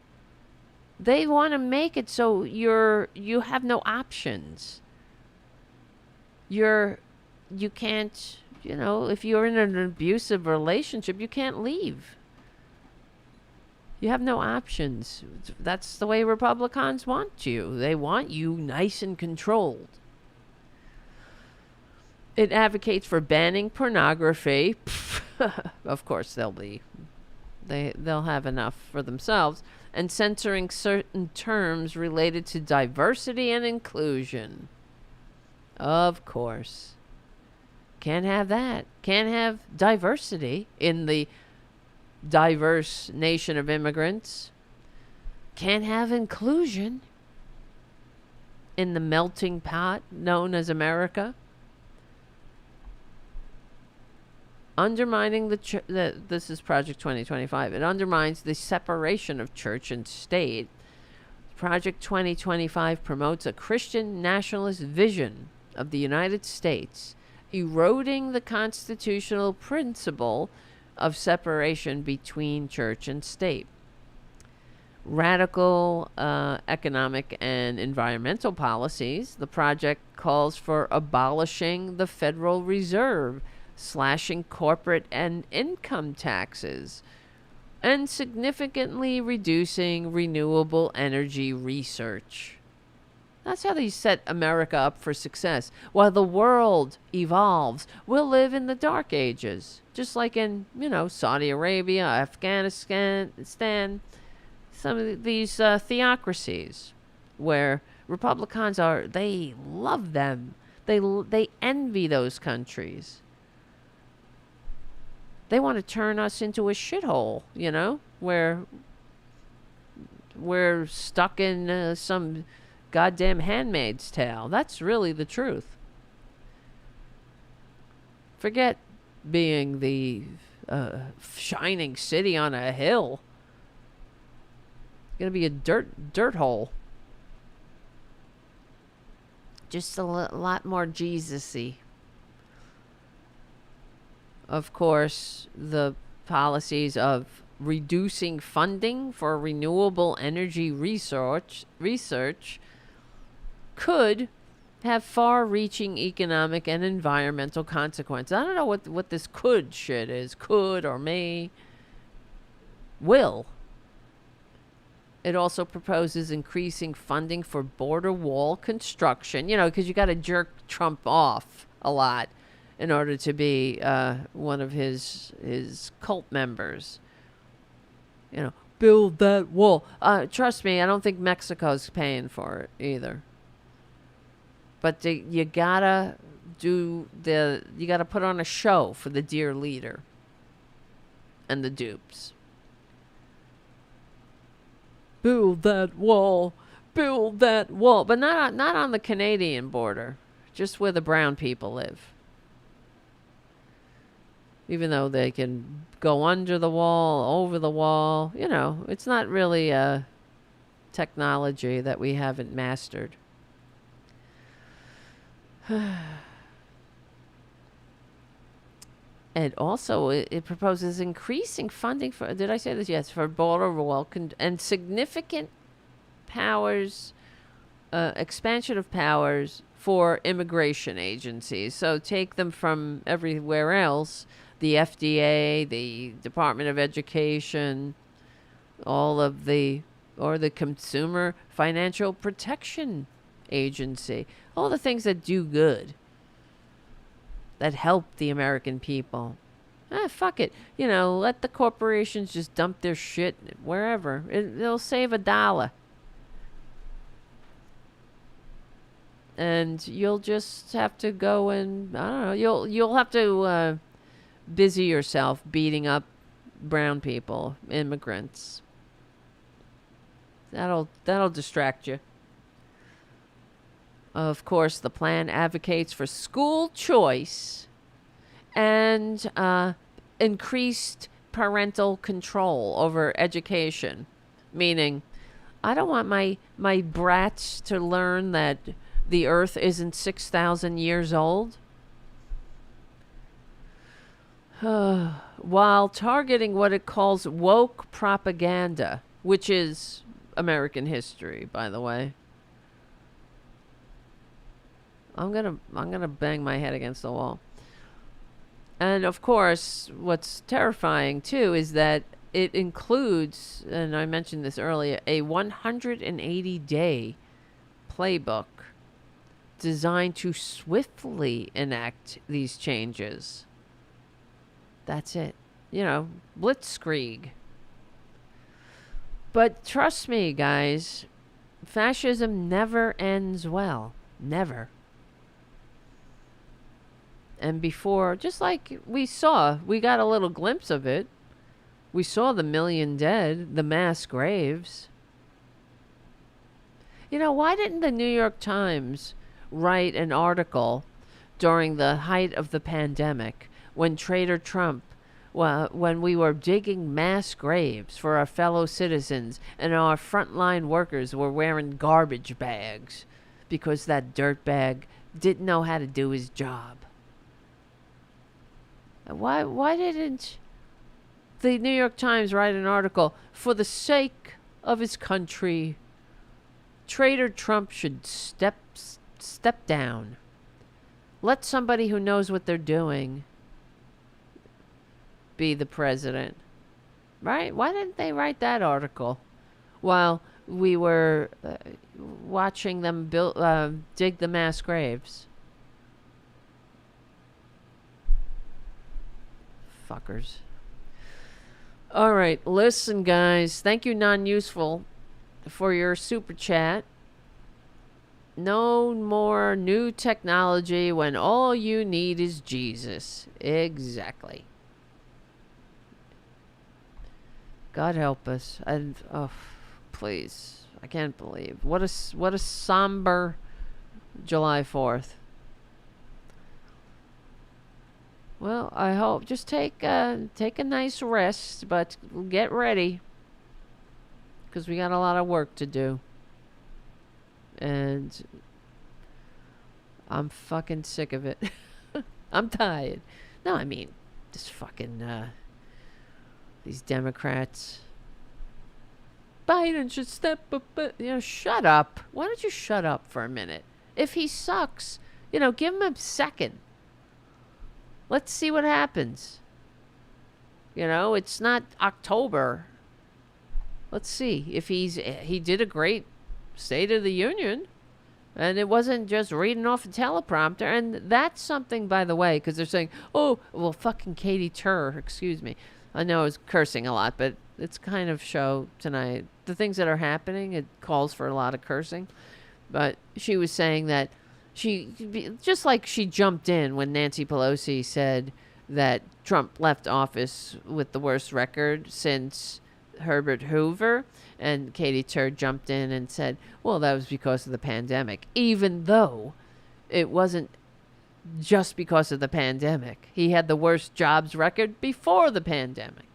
They want to make it so you have no options. You can't, if you're in an abusive relationship, you can't leave. You have no options. That's the way Republicans want you. They want you nice and controlled. It advocates for banning pornography. Of course, they'll have enough for themselves. And censoring certain terms related to diversity and inclusion. Of course. Can't have that. Can't have diversity in the diverse nation of immigrants. Can't have inclusion in the melting pot known as America. Undermining this is Project 2025. It undermines the separation of church and state. Project 2025 promotes a Christian nationalist vision of the United States, eroding the constitutional principle of separation between church and state. Radical economic and environmental policies. The project calls for abolishing the Federal Reserve, slashing corporate and income taxes, and significantly reducing renewable energy research. That's how they set America up for success. While the world evolves, we'll live in the Dark Ages, just like in, Saudi Arabia, Afghanistan, some of these theocracies, where Republicans they love them. They envy those countries. They want to turn us into a shithole, where we're stuck in some goddamn Handmaid's Tale. That's really the truth. Forget being the shining city on a hill. It's gonna be a dirt hole. Just a lot more Jesus-y. Of course, the policies of reducing funding for renewable energy research could have far-reaching economic and environmental consequences. I don't know what this could shit is. Could or may. will. It also proposes increasing funding for border wall construction, because you got to jerk Trump off a lot in order to be one of his cult members. Build that wall. Trust me, I don't think Mexico's paying for it either. But you gotta put on a show for the dear leader and the dupes. Build that wall, but not on the Canadian border, just where the brown people live. Even though they can go under the wall, over the wall, it's not really a technology that we haven't mastered. And also, it proposes increasing funding for, did I say this? Yes, for border wall and significant powers, expansion of powers for immigration agencies. So take them from everywhere else, the FDA, the Department of Education, or the Consumer Financial Protection Agency, all the things that do good, that help the American people. Fuck it. Let the corporations just dump their shit wherever. They'll save $1. And you'll just have to go and, I don't know, you'll have to busy yourself beating up brown people, immigrants. That'll distract you. Of course, the plan advocates for school choice and increased parental control over education. Meaning, I don't want my brats to learn that the earth isn't 6,000 years old. While targeting what it calls woke propaganda, which is American history, by the way. I'm gonna bang my head against the wall. And of course, what's terrifying too is that it includes, and I mentioned this earlier, a 180-day playbook designed to swiftly enact these changes. That's it. Blitzkrieg. But trust me, guys, fascism never ends well. Never. And before, just like we got a little glimpse of it. We saw the 1 million dead, the mass graves. Why didn't the New York Times write an article during the height of the pandemic when Trader Trump, when we were digging mass graves for our fellow citizens and our frontline workers were wearing garbage bags because that dirtbag didn't know how to do his job? Why didn't the New York Times write an article, for the sake of his country, Trader Trump should step down. Let somebody who knows what they're doing be the president. Right? Why didn't they write that article while we were watching them dig the mass graves? Fuckers. All right, listen, guys. Thank you, Non-Useful, for your super chat. No more new technology when all you need is Jesus. Exactly. God help us. And please, I can't believe what a somber July 4th. Well, I hope just take a nice rest, but get ready, because we got a lot of work to do. And I'm fucking sick of it. I'm tired. No, I mean, just fucking these Democrats. Biden should step up. Shut up. Why don't you shut up for a minute? If he sucks, give him a second. Let's see what happens. It's not October. let's see if he did a great State of the Union. And it wasn't just reading off a teleprompter. And that's something, by the way, because they're saying, oh, well, fucking Katie Tur, excuse me. I know I was cursing a lot, but it's kind of show tonight. The things that are happening, it calls for a lot of cursing. But she was saying that just like she jumped in when Nancy Pelosi said that Trump left office with the worst record since Herbert Hoover, and Katie Tur jumped in and said, well, that was because of the pandemic, even though it wasn't just because of the pandemic. He had the worst jobs record before the pandemic.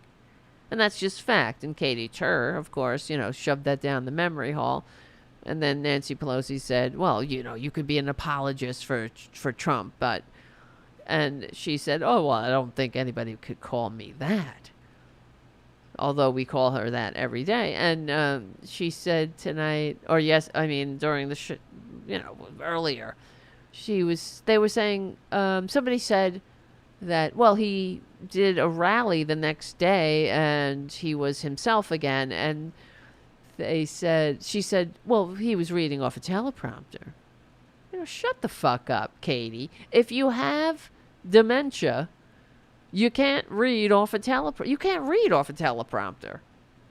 And that's just fact. And Katie Tur, of course, shoved that down the memory hole. And then Nancy Pelosi said, well, you could be an apologist for Trump, but... And she said, oh, well, I don't think anybody could call me that. Although we call her that every day. And she said tonight, during the earlier, they were saying, somebody said that, well, he did a rally the next day and he was himself again. And she said, well, he was reading off a teleprompter. Shut the fuck up, Katie. If you have dementia, you can't read off a teleprompter. You can't read off a teleprompter.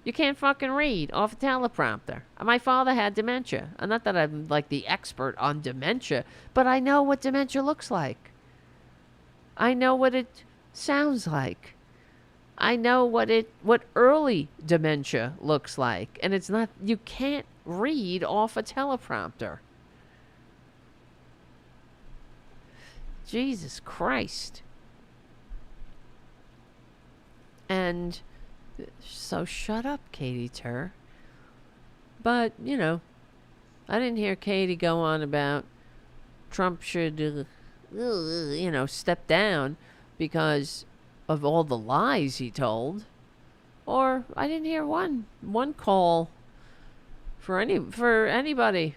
You can't fucking read off a teleprompter. My father had dementia. Not that I'm like the expert on dementia, but I know what dementia looks like. I know what it sounds like. I know what early dementia looks like. And it's not, you can't read off a teleprompter. Jesus Christ. And so shut up, Katie Tur. But, I didn't hear Katie go on about Trump should, step down because of all the lies he told. Or I didn't hear one call for anybody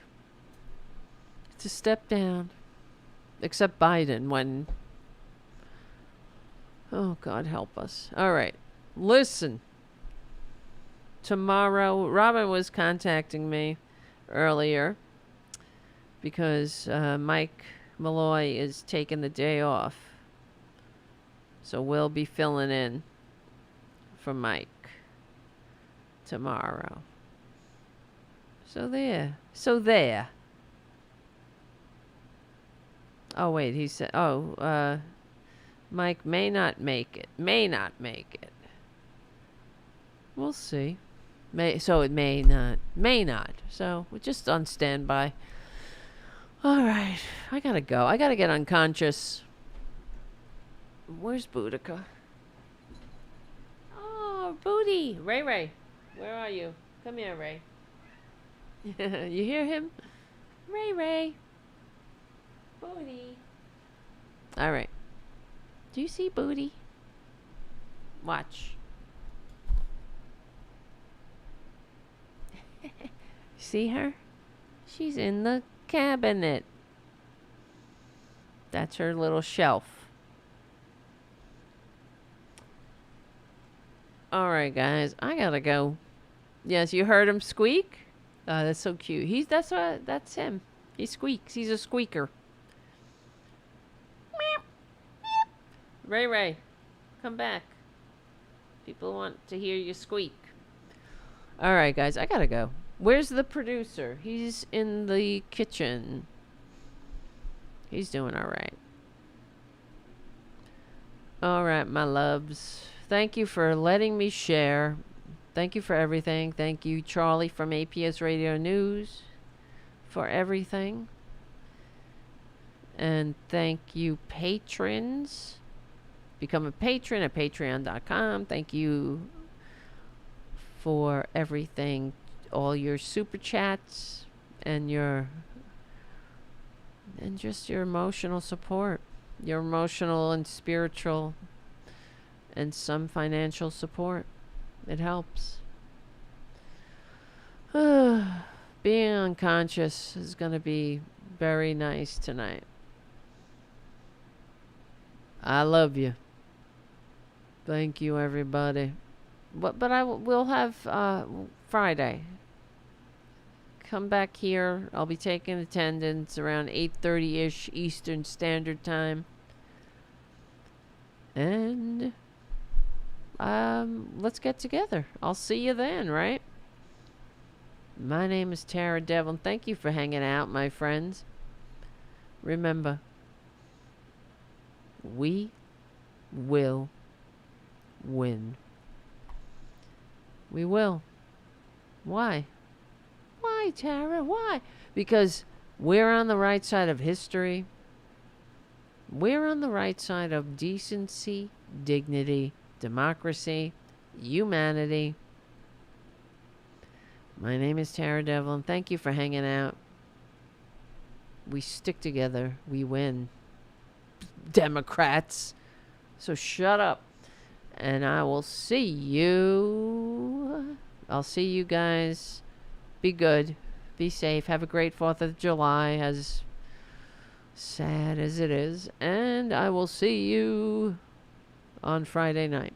to step down. Except Biden when... Oh, God help us. All right. Listen. Tomorrow, Robin was contacting me earlier because Mike Malloy is taking the day off. So we'll be filling in for Mike tomorrow. So there. Oh, wait, he said, Mike may not make it. We'll see. It may not. So we're just on standby. All right, I gotta go. I gotta get unconscious. Where's Boudica? Oh, Booty. Ray. Where are you? Come here, Ray. You hear him? Ray. Booty. All right. Do you see Booty? Watch. See her? She's in the cabinet. That's her little shelf. All right, guys. I gotta go. Yes, you heard him squeak? That's so cute. That's him. He squeaks. He's a squeaker. Ray, come back. People want to hear you squeak. All right, guys, I gotta go. Where's the producer? He's in the kitchen. He's doing all right. All right, my loves. Thank you for letting me share. Thank you for everything. Thank you, Charlie from APS Radio News, for everything. And thank you, patrons. Become a patron at patreon.com. Thank you for everything, all your super chats and just your emotional support, your emotional and spiritual and some financial support. It helps. Being unconscious is going to be very nice tonight. I love you. Thank you, everybody. But we'll have Friday. Come back here. I'll be taking attendance around 8:30-ish Eastern Standard Time. And let's get together. I'll see you then, right? My name is Tara Devlin. Thank you for hanging out, my friends. Remember, we will win. We will. Why? Why, Tara? Why? Because we're on the right side of history. We're on the right side of decency, dignity, democracy, humanity. My name is Tara Devlin. Thank you for hanging out. We stick together. We win. Democrats. So shut up. And I will see you. I'll see you guys. Be good. Be safe. Have a great 4th of July, as sad as it is. And I will see you on Friday night.